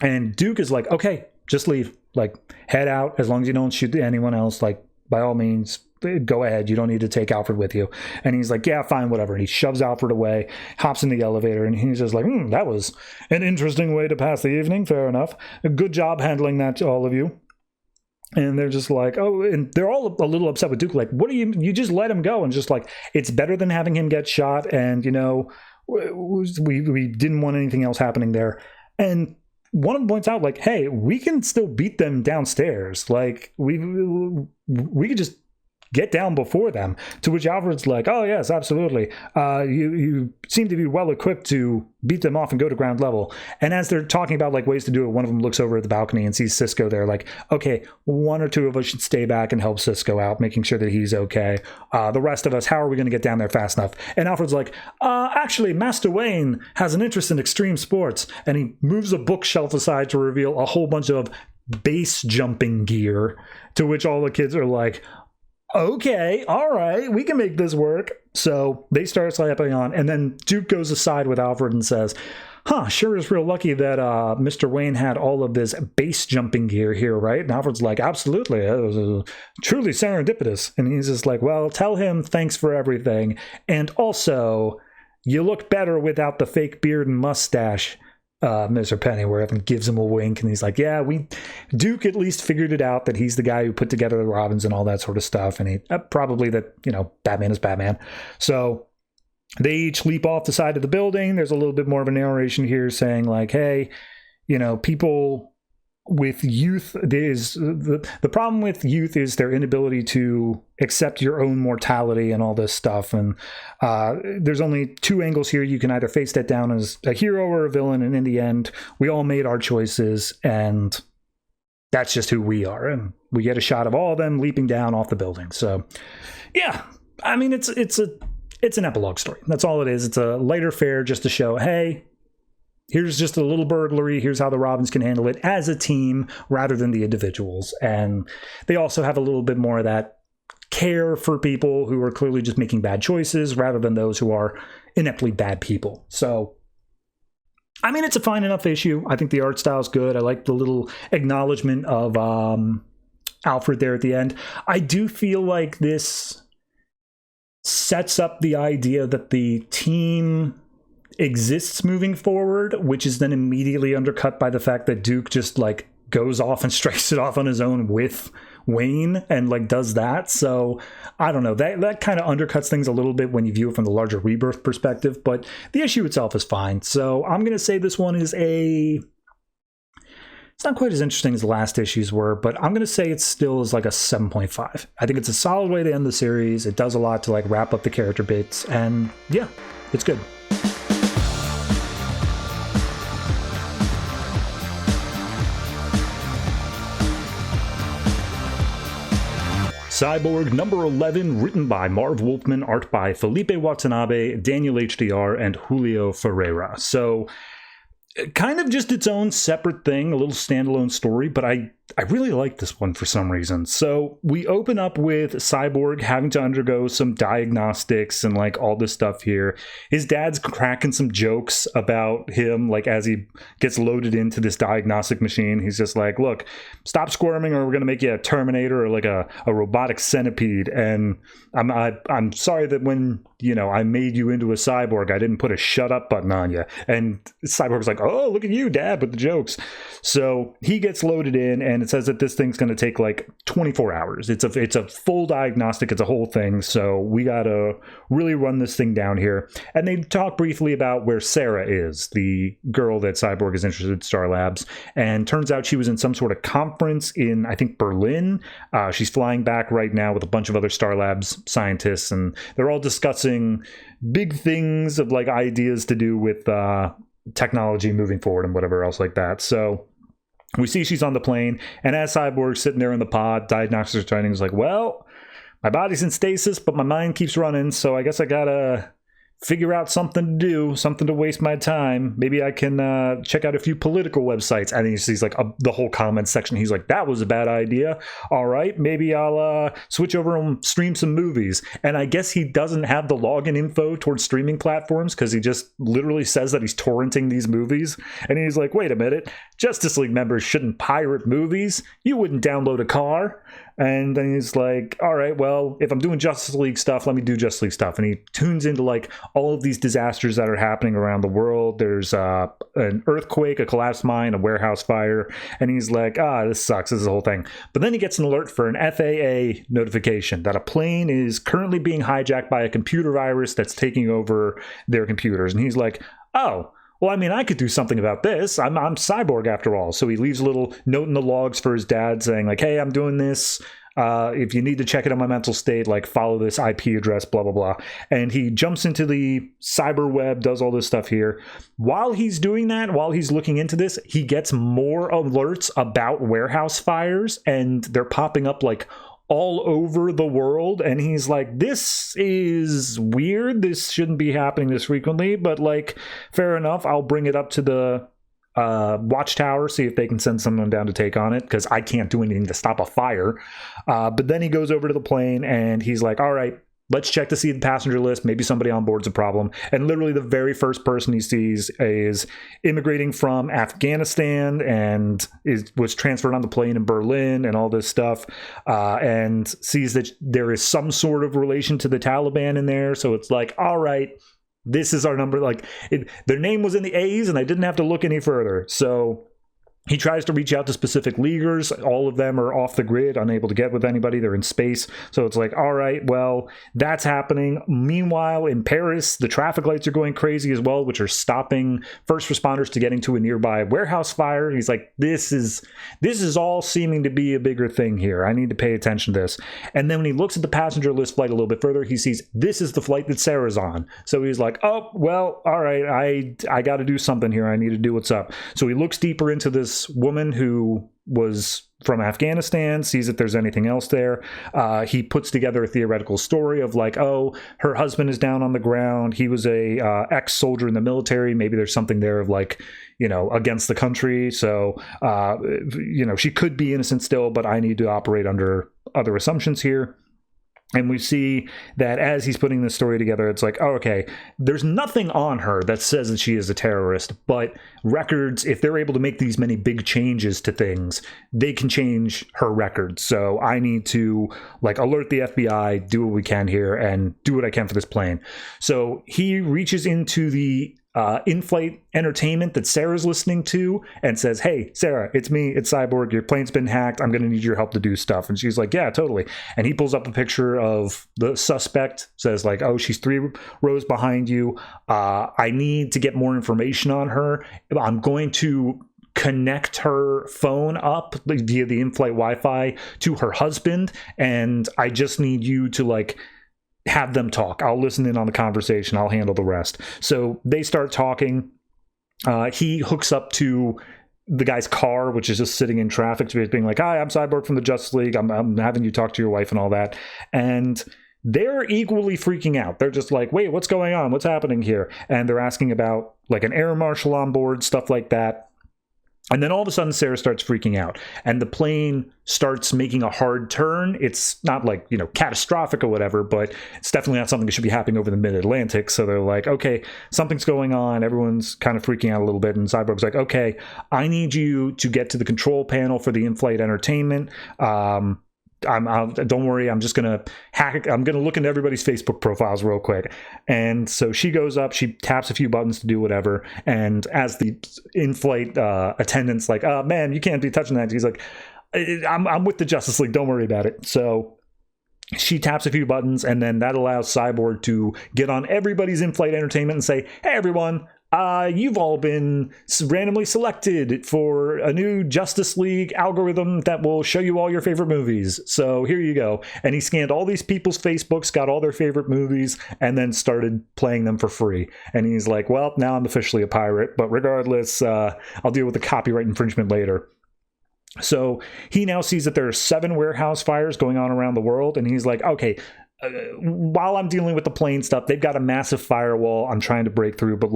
And Duke is like, okay, just leave. Like, head out. As long as you don't shoot anyone else, like, by all means, go ahead. You don't need to take Alfred with you. And he's like, yeah, fine, whatever. And he shoves Alfred away, hops in the elevator, and he's just like, that was an interesting way to pass the evening. Fair enough. Good job handling that to all of you. And they're just like, oh, and they're all a little upset with Duke. Like, what do you just let him go? And just like, it's better than having him get shot. And, we didn't want anything else happening there. And one of them points out, like, hey, we can still beat them downstairs. Like, we could just get down before them. To which Alfred's like, oh yes, absolutely. You seem to be well equipped to beat them off and go to ground level. And as they're talking about like ways to do it, one of them looks over at the balcony and sees Cisco there. Like, okay, one or two of us should stay back and help Cisco out, making sure that he's okay. The rest of us, how are we going to get down there fast enough? And Alfred's like, actually, Master Wayne has an interest in extreme sports. And he moves a bookshelf aside to reveal a whole bunch of base jumping gear, to which all the kids are like, okay, all right, we can make this work. So they start slapping on, and then Duke goes aside with Alfred and says, sure is real lucky that Mr. Wayne had all of this base jumping gear here, right? And Alfred's like, absolutely, it was truly serendipitous. And he's just like, well, tell him thanks for everything. And also, you look better without the fake beard and mustache. Mr. Pennyworth, and gives him a wink, and he's like, yeah, Duke at least figured it out that he's the guy who put together the Robins and all that sort of stuff, and he probably that, Batman is Batman. So they each leap off the side of the building. There's a little bit more of a narration here saying like, hey, people with youth, the problem with youth is their inability to accept your own mortality and all this stuff. And there's only two angles here. You can either face that down as a hero or a villain. And in the end, we all made our choices, and that's just who we are. And we get a shot of all of them leaping down off the building. So yeah, I mean, it's an epilogue story. That's all it is. It's a lighter fare just to show, hey, here's just a little burglary. Here's how the Robins can handle it as a team rather than the individuals. And they also have a little bit more of that care for people who are clearly just making bad choices rather than those who are ineptly bad people. So, I mean, it's a fine enough issue. I think the art style is good. I like the little acknowledgement of Alfred there at the end. I do feel like this sets up the idea that the team exists moving forward, which is then immediately undercut by the fact that Duke just like goes off and strikes it off on his own with Wayne and like does that. So I don't know, that kind of undercuts things a little bit when you view it from the larger Rebirth perspective, but the issue itself is fine. So I'm gonna say this one is it's not quite as interesting as the last issues were, but I'm going to say it still is like a 7.5. I think it's a solid way to end the series. It does a lot to like wrap up the character bits, and yeah, it's good. Cyborg number 11, written by Marv Wolfman, art by Felipe Watanabe, Daniel HDR, and Julio Ferreira. So kind of just its own separate thing, a little standalone story, but I really like this one for some reason. So we open up with Cyborg having to undergo some diagnostics and like all this stuff here. His dad's cracking some jokes about him, like as he gets loaded into this diagnostic machine. He's just like, look, stop squirming or we're going to make you a Terminator or like a robotic centipede. And I'm sorry that when, you know, I made you into a cyborg, I didn't put a shut up button on you. And Cyborg's like, oh, look at you, Dad, with the jokes. So he gets loaded in, and it says that this thing's going to take like 24 hours. It's a full diagnostic. It's a whole thing. So we got to really run this thing down here. And they talk briefly about where Sarah is, the girl that Cyborg is interested in Star Labs. And turns out she was in some sort of conference in, I think, Berlin. She's flying back right now with a bunch of other Star Labs scientists. And they're all discussing big things of like ideas to do with technology moving forward and whatever else like that. So we see she's on the plane, and as Cyborg's sitting there in the pod, diagnostics training is like, well, my body's in stasis, but my mind keeps running, so I guess I gotta figure out something to do, something to waste my time. Maybe I can check out a few political websites. And he sees like the whole comments section. He's like, that was a bad idea. All right, maybe I'll switch over and stream some movies. And I guess he doesn't have the login info towards streaming platforms because he just literally says that he's torrenting these movies. And he's like, wait a minute, Justice League members shouldn't pirate movies. You wouldn't download a car. And then he's like, all right, well, if I'm doing Justice League stuff, let me do Justice League stuff. And he tunes into like all of these disasters that are happening around the world. There's an earthquake, a collapsed mine, a warehouse fire. And he's like, this sucks. This is the whole thing. But then he gets an alert for an FAA notification that a plane is currently being hijacked by a computer virus that's taking over their computers. And he's like, oh, well, I mean, I could do something about this. I'm Cyborg after all. So he leaves a little note in the logs for his dad saying like, hey, I'm doing this. If you need to check it on my mental state, like follow this IP address, blah, blah, blah. And he jumps into the cyber web, does all this stuff here. While he's doing that, while he's looking into this, he gets more alerts about warehouse fires, and they're popping up like all over the world. And he's like, this is weird. This shouldn't be happening this frequently, but like, fair enough. I'll bring it up to the watchtower, see if they can send someone down to take on it, because I can't do anything to stop a fire. But then he goes over to the plane and he's like, all right, let's check to see the passenger list. Maybe somebody on board's a problem. And literally the very first person he sees is immigrating from Afghanistan and was transferred on the plane in Berlin and all this stuff, and sees that there is some sort of relation to the Taliban in there. So it's like, all right, this is our number. Like their name was in the A's and I didn't have to look any further. So he tries to reach out to specific leaguers. All of them are off the grid, unable to get with anybody. They're in space. So it's like, all right, well, that's happening. Meanwhile, in Paris, the traffic lights are going crazy as well, which are stopping first responders to getting to a nearby warehouse fire. He's like, this is all seeming to be a bigger thing here. I need to pay attention to this. And then when he looks at the passenger list flight a little bit further, he sees this is the flight that Sarah's on. So he's like, oh, well, all right, I got to do something here. I need to do what's up. So he looks deeper into this this woman who was from Afghanistan, sees if there's anything else there. He puts together a theoretical story of like, oh, her husband is down on the ground. He was a ex-soldier in the military. Maybe there's something there of like, against the country. So, she could be innocent still, but I need to operate under other assumptions here. And we see that as he's putting this story together, it's like, oh, okay, there's nothing on her that says that she is a terrorist, but records, if they're able to make these many big changes to things, they can change her records. So I need to alert the FBI, do what we can here, and do what I can for this plane. So he reaches into the in-flight entertainment that Sarah's listening to and says, hey, Sarah, it's me, it's Cyborg, your plane's been hacked, I'm going to need your help to do stuff. And she's like, yeah, totally. And he pulls up a picture of the suspect, says like, oh, she's 3 rows behind you. I need to get more information on her. I'm going to connect her phone up via the in-flight Wi-Fi to her husband, and I just need you to have them talk. I'll listen in on the conversation. I'll handle the rest. So they start talking. He hooks up to the guy's car, which is just sitting in traffic, so he's being like, hi, I'm Cyborg from the Justice League. I'm having you talk to your wife and all that. And they're equally freaking out. They're just like, wait, what's going on? What's happening here? And they're asking about an air marshal on board, stuff like that. And then all of a sudden, Sarah starts freaking out, and the plane starts making a hard turn. It's not catastrophic or whatever, but it's definitely not something that should be happening over the mid-Atlantic. So they're like, okay, something's going on. Everyone's kind of freaking out a little bit. And Cyborg's like, okay, I need you to get to the control panel for the in-flight entertainment. Don't worry, I'm just gonna hack. I'm gonna look into everybody's Facebook profiles real quick. And so she goes up, she taps a few buttons to do whatever. And as the in-flight attendant's like, man, you can't be touching that. He's like, I'm with the Justice League. Don't worry about it. So she taps a few buttons, and then that allows Cyborg to get on everybody's in-flight entertainment and say, hey, everyone, you've all been randomly selected for a new Justice League algorithm that will show you all your favorite movies. So here you go. And he scanned all these people's Facebooks, got all their favorite movies, and then started playing them for free. And he's like, well, now I'm officially a pirate, but regardless, I'll deal with the copyright infringement later. So he now sees that there are 7 warehouse fires going on around the world, and he's like, okay, while I'm dealing with the plane stuff, they've got a massive firewall I'm trying to break through, but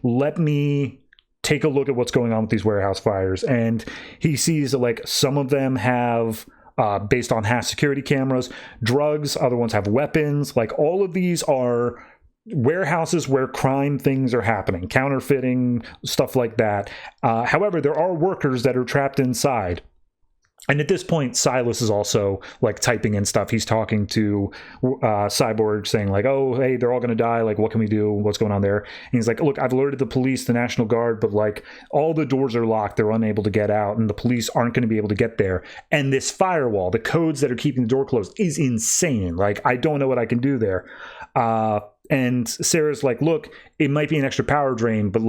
let me take a look at what's going on with these warehouse fires. And he sees that some of them have, based on hacked security cameras, drugs, other ones have weapons. All of these are warehouses where crime things are happening, counterfeiting, stuff like that. However, there are workers that are trapped inside. And at this point, Silas is also typing in stuff. He's talking to Cyborg, saying oh, hey, they're all going to die. What can we do? What's going on there? And he's like, look, I've alerted the police, the National Guard, but all the doors are locked. They're unable to get out, and the police aren't going to be able to get there. And this firewall, the codes that are keeping the door closed, is insane. I don't know what I can do there. And Sarah's like, look, it might be an extra power drain, but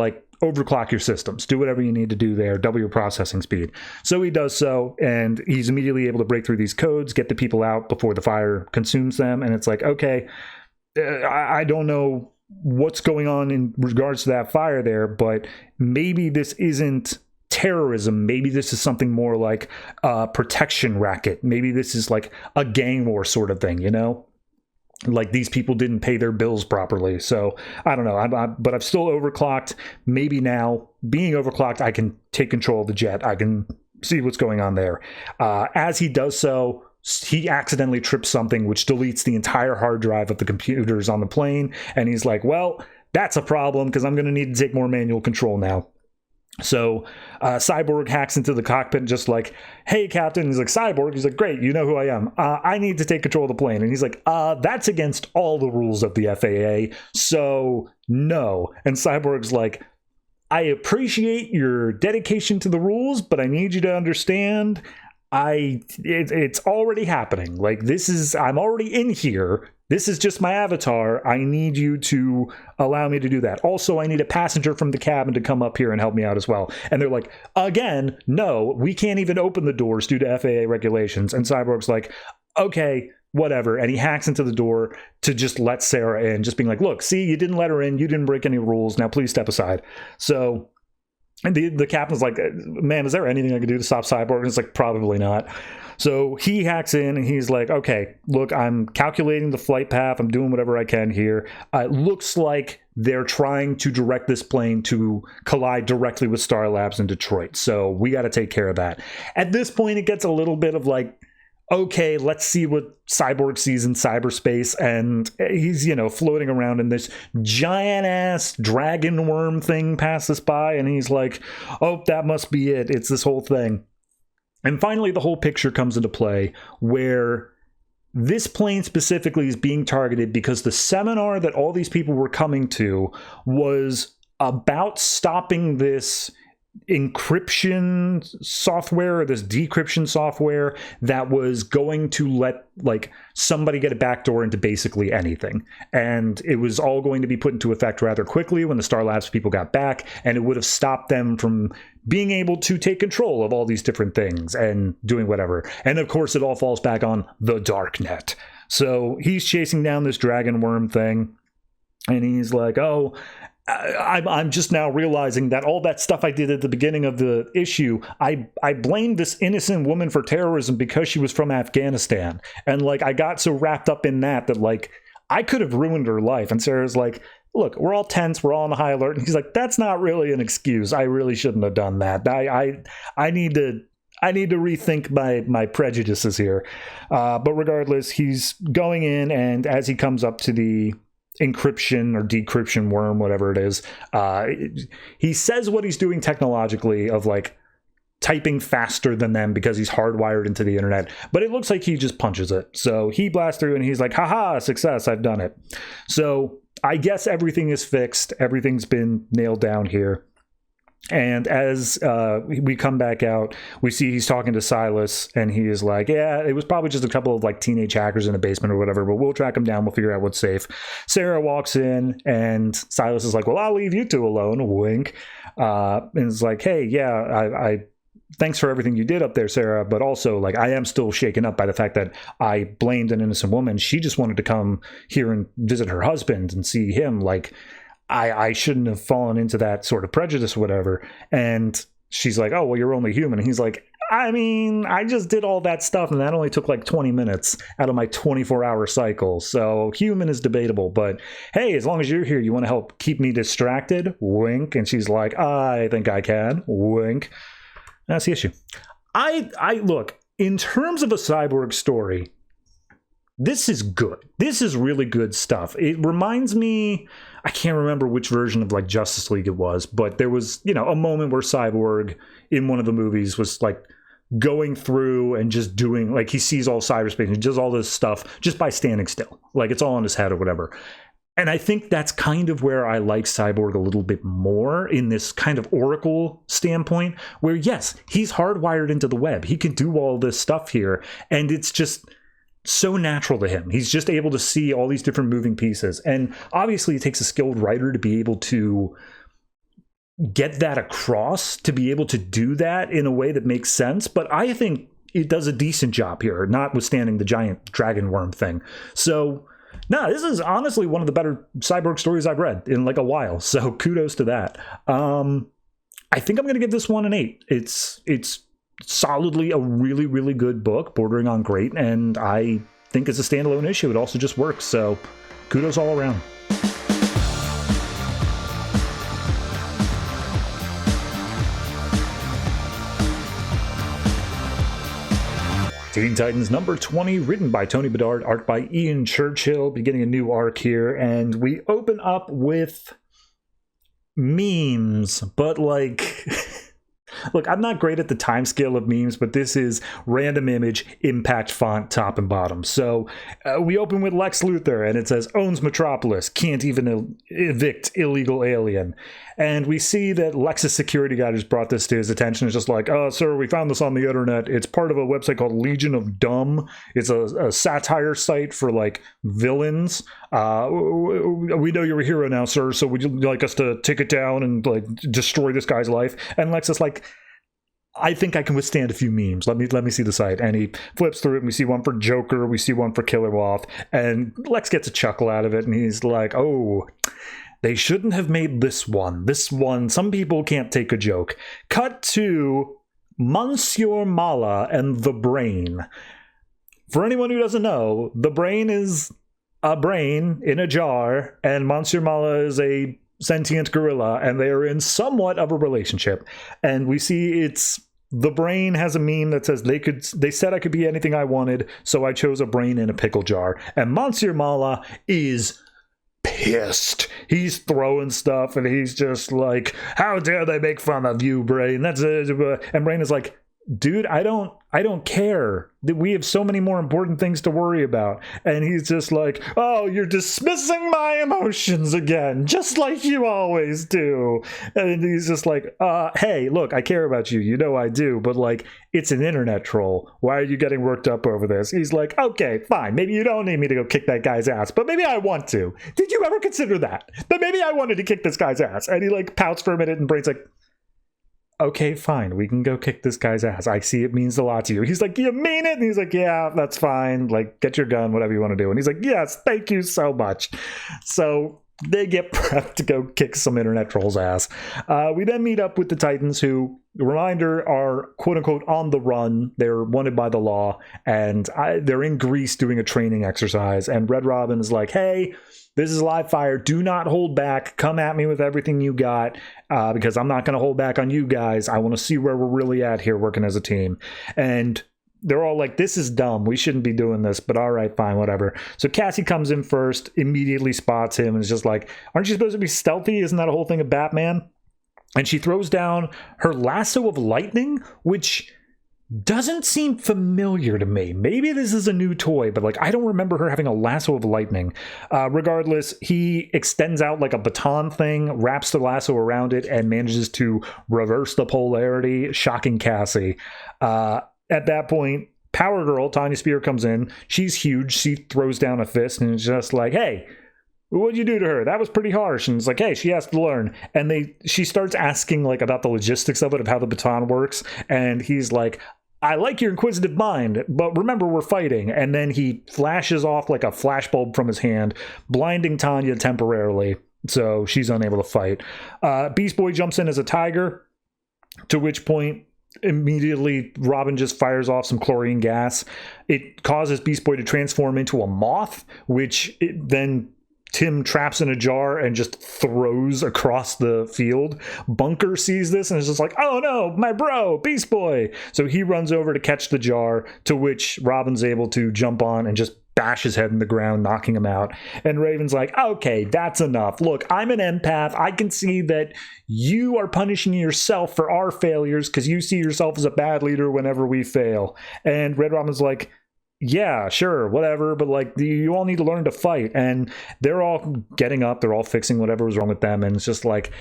overclock your systems. Do whatever you need to do there. Double your processing speed. So he does so, and he's immediately able to break through these codes, get the people out before the fire consumes them. And it's like, okay, I don't know what's going on in regards to that fire there, but maybe this isn't terrorism. Maybe this is something more like a protection racket. Maybe this is a gang war sort of thing, these people didn't pay their bills properly. So I don't know, but I've still overclocked. Maybe now, being overclocked, I can take control of the jet. I can see what's going on there. As he does so, he accidentally trips something which deletes the entire hard drive of the computers on the plane. And he's like, well, that's a problem, because I'm going to need to take more manual control now. So Cyborg hacks into the cockpit just hey, Captain. He's like, Cyborg. He's like, great, you know who I am. I need to take control of the plane. And he's like, that's against all the rules of the FAA, so no. And Cyborg's like, I appreciate your dedication to the rules, but I need you to understand, it's already happening. I'm already in here. This is just my avatar. I need you to allow me to do that. Also, I need a passenger from the cabin to come up here and help me out as well. And they're like, again, no, we can't even open the doors due to FAA regulations. And Cyborg's like, okay, whatever. And he hacks into the door to just let Sarah in, just being like, look, see, you didn't let her in. You didn't break any rules. Now please step aside. So And the captain's like, man, is there anything I can do to stop Cyborg? And it's like, probably not. So he hacks in and he's like, okay, look, I'm calculating the flight path. I'm doing whatever I can here. It looks like they're trying to direct this plane to collide directly with Star Labs in Detroit. So we got to take care of that. At this point, it gets a little bit of like, okay, let's see what Cyborg sees in cyberspace. And he's, floating around in this giant ass dragon worm thing passes by. And he's like, oh, that must be it. It's this whole thing. And finally, the whole picture comes into play where this plane specifically is being targeted because the seminar that all these people were coming to was about stopping this encryption software or this decryption software that was going to let like somebody get a backdoor into basically anything. And it was all going to be put into effect rather quickly when the Star Labs people got back, and it would have stopped them from being able to take control of all these different things and doing whatever. And of course, it all falls back on the darknet. So he's chasing down this dragon worm thing, and he's like, oh, I'm just now realizing that all that stuff I did at the beginning of the issue, I blamed this innocent woman for terrorism because she was from Afghanistan. And like, I got so wrapped up in that like, I could have ruined her life. And Sarah's like, look, we're all tense. We're all on high alert. And he's like, that's not really an excuse. I really shouldn't have done that. I need to rethink my prejudices here. But regardless, he's going in, and as he comes up to the encryption or decryption worm, whatever it is, he says what he's doing technologically of like typing faster than them because he's hardwired into the internet, but it looks like he just punches it. So he blasts through and he's like, haha, success, I've done it. So I guess everything is fixed. Everything's been nailed down here. And as we come back out, we see he's talking to Silas, and he is like, yeah, it was probably just a couple of like teenage hackers in a basement or whatever, but we'll track them down. We'll figure out what's safe. Sarah walks in, and Silas is like, well, I'll leave you two alone, wink. And it's like, hey, yeah, I thanks for everything you did up there, Sarah, but also like I am still shaken up by the fact that I blamed an innocent woman. She just wanted to come here and visit her husband and see him. Like, I shouldn't have fallen into that sort of prejudice or whatever. And she's like, oh, well, you're only human. And he's like, I mean, I just did all that stuff, and that only took like 20 minutes out of my 24-hour cycle. So human is debatable, but hey, as long as you're here, you want to help keep me distracted? Wink. And she's like, I think I can. Wink. That's the issue. I look, in terms of a Cyborg story, this is good. This is really good stuff. It reminds me, I can't remember which version of like Justice League it was, but there was, a moment where Cyborg in one of the movies was like going through and just doing, like, he sees all cyberspace and he does all this stuff just by standing still. Like, it's all in his head or whatever. And I think that's kind of where I like Cyborg a little bit more, in this kind of Oracle standpoint, where yes, he's hardwired into the web. He can do all this stuff here, and it's just so natural to him. He's just able to see all these different moving pieces. And obviously it takes a skilled writer to be able to get that across, to be able to do that in a way that makes sense. But I think it does a decent job here, notwithstanding the giant dragon worm thing. So no, this is honestly one of the better Cyborg stories I've read in like a while. So kudos to that. I think I'm going to give this one an 8. It's solidly a really, really good book, bordering on great, and I think as a standalone issue it also just works, so kudos all around. Teen Titans number 20, written by Tony Bedard, art by Ian Churchill, beginning a new arc here, and we open up with memes, but like look, I'm not great at the time scale of memes, but this is random image, impact font, top and bottom. So we open with Lex Luthor, and it says, owns Metropolis, can't even evict illegal alien. And we see that Lex's security guy has brought this to his attention. It's just like, sir, we found this on the internet. It's part of a website called Legion of Dumb. It's a satire site for, like, villains. We know you're a hero now, sir, so would you like us to take it down and, like, destroy this guy's life? And Lex is like, I think I can withstand a few memes. Let me see the site. And he flips through it, and we see one for Joker, we see one for Killer Moth, and Lex gets a chuckle out of it, and he's like, oh, They shouldn't have made this one. This one, some people can't take a joke. Cut to Monsieur Mala and the Brain. For anyone who doesn't know, the Brain is a brain in a jar, and Monsieur Mala is a sentient gorilla, and they are in somewhat of a relationship. And we see the Brain has a meme that says they said I could be anything I wanted, so I chose a brain in a pickle jar. And Monsieur Mala is pissed. He's throwing stuff, and he's just like, how dare they make fun of you, Brain? And Brain is like, dude, I don't care. We have so many more important things to worry about. And he's just like, oh, you're dismissing my emotions again, just like you always do. And he's just like, hey, look, I care about you. You know I do. But like, it's an internet troll. Why are you getting worked up over this? He's like, okay, fine. Maybe you don't need me to go kick that guy's ass, but maybe I want to. Did you ever consider that? That maybe I wanted to kick this guy's ass. And he like pouts for a minute, and Brain's like, okay, fine, we can go kick this guy's ass. I see it means a lot to you. He's like, you mean it? And he's like, yeah, that's fine. Like, get your gun, whatever you want to do. And he's like, yes, thank you so much. So they get prepped to go kick some internet troll's ass. We then meet up with the Titans, who, reminder, are quote-unquote on the run. They're wanted by the law, and they're in Greece doing a training exercise. And Red Robin is like, hey, this is live fire. Do not hold back. Come at me with everything you got, because I'm not going to hold back on you guys. I want to see where we're really at here working as a team. And they're all like, this is dumb. We shouldn't be doing this, but all right, fine, whatever. So Cassie comes in first, immediately spots him, and is just like, aren't you supposed to be stealthy? Isn't that a whole thing of Batman? And she throws down her lasso of lightning, which doesn't seem familiar to me. Maybe this is a new toy, but like, I don't remember her having a lasso of lightning. Regardless, he extends out like a baton thing, wraps the lasso around it, and manages to reverse the polarity, shocking Cassie. At that point, Power Girl, Tanya Spear, comes in. She's huge. She throws down a fist and is just like, hey, what'd you do to her? That was pretty harsh. And it's like, hey, she has to learn. And she starts asking like about the logistics of it, of how the baton works. And he's like, I like your inquisitive mind, but remember, we're fighting. And then he flashes off like a flashbulb from his hand, blinding Tanya temporarily, so she's unable to fight. Beast Boy jumps in as a tiger, to which point immediately Robin just fires off some chlorine gas. It causes Beast Boy to transform into a moth, which then Tim traps in a jar and just throws across the field. Bunker sees this and is just like, oh no, my bro, Beast Boy. So he runs over to catch the jar, to which Robin's able to jump on and just bash his head in the ground, knocking him out. And Raven's like, okay, that's enough. Look, I'm an empath. I can see that you are punishing yourself for our failures because you see yourself as a bad leader whenever we fail. And Red Robin's like, yeah, sure, whatever, but like, you all need to learn to fight. And they're all getting up, they're all fixing whatever was wrong with them, and it's just like,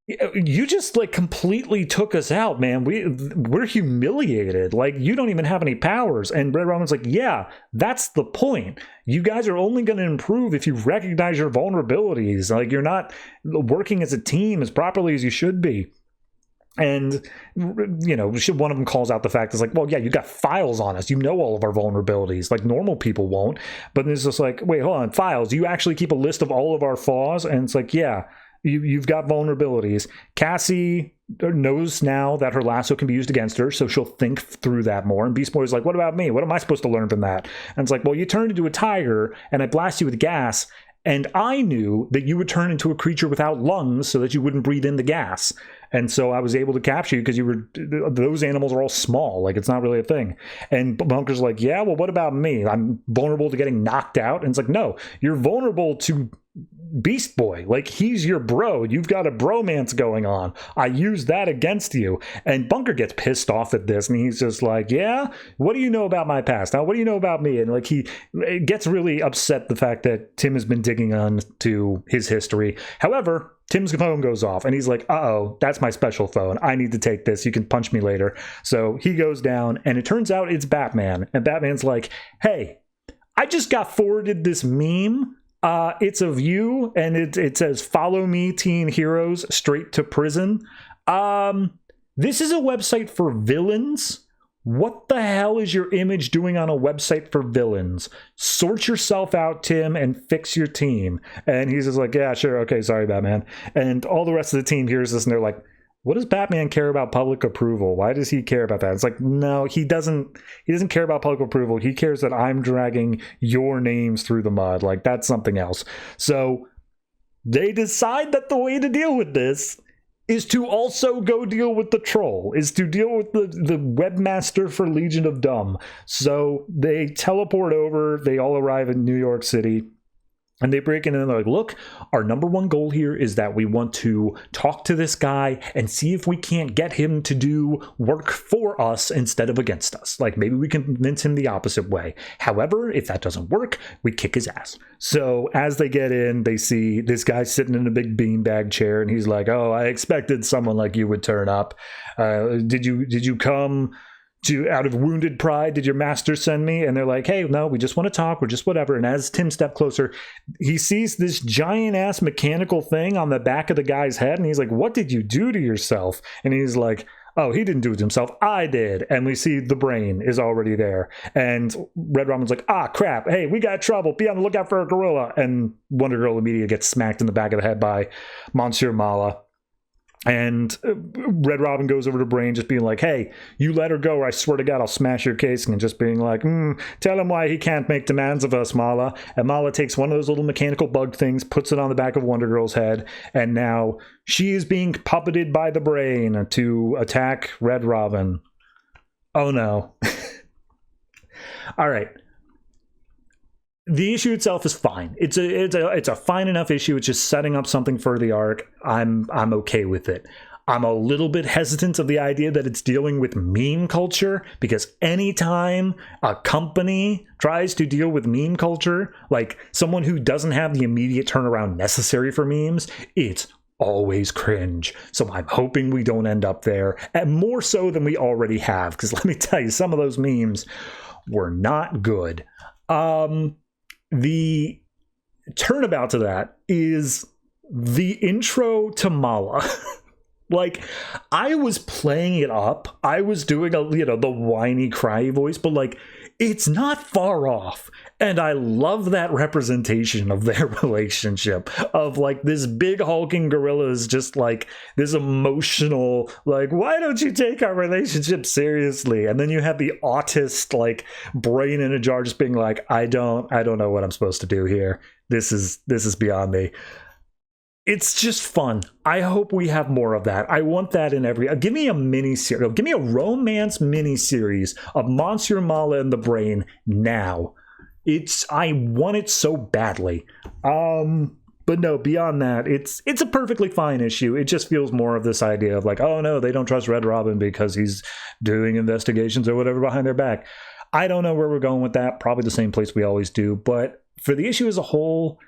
you just like completely took us out, man. We're humiliated. Like, you don't even have any powers. And Red Robin's like, yeah, that's the point. You guys are only going to improve if you recognize your vulnerabilities. Like, you're not working as a team as properly as you should be. And, you know, one of them calls out the fact, it's like, well, yeah, you got files on us. You know all of our vulnerabilities. Like, normal people won't. But it's just like, wait, hold on, files. You actually keep a list of all of our flaws? And it's like, yeah, you've got vulnerabilities. Cassie knows now that her lasso can be used against her, so she'll think through that more. And Beast Boy's like, what about me? What am I supposed to learn from that? And it's like, well, you turned into a tiger, and I blast you with gas, and I knew that you would turn into a creature without lungs so that you wouldn't breathe in the gas. And so I was able to capture you because those animals are all small. Like, it's not really a thing. And Bunker's like, yeah, well, what about me? I'm vulnerable to getting knocked out. And it's like, no, you're vulnerable to Beast Boy. Like, he's your bro. You've got a bromance going on. I use that against you. And Bunker gets pissed off at this, and he's just like, yeah, what do you know about my past? Now, what do you know about me? And like, he gets really upset the fact that Tim has been digging on to his history. However, Tim's phone goes off, and he's like, uh-oh, that's my special phone. I need to take this. You can punch me later. So he goes down, and it turns out it's Batman. And Batman's like, hey, I just got forwarded this meme. It's of you, and it says, follow me, teen heroes, straight to prison. This is a website for villains. what the hell is your image doing on a website for villains? Sort yourself out, Tim, and fix your team. And he's just like, yeah, sure, okay, sorry, Batman. And all the rest of the team hears this, and they're like, what does Batman care about public approval? Why does he care about that? It's like, no, he doesn't care about public approval. He cares that I'm dragging your names through the mud. Like, that's something else. So they decide that the way to deal with this is to also go deal with the troll, is to deal with the webmaster for Legion of Dumb. So they teleport over, they all arrive in New York City, and they break in and they're like, look, our number one goal here is that we want to talk to this guy and see if we can't get him to do work for us instead of against us. Like, maybe we can convince him the opposite way. However, if that doesn't work, we kick his ass. So as they get in, they see this guy sitting in a big beanbag chair, and he's like, oh, I expected someone like you would turn up. Did you come out of wounded pride? Did your master send me? And they're like, hey, no, we just want to talk. We're just whatever. And as Tim stepped closer, he sees this giant ass mechanical thing on the back of the guy's head. And he's like, what did you do to yourself? And he's like, oh, he didn't do it to himself. I did. And we see the brain is already there. And Red Robin's like, ah, crap. Hey, we got trouble. Be on the lookout for a gorilla. And Wonder Girl immediately gets smacked in the back of the head by Monsieur Mala. And Red Robin goes over to Brain, just being like, hey, you let her go, or I swear to God, I'll smash your casing. And just being like, tell him why he can't make demands of us, Mala. And Mala takes one of those little mechanical bug things, puts it on the back of Wonder Girl's head, and now she is being puppeted by the Brain to attack Red Robin. Oh no. All right. The issue itself is fine. It's a fine enough issue. It's just setting up something for the arc. I'm okay with it. I'm a little bit hesitant of the idea that it's dealing with meme culture, because anytime a company tries to deal with meme culture, like someone who doesn't have the immediate turnaround necessary for memes, it's always cringe. So I'm hoping we don't end up there, and more so than we already have, because let me tell you, some of those memes were not good. The turnabout to that is the intro to Mala. Like, I was playing it up. I was doing the whiny, cryy voice, but like, it's not far off. And I love that representation of their relationship, of like this big hulking gorilla is just like this emotional, like, why don't you take our relationship seriously? And then you have the autist, like, brain in a jar just being like, I don't know what I'm supposed to do here. This is beyond me. It's just fun. I hope we have more of that. I want that in every... give me a mini-series. Give me a romance mini-series of Monsieur Mala and the Brain now. I want it so badly. But no, beyond that, it's a perfectly fine issue. It just feels more of this idea of like, oh no, they don't trust Red Robin because he's doing investigations or whatever behind their back. I don't know where we're going with that. Probably the same place we always do. But for the issue as a whole...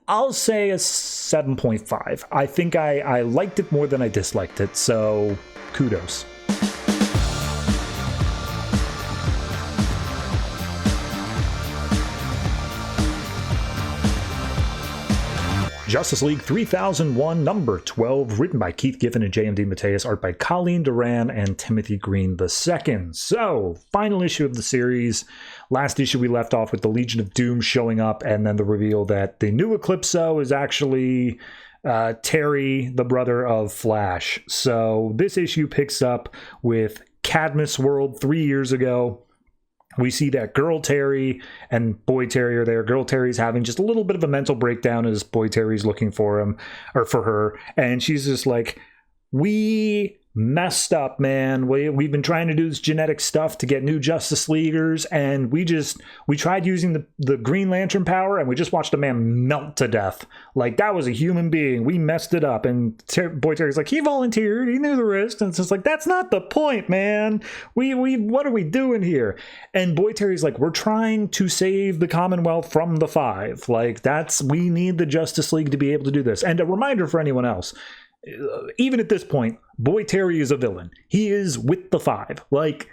I'll say a 7.5. I think I liked it more than I disliked it, so kudos. Justice League 3001, number 12, written by Keith Giffen and J.M.D. Mateus, art by Colleen Duran and Timothy Green II. So, final issue of the series. Last issue we left off with the Legion of Doom showing up, and then the reveal that the new Eclipso is actually Terry, the brother of Flash. So, this issue picks up with Cadmus World 3 years ago. We see that Girl Terry and Boy Terry are there. Girl Terry's having just a little bit of a mental breakdown as Boy Terry's looking for him, or for her. And she's just like, we messed up, man. We've been trying to do this genetic stuff to get new Justice Leaguers, and we tried using the Green Lantern power, and we just watched a man melt to death. Like, that was a human being. We messed it up. And Boy Terry's like, he volunteered. He knew the risk. And it's just like, that's not the point, man. What are we doing here? And Boy Terry's like, we're trying to save the Commonwealth from the Five. Like, we need the Justice League to be able to do this. And a reminder for anyone else, even at this point, Boy Terry is a villain. He is with the Five. Like,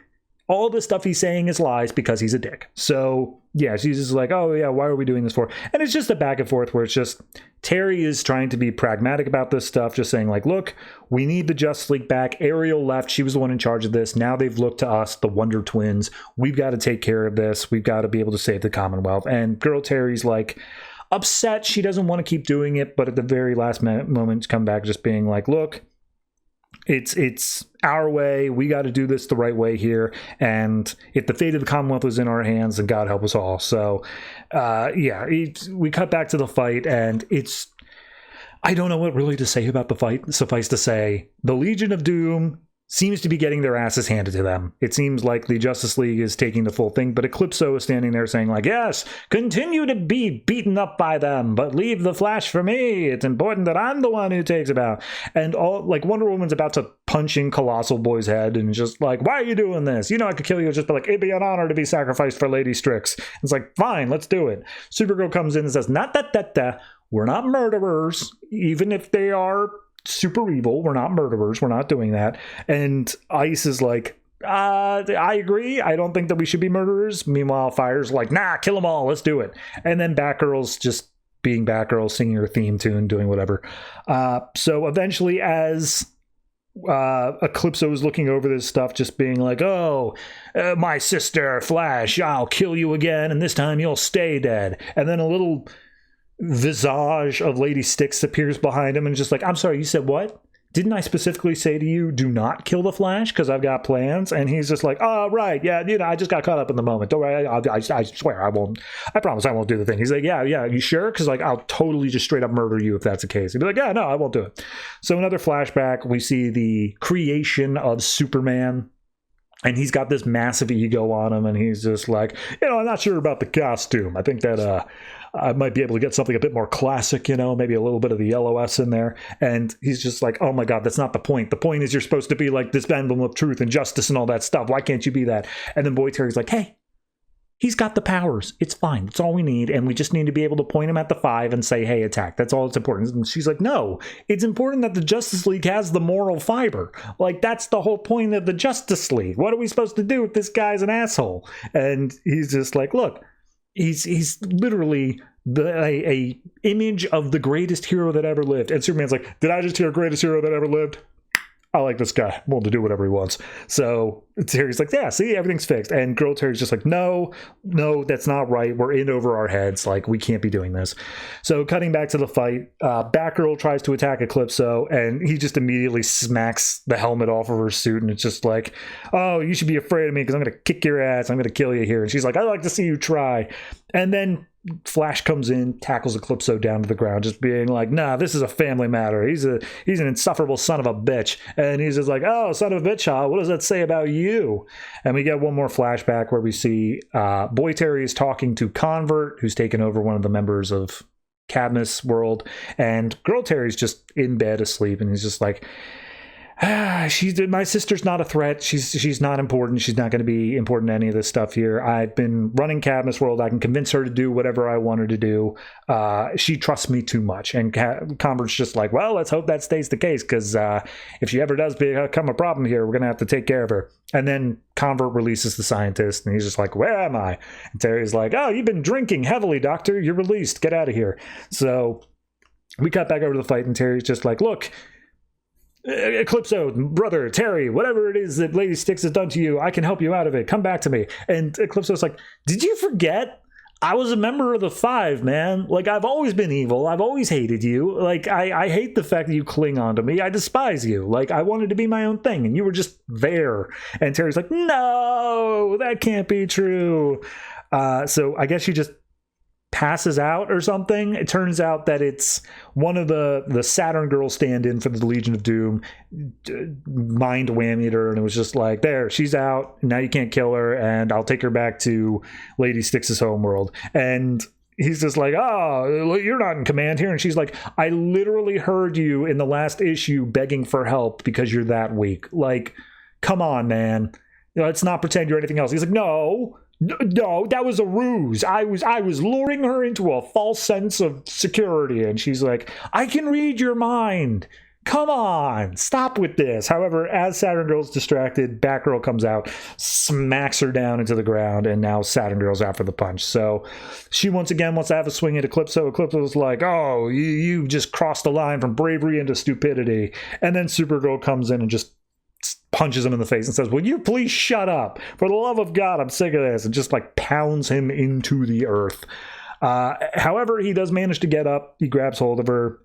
all the stuff he's saying is lies because he's a dick. So yeah, she's just like, oh yeah, why are we doing this for? And it's just a back and forth where it's just Terry is trying to be pragmatic about this stuff, just saying like, look, we need the Justice League back. Ariel left. She was the one in charge of this. Now they've looked to us, the Wonder Twins. We've got to take care of this. We've got to be able to save the Commonwealth. And girl Terry's like upset. She doesn't want to keep doing it. But at the very last moment, come back just being like, look, it's our way. We got to do this the right way here. And if the fate of the Commonwealth is in our hands, then God help us all. So, we cut back to the fight, and I don't know what really to say about the fight. Suffice to say, the Legion of Doom seems to be getting their asses handed to them. It seems like the Justice League is taking the full thing, but Eclipso is standing there saying like, yes, continue to be beaten up by them, but leave the Flash for me. It's important that I'm the one who takes it out. And all like Wonder Woman's about to punch in Colossal Boy's head and just like, why are you doing this? You know, I could kill you. Just be like, it'd be an honor to be sacrificed for Lady Strix. It's like, fine, let's do it. Supergirl comes in and says, not that, we're not murderers, even if they are super evil. We're not murderers. We're not doing that. And Ice is like, I agree. I don't think that we should be murderers. Meanwhile, Fire's like, nah, kill them all. Let's do it. And then Batgirl's just being Batgirl, singing her theme tune, doing whatever. So eventually, as Eclipso is looking over this stuff, just being like, oh, my sister, Flash, I'll kill you again. And this time you'll stay dead. And then a little visage of Lady Styx appears behind him and just like, I'm sorry, you said what? Didn't I specifically say to you, do not kill the Flash because I've got plans? And he's just like, oh, right, yeah, you know, I just got caught up in the moment. Don't worry, I swear I won't. I promise I won't do the thing. He's like, yeah, you sure? Because like, I'll totally just straight up murder you if that's the case. He'd be like, yeah, no, I won't do it. So another flashback, we see the creation of Superman. And he's got this massive ego on him, and he's just like, you know, I'm not sure about the costume. I think that I might be able to get something a bit more classic, you know, maybe a little bit of the LOS in there. And he's just like, oh my God, that's not the point. The point is you're supposed to be like this emblem of truth and justice and all that stuff. Why can't you be that? And then Boy Terry's like, hey, he's got the powers. It's fine. That's all we need. And we just need to be able to point him at the 5 and say, hey, attack. That's all that's important. And she's like, no, it's important that the Justice League has the moral fiber. Like, that's the whole point of the Justice League. What are we supposed to do if this guy's an asshole? And he's just like, look, he's literally a image of the greatest hero that ever lived. And Superman's like, did I just hear greatest hero that ever lived? I like this guy. I'm willing to do whatever he wants. So Terry's like, yeah, see, everything's fixed. And girl Terry's just like, no, that's not right. We're in over our heads. Like, we can't be doing this. So cutting back to the fight, Batgirl tries to attack Eclipso, and he just immediately smacks the helmet off of her suit. And it's just like, oh, you should be afraid of me because I'm going to kick your ass. I'm going to kill you here. And she's like, I'd like to see you try. And then Flash comes in, tackles Eclipso down to the ground, just being like, nah, this is a family matter. He's an insufferable son of a bitch. And he's just like, oh, son of a bitch, huh? What does that say about you? And we get one more flashback where we see Boy Terry is talking to Convert, who's taken over one of the members of Cadmus world. And Girl Terry's just in bed asleep. And he's just like, my sister's not a threat. She's not important. She's not going to be important to any of this stuff here. I've been running Cadmus World. I can convince her to do whatever I want her to do. She trusts me too much. And Convert's just like, well, let's hope that stays the case, because if she ever does become a problem here, we're going to have to take care of her. And then Convert releases the scientist, and he's just like, where am I? And Terry's like, oh, you've been drinking heavily, Doctor. You're released. Get out of here. So we cut back over to the fight, and Terry's just like, look, Eclipso, brother, Terry, whatever it is that Lady Styx has done to you, I can help you out of it. Come back to me. And Eclipso's like, did you forget? I was a member of the 5, man. Like, I've always been evil. I've always hated you. Like, I hate the fact that you cling on to me. I despise you. Like, I wanted to be my own thing, and you were just there. And Terry's like, no, that can't be true. So I guess she just passes out or something. It turns out that it's one of the Saturn girls stand-in for the Legion of Doom mind whammied her, and it was just like, there, she's out, now you can't kill her, and I'll take her back to Lady Styx's homeworld. And he's just like, oh, you're not in command here. And she's like, I literally heard you in the last issue begging for help because you're that weak. Like, come on, man. Let's not pretend you're anything else. He's like, no, that was a ruse. I was luring her into a false sense of security. And she's like, I can read your mind. Come on, stop with this. However, as Saturn Girl's distracted, Batgirl comes out, smacks her down into the ground, and now Saturn Girl's out for the punch. So she once again wants to have a swing at Eclipso. Eclipso's like, oh, you just crossed the line from bravery into stupidity. And then Supergirl comes in and just punches him in the face and says, will you please shut up? For the love of God, I'm sick of this. And just like pounds him into the earth. However, he does manage to get up. He grabs hold of her,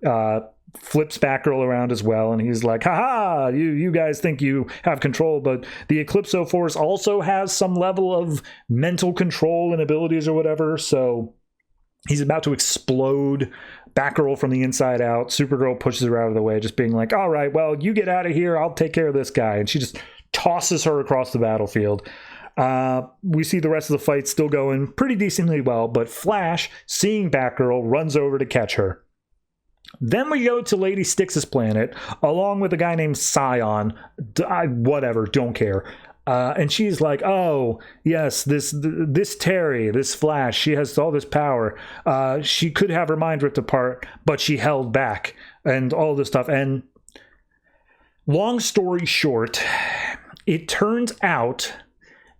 flips Batgirl around as well, and he's like, haha, you guys think you have control, but the Eclipso Force also has some level of mental control and abilities or whatever, so he's about to explode Batgirl from the inside out. Supergirl pushes her out of the way, just being like, all right, well, you get out of here, I'll take care of this guy, and she just tosses her across the battlefield. We see the rest of the fight still going pretty decently well, but Flash, seeing Batgirl, runs over to catch her. Then we go to Lady Styx's planet, along with a guy named Scion. Whatever, don't care. And she's like, oh, yes, this Terry, this Flash, she has all this power. She could have her mind ripped apart, but she held back, and all this stuff. And long story short, it turns out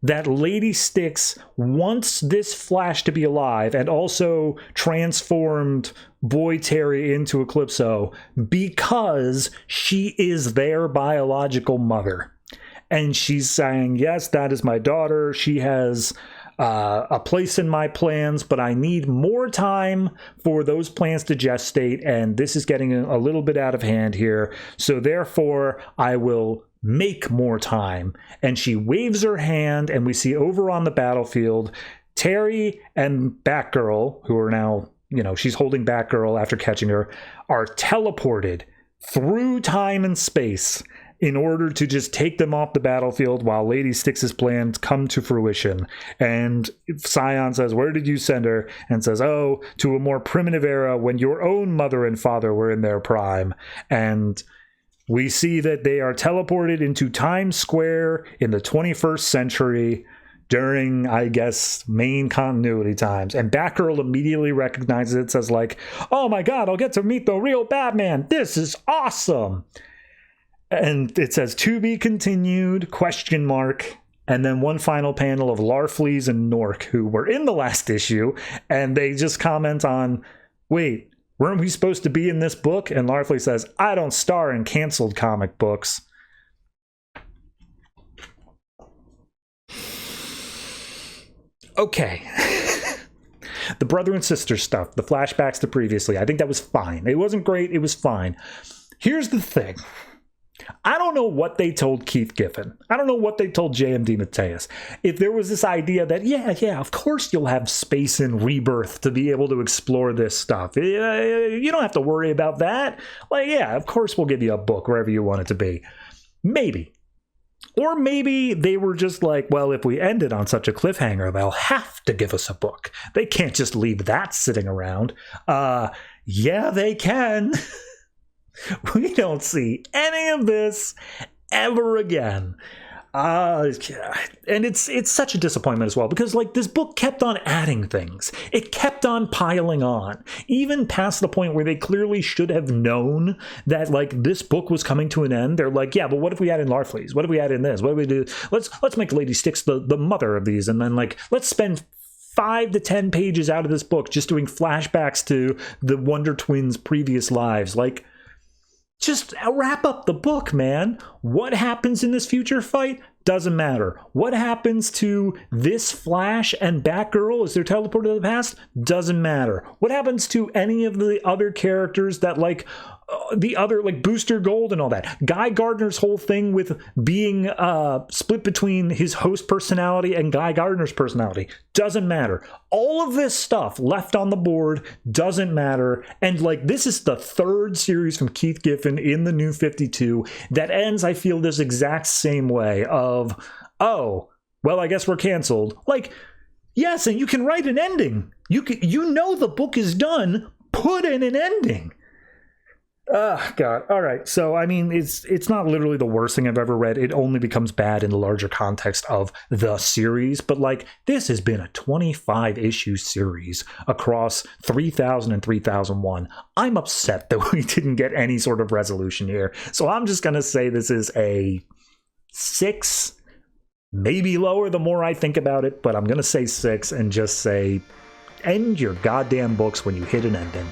that Lady Styx wants this Flash to be alive and also transformed Boy Terry into Eclipso because she is their biological mother. And she's saying, yes, that is my daughter. She has a place in my plans, but I need more time for those plans to gestate, and this is getting a little bit out of hand here. So therefore, I will make more time. And she waves her hand, and we see over on the battlefield Terry and Batgirl, who are now, she's holding Batgirl after catching her, are teleported through time and space in order to just take them off the battlefield while Lady Styx's plans come to fruition. And Scion says, where did you send her? And says, oh, to a more primitive era when your own mother and father were in their prime. And we see that they are teleported into Times Square in the 21st century during, I guess, main continuity times. And Batgirl immediately recognizes it, says like, oh my God, I'll get to meet the real Batman. This is awesome. And it says, to be continued, ? And then one final panel of Larfleeze and Nork, who were in the last issue, and they just comment on, wait, weren't we supposed to be in this book? And Larfleeze says, I don't star in canceled comic books. Okay. The brother and sister stuff, the flashbacks to previously, I think that was fine. It wasn't great, it was fine. Here's the thing. I don't know what they told Keith Giffen. I don't know what they told JMD Mateus. If there was this idea that, yeah, of course you'll have space and rebirth to be able to explore this stuff. You don't have to worry about that. Like, yeah, of course we'll give you a book wherever you want it to be. Maybe. Or maybe they were just like, well, if we end it on such a cliffhanger, they'll have to give us a book. They can't just leave that sitting around. Yeah, they can. We don't see any of this ever again. And it's such a disappointment as well, because like this book kept on adding things. It kept on piling on, even past the point where they clearly should have known that like this book was coming to an end. They're like, yeah, but what if we add in Larfleeze? What if we add in this? What do we do? Let's make Lady Styx the mother of these, and then like let's spend 5 to 10 pages out of this book just doing flashbacks to the Wonder Twins' previous lives. Like, just wrap up the book, man. What happens in this future fight? Doesn't matter. What happens to this Flash and Batgirl as they're teleported to the past? Doesn't matter. What happens to any of the other characters that like the other, like Booster Gold and all that? Guy Gardner's whole thing with being split between his host personality and Guy Gardner's personality doesn't matter. All of this stuff left on the board doesn't matter. And like this is the third series from Keith Giffen in the New 52 that ends, I feel, this exact same way of, oh, well, I guess we're canceled. Like, yes, and you can write an ending. You know the book is done. Put in an ending. God. All right. So, I mean, it's not literally the worst thing I've ever read. It only becomes bad in the larger context of the series. But, like, this has been a 25-issue series across 3000 and 3001. I'm upset that we didn't get any sort of resolution here. So I'm just going to say this is a 6, maybe lower the more I think about it. But I'm going to say 6 and just say, end your goddamn books when you hit an ending.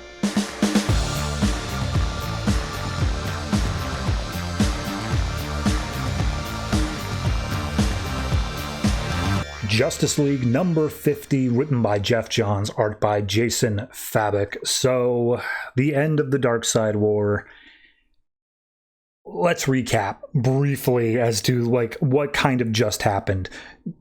Justice League number 50, written by Jeff Johns, art by Jason Fabok. So, the end of the Darkseid War. Let's recap briefly as to, like, what kind of just happened.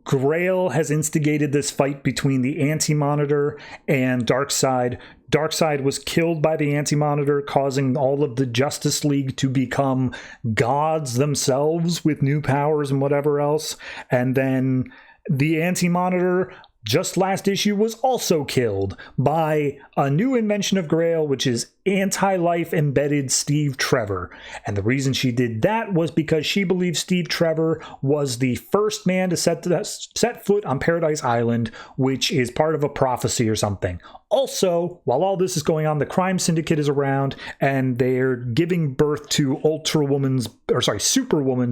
Grail has instigated this fight between the Anti-Monitor and Darkseid. Darkseid was killed by the Anti-Monitor, causing all of the Justice League to become gods themselves with new powers and whatever else. And then the Anti-Monitor, just last issue, was also killed by a new invention of Grail, which is anti-life embedded Steve Trevor. And the reason she did that was because she believed Steve Trevor was the first man to set foot on Paradise Island, which is part of a prophecy or something. Also, while all this is going on, the crime syndicate is around, and they're giving birth to Superwoman's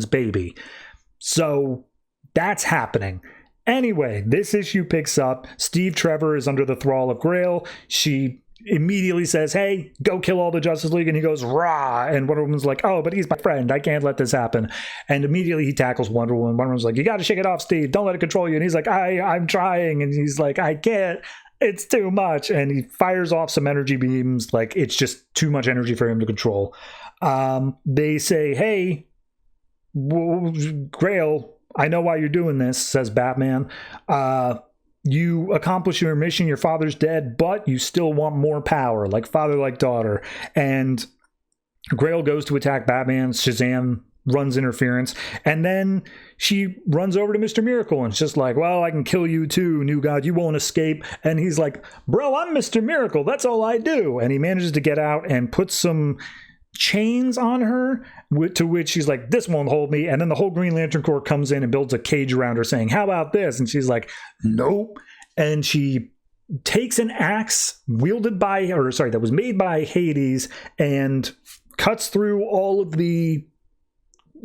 baby. So that's happening. Anyway, this issue picks up. Steve Trevor is under the thrall of Grail. She immediately says, hey, go kill all the Justice League. And he goes, rah. And Wonder Woman's like, oh, but he's my friend. I can't let this happen. And immediately he tackles Wonder Woman. Wonder Woman's like, you got to shake it off, Steve. Don't let it control you. And he's like, I'm trying. And he's like, I can't. It's too much. And he fires off some energy beams. Like, it's just too much energy for him to control. They say, hey, Grail, I know why you're doing this, says Batman. You accomplish your mission, your father's dead, but you still want more power, like father, like daughter. And Grail goes to attack Batman. Shazam runs interference. And then she runs over to Mr. Miracle and it's just like, well, I can kill you too, new god. You won't escape. And he's like, bro, I'm Mr. Miracle. That's all I do. And he manages to get out and put some chains on her, to which she's like, this won't hold me. And then the whole Green Lantern Corps comes in and builds a cage around her saying, how about this? And she's like, nope. And she takes an axe that was made by Hades and cuts through all of the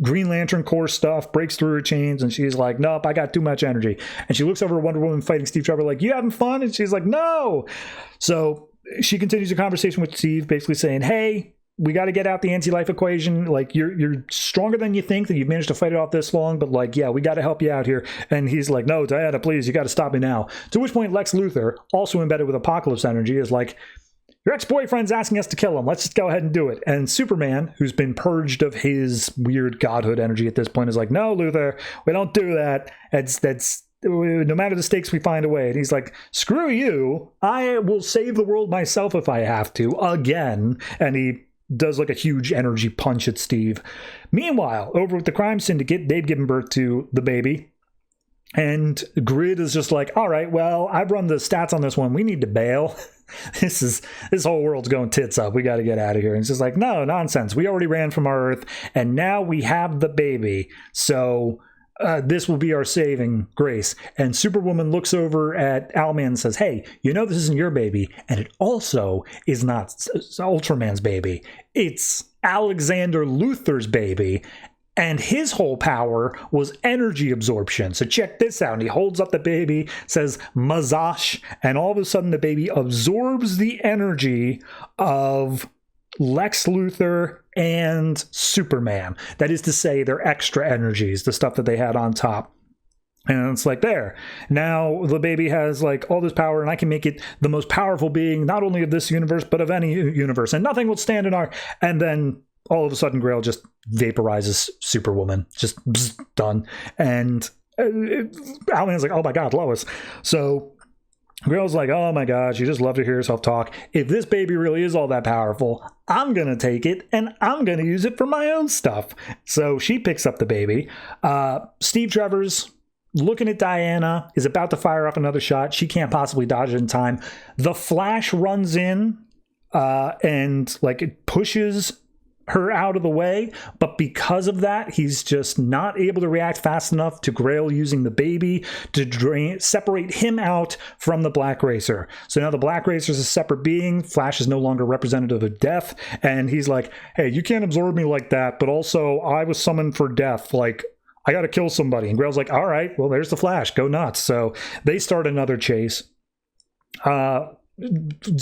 Green Lantern Corps stuff, breaks through her chains, and she's like, nope, I got too much energy. And she looks over at Wonder Woman fighting Steve Trevor like, you having fun? And she's like, no. So she continues a conversation with Steve, basically saying, hey, we got to get out the anti-life equation. Like, you're stronger than you think, that you've managed to fight it off this long, but like, yeah, we got to help you out here. And he's like, no, Diana, please, you got to stop me now. To which point Lex Luthor, also embedded with Apocalypse energy, is like, your ex-boyfriend's asking us to kill him. Let's just go ahead and do it. And Superman, who's been purged of his weird godhood energy at this point, is like, no, Luthor, we don't do that. That's no matter the stakes, we find a way. And he's like, screw you. I will save the world myself if I have to, again. And he does like a huge energy punch at Steve. Meanwhile, over at the crime syndicate, they've given birth to the baby. And Grid is just like, all right, well, I've run the stats on this one. We need to bail. This whole world's going tits up. We got to get out of here. And it's just like, no, nonsense. We already ran from our Earth, and now we have the baby. So this will be our saving grace. And Superwoman looks over at Owlman and says, hey, you know this isn't your baby, and it also is not Ultraman's baby. It's Alexander Luthor's baby, and his whole power was energy absorption. So check this out. And he holds up the baby, says Mazash, and all of a sudden the baby absorbs the energy of Lex Luthor and Superman. That is to say, their extra energies, the stuff that they had on top. And it's like, there. Now the baby has like all this power, and I can make it the most powerful being, not only of this universe, but of any universe. And nothing will stand in our... And then all of a sudden, Grail just vaporizes Superwoman. Just done. And Owlman's like, oh my God, Lois. So Grail's like, oh my gosh, you just love to hear yourself talk. If this baby really is all that powerful, I'm going to take it and I'm going to use it for my own stuff. So she picks up the baby. Steve Trevor's looking at Diana, is about to fire off another shot. She can't possibly dodge it in time. The Flash runs in and like it pushes her out of the way, but because of that, he's just not able to react fast enough to Grail using the baby to separate him out from the Black Racer. So now the Black Racer is a separate being. Flash is no longer representative of death, and he's like, hey, you can't absorb me like that, but also I was summoned for death, like I gotta kill somebody. And Grail's like, all right, well, there's the Flash, go nuts. So they start another chase.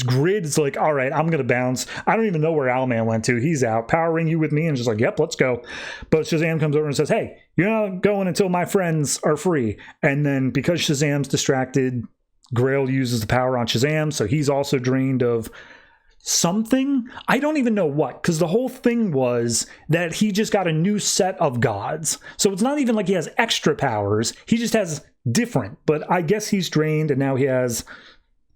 Grid's like, all right, I'm gonna bounce. I don't even know where Owlman went to. He's out. Powering you with me, and just like, yep, let's go. But Shazam comes over and says, hey, you're not going until my friends are free. And then because Shazam's distracted, Grail uses the power on Shazam, so he's also drained of something. I don't even know what, because the whole thing was that he just got a new set of gods. So it's not even like he has extra powers. He just has different. But I guess he's drained, and now he has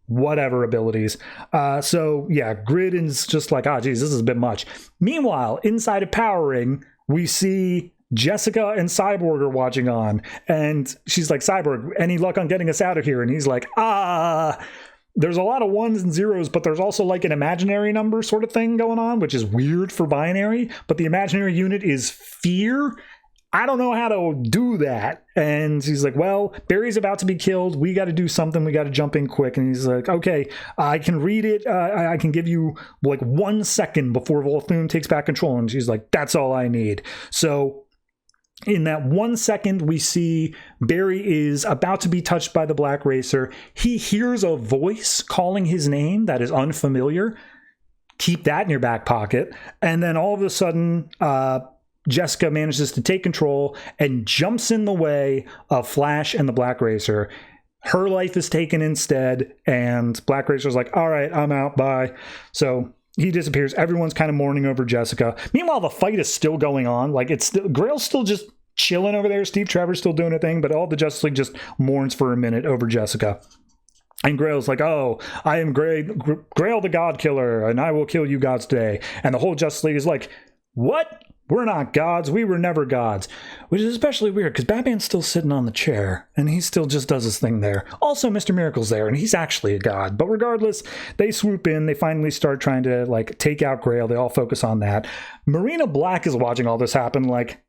whatever abilities. So yeah, Grid is just like, geez, this is a bit much. Meanwhile, inside of Powering, we see Jessica and Cyborg are watching on, and she's like, Cyborg, any luck on getting us out of here? And he's like, there's a lot of ones and zeros, but there's also like an imaginary number sort of thing going on, which is weird for binary, but the imaginary unit is fear. I don't know how to do that. And he's like, well, Barry's about to be killed. We got to do something. We got to jump in quick. And he's like, okay, I can read it. I can give you like 1 second before Volthoom takes back control. And she's like, that's all I need. So in that 1 second, we see Barry is about to be touched by the Black Racer. He hears a voice calling his name that is unfamiliar. Keep that in your back pocket. And then all of a sudden, Jessica manages to take control and jumps in the way of Flash and the Black Racer. Her life is taken instead, and Black Racer's like, all right, I'm out, bye. So he disappears. Everyone's kind of mourning over Jessica. Meanwhile, the fight is still going on. Like, it's still, Grail's still just chilling over there. Steve Trevor's still doing a thing, but all the Justice League just mourns for a minute over Jessica. And Grail's like, oh, I am Grail the God Killer, and I will kill you gods today. And the whole Justice League is like, what? We're not gods. We were never gods. Which is especially weird because Batman's still sitting on the chair and he still just does his thing there. Also, Mr. Miracle's there and he's actually a god. But regardless, they swoop in. They finally start trying to like take out Grail. They all focus on that. Marina Black is watching all this happen like,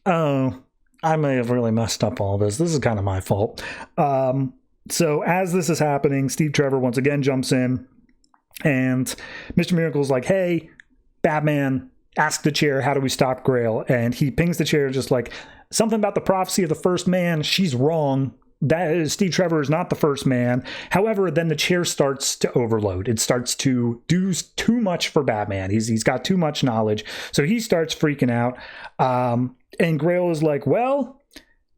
oh, I may have really messed up all this. This is kind of my fault. So as this is happening, Steve Trevor once again jumps in and Mr. Miracle's like, hey, Batman, ask the chair, how do we stop Grail? And he pings the chair just like, something about the prophecy of the first man. She's wrong. That is, Steve Trevor is not the first man. However, then the chair starts to overload. It starts to do too much for Batman. He's got too much knowledge. So he starts freaking out. And Grail is like, well,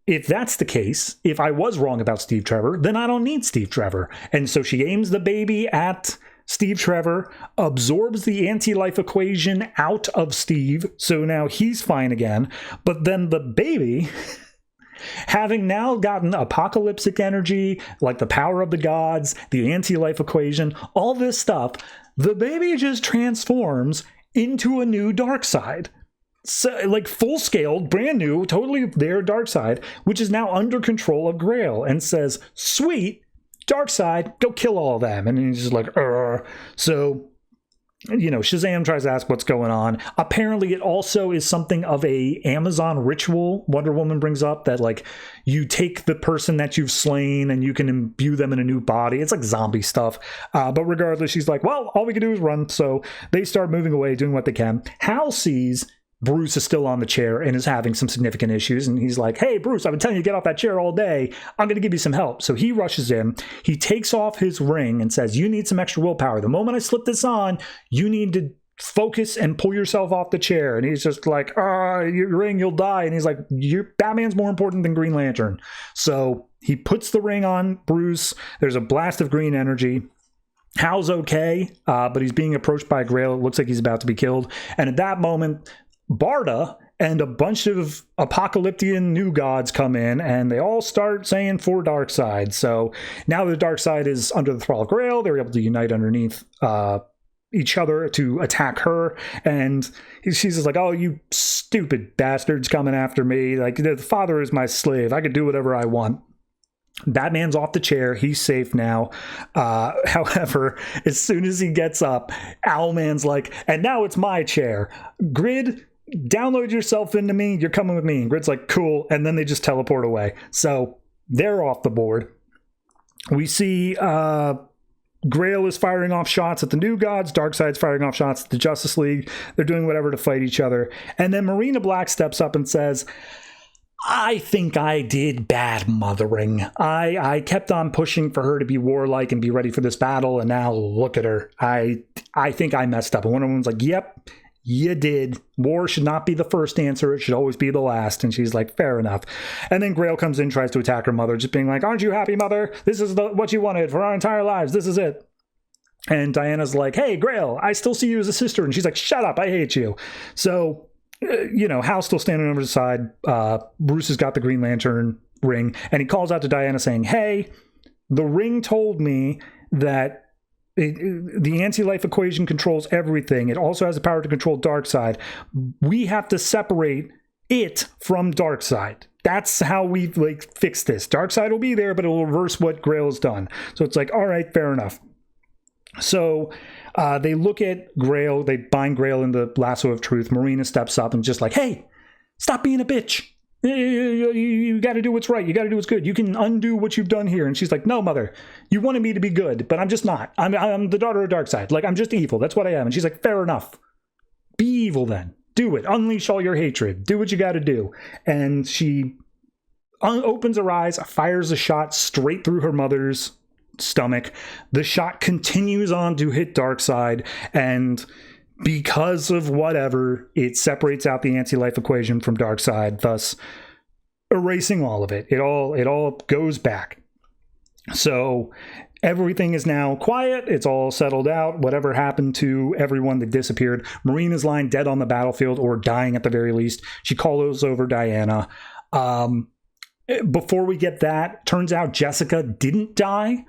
if that's the case, if I was wrong about Steve Trevor, then I don't need Steve Trevor. And so she aims the baby at Steve Trevor, absorbs the anti-life equation out of Steve, so now he's fine again. But then the baby, having now gotten apocalyptic energy, like the power of the gods, the anti-life equation, all this stuff, the baby just transforms into a new Darkseid. So, like full scale, brand new, totally their Darkseid, which is now under control of Grail, and says, sweet, Darkseid, go kill all of them. And he's just like, so, you know, Shazam tries to ask what's going on. Apparently it also is something of a Amazon ritual. Wonder Woman brings up that like you take the person that you've slain and you can imbue them in a new body. It's like zombie stuff. But regardless, she's like, well, all we can do is run. So they start moving away, doing what they can. Hal sees Bruce is still on the chair and is having some significant issues. And he's like, hey, Bruce, I've been telling you to get off that chair all day. I'm going to give you some help. So he rushes in. He takes off his ring and says, you need some extra willpower. The moment I slip this on, you need to focus and pull yourself off the chair. And he's just like, your ring, you'll die. And he's like, Batman's more important than Green Lantern. So he puts the ring on Bruce. There's a blast of green energy. Hal's okay, but he's being approached by Grail. It looks like he's about to be killed. And at that moment, Barda and a bunch of apocalyptic new gods come in, and they all start saying for Darkseid. So now the Darkseid is under the thrall of Grail. They're able to unite underneath each other to attack her. And she's just like, oh, you stupid bastards coming after me. Like, the father is my slave. I could do whatever I want. Batman's off the chair. He's safe now. However, as soon as he gets up, Owlman's like, and now it's my chair. Grid, download yourself into me. You're coming with me. And Grid's like, cool. And then they just teleport away. So they're off the board. We see Grail is firing off shots at the New Gods. Darkseid's firing off shots at the Justice League. They're doing whatever to fight each other. And then Marina Black steps up and says, I think I did bad mothering. I kept on pushing for her to be warlike and be ready for this battle, and now look at her. I think I messed up. And one of them's like, yep, you did. War should not be the first answer. It should always be the last. And she's like, fair enough. And then Grail comes in, tries to attack her mother, just being like, aren't you happy, mother? This is what you wanted for our entire lives. This is it. And Diana's like, hey, Grail, I still see you as a sister. And she's like, shut up, I hate you. So, Hal's still standing over the side. Bruce has got the Green Lantern ring, and he calls out to Diana saying, hey, the ring told me that the anti-life equation controls everything. It also has the power to control Darkseid. We have to separate it from Darkseid. That's how we fix this. Darkseid will be there, but it will reverse what Grail has done. So it's like, all right, fair enough. So they look at Grail, they bind Grail in the lasso of truth. Marina steps up and just like, hey, stop being a bitch. You got to do what's right. You got to do what's good. You can undo what you've done here. And she's like, no, mother, you wanted me to be good, but I'm just not. I'm the daughter of Darkseid. I'm just evil. That's what I am. And she's like, fair enough. Be evil then. Do it. Unleash all your hatred. Do what you got to do. And she opens her eyes, fires a shot straight through her mother's stomach. The shot continues on to hit Darkseid, and because of whatever, it separates out the anti-life equation from Darkseid, thus erasing all of it. It all goes back. So everything is now quiet. It's all settled out. Whatever happened to everyone that disappeared. Marina's lying dead on the battlefield, or dying at the very least. She calls over Diana. Before we get that, turns out Jessica didn't die.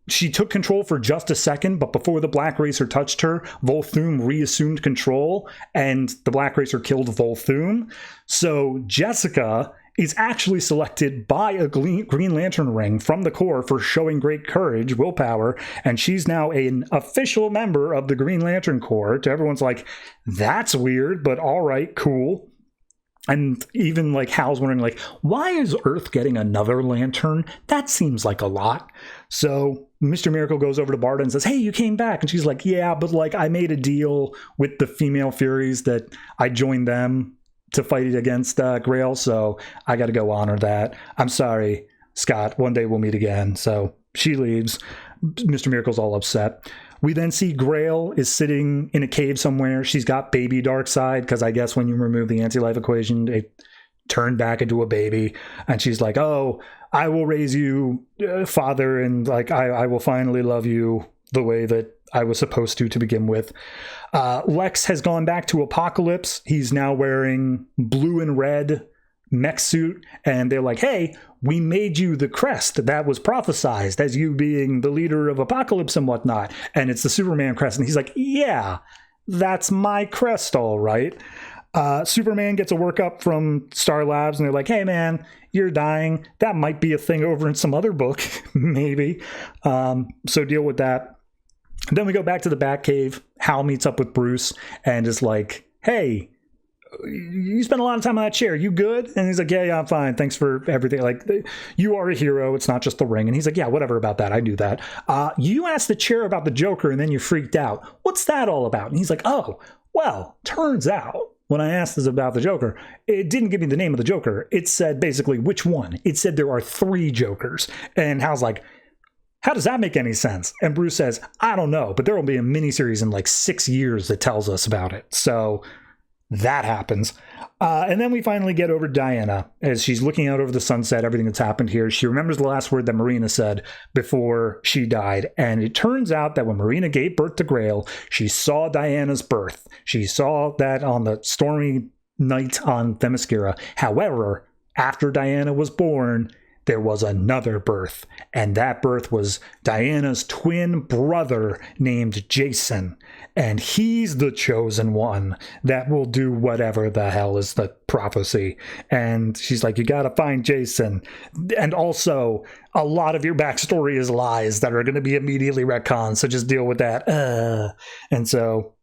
She took control for just a second, but before the Black Racer touched her, Volthoom reassumed control, and the Black Racer killed Volthoom. So Jessica is actually selected by a Green Lantern ring from the Corps for showing great courage, willpower, and she's now an official member of the Green Lantern Corps. To everyone's like, that's weird, but all right, cool. And even Hal's wondering, why is Earth getting another lantern? That seems like a lot. So Mr. Miracle goes over to Barda and says, hey, you came back. And she's like, yeah, but I made a deal with the female Furies that I joined them to fight it against Grail. So I got to go honor that. I'm sorry, Scott. One day we'll meet again. So she leaves. Mr. Miracle's all upset. We then see Grail is sitting in a cave somewhere. She's got baby Darkseid, because I guess when you remove the anti-life equation, it turned back into a baby. And she's like, oh, I will raise you, father, and I will finally love you the way that I was supposed to begin with. Lex has gone back to Apocalypse. He's now wearing blue and red mech suit, and they're like, hey, we made you the crest that was prophesized as you being the leader of Apocalypse and whatnot. And it's the Superman crest. And he's like, yeah, that's my crest, all right. Superman gets a workup from Star Labs, and they're like, hey, man, you're dying. That might be a thing over in some other book, maybe. So deal with that. Then we go back to the Batcave. Hal meets up with Bruce and is like, hey, you spent a lot of time on that chair. You good? And he's like, yeah, I'm fine. Thanks for everything. You are a hero. It's not just the ring. And he's like, yeah, whatever about that. I do that. You asked the chair about the Joker, and then you freaked out. What's that all about? And he's like, oh, well, turns out when I asked this about the Joker, it didn't give me the name of the Joker. It said basically which one. It said there are 3 Jokers. And Hal's like, how does that make any sense? And Bruce says, I don't know, but there will be a miniseries in 6 years that tells us about it. So that happens. And then we finally get over to Diana as she's looking out over the sunset, everything that's happened here. She remembers the last word that Marina said before she died. And it turns out that when Marina gave birth to Grail, she saw Diana's birth. She saw that on the stormy night on Themyscira. However, after Diana was born, there was another birth, and that birth was Diana's twin brother named Jason, and he's the chosen one that will do whatever the hell is the prophecy. And she's like, you gotta find Jason, and also a lot of your backstory is lies that are going to be immediately retconned, so just deal with that. And so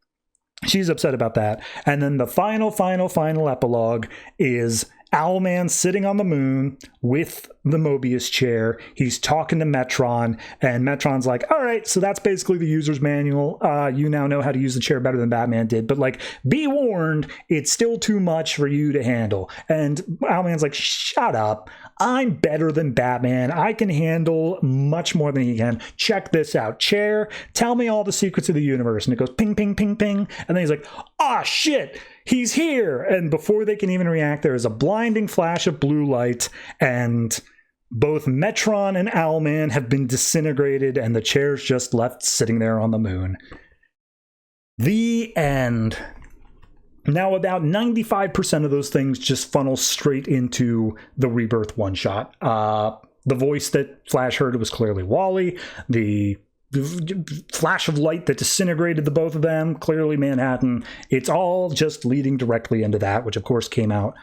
she's upset about that. And then the final epilogue is Owlman sitting on the moon with the Mobius chair. He's talking to Metron, and Metron's like, all right, so that's basically the user's manual. You now know how to use the chair better than Batman did, but like, be warned, it's still too much for you to handle. And Owlman's like, shut up. I'm better than Batman. I can handle much more than he can. Check this out. Chair, tell me all the secrets of the universe. And it goes ping, ping, ping, ping. And then he's like, ah, shit, he's here. And before they can even react, there is a blinding flash of blue light, and both Metron and Owlman have been disintegrated, and the chair's just left sitting there on the moon. The end. Now, about 95% of those things just funnel straight into the Rebirth one-shot. The voice that Flash heard was clearly Wally. The flash of light that disintegrated the both of them, clearly Manhattan. It's all just leading directly into that, which of course came out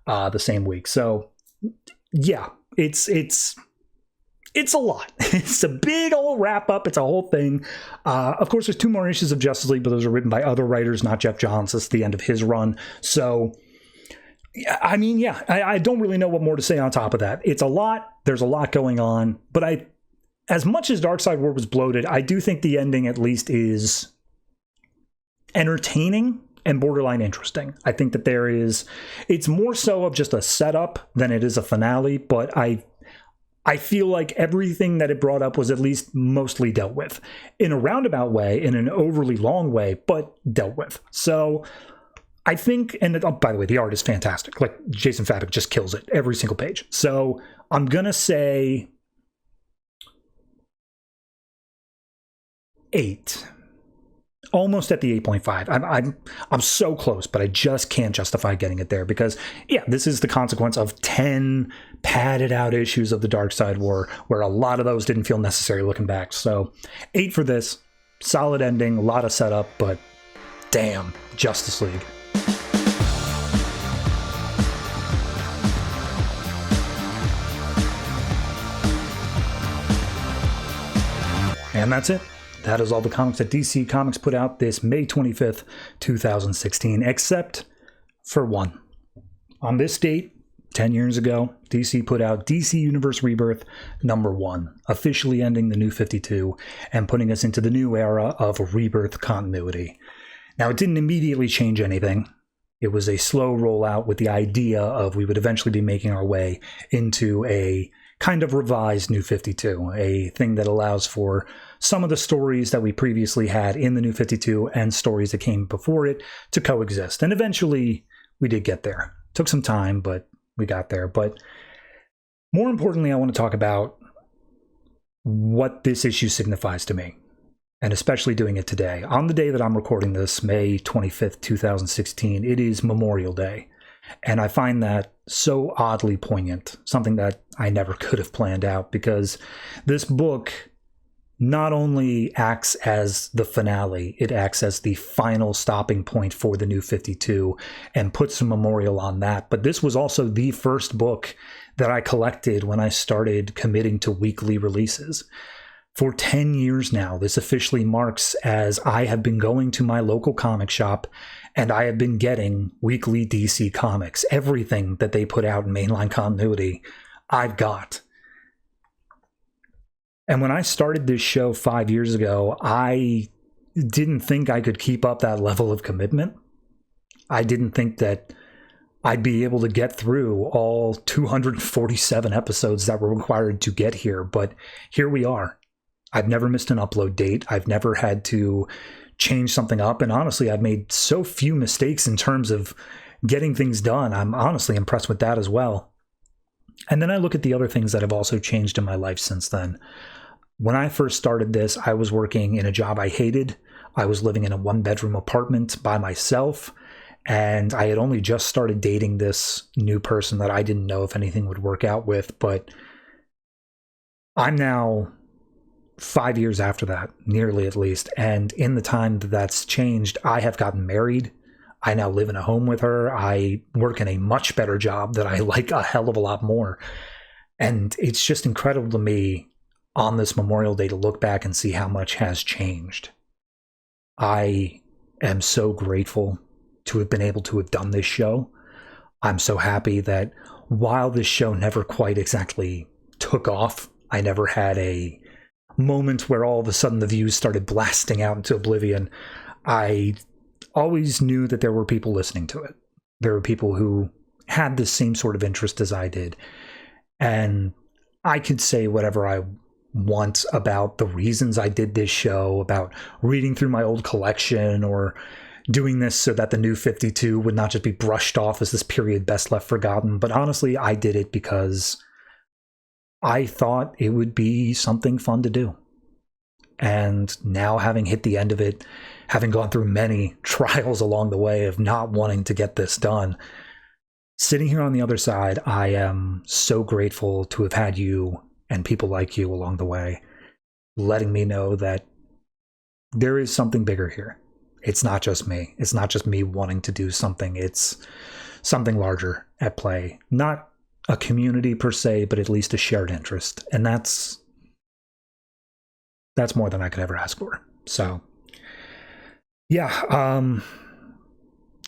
the same week. So, yeah, it's a lot. It's a big old wrap up. It's a whole thing. Of course, there's 2 more issues of Justice League, but those are written by other writers, not Jeff Johns. It's the end of his run. So, I mean, yeah, I don't really know what more to say on top of that. It's a lot. There's a lot going on. But as much as Darkseid War was bloated, I do think the ending at least is entertaining and borderline interesting. I think that it's more so of just a setup than it is a finale, but I feel like everything that it brought up was at least mostly dealt with in a roundabout way, in an overly long way, but dealt with. So I think, and by the way, the art is fantastic. Like, Jason Fabok just kills it every single page. So I'm going to say 8. Almost at the 8.5. I'm so close, but I just can't justify getting it there because, yeah, this is the consequence of 10 padded out issues of the Darkseid War, where a lot of those didn't feel necessary looking back. So 8 for this. Solid ending, a lot of setup, but damn, Justice League. And that's it. That is all the comics that DC Comics put out this May 25th, 2016, except for one. On this date, 10 years ago, DC put out DC Universe Rebirth #1, officially ending the New 52 and putting us into the new era of Rebirth continuity. Now, it didn't immediately change anything. It was a slow rollout with the idea of we would eventually be making our way into a kind of revised New 52, a thing that allows for some of the stories that we previously had in the New 52 and stories that came before it to coexist. And eventually we did get there. Took some time, but we got there. But more importantly, I want to talk about what this issue signifies to me, and especially doing it today. On the day that I'm recording this, May 25th, 2016, it is Memorial Day. And I find that so oddly poignant, something that I never could have planned out, because this book not only acts as the finale, it acts as the final stopping point for the New 52 and puts a memorial on that. But this was also the first book that I collected when I started committing to weekly releases. For 10 years now, this officially marks as I have been going to my local comic shop and I have been getting weekly DC Comics. Everything that they put out in mainline continuity, I've got. And when I started this show 5 years ago, I didn't think I could keep up that level of commitment. I didn't think that I'd be able to get through all 247 episodes that were required to get here, but here we are. I've never missed an upload date. I've never had to change something up. And honestly, I've made so few mistakes in terms of getting things done. I'm honestly impressed with that as well. And then I look at the other things that have also changed in my life since then. When I first started this, I was working in a job I hated. I was living in a 1-bedroom apartment by myself. And I had only just started dating this new person that I didn't know if anything would work out with. But I'm now 5 years after that, nearly at least. And in the time that that's changed, I have gotten married. I now live in a home with her. I work in a much better job that I like a hell of a lot more. And it's just incredible to me on this Memorial Day to look back and see how much has changed. I am so grateful to have been able to have done this show. I'm so happy that while this show never quite exactly took off, I never had a moment where all of a sudden the views started blasting out into oblivion. I always knew that there were people listening to it. There were people who had the same sort of interest as I did. And I could say whatever I want about the reasons I did this show, about reading through my old collection, or doing this so that the new 52 would not just be brushed off as this period best left forgotten. But honestly, I did it because I thought it would be something fun to do. And now, having hit the end of it, having gone through many trials along the way of not wanting to get this done, sitting here on the other side, I am so grateful to have had you and people like you along the way, letting me know that there is something bigger here. It's not just me. It's not just me wanting to do something. It's something larger at play. Not a community per se, but at least a shared interest. And that's more than I could ever ask for. So, yeah,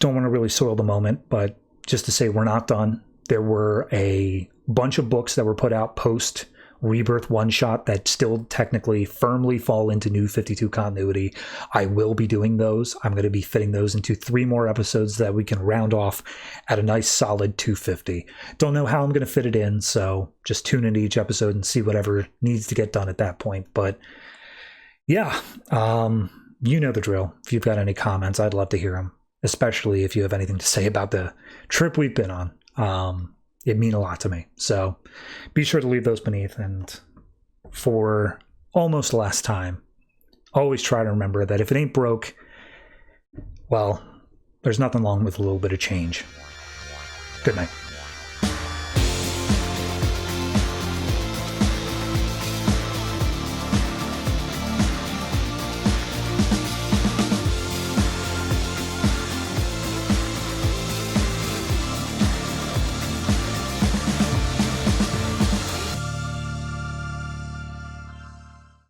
don't want to really soil the moment, but just to say we're not done. There were a bunch of books that were put out post Rebirth one-shot that still technically firmly fall into New 52 continuity. I will be doing those. I'm going to be fitting those into 3 more episodes that we can round off at a nice solid 250. Don't know how I'm going to fit it in, so just tune into each episode and see whatever needs to get done at that point. But yeah, you know the drill. If you've got any comments, I'd love to hear them, especially if you have anything to say about the trip we've been on. It mean a lot to me. So be sure to leave those beneath. And for almost the last time, always try to remember that if it ain't broke, well, there's nothing wrong with a little bit of change. Good night.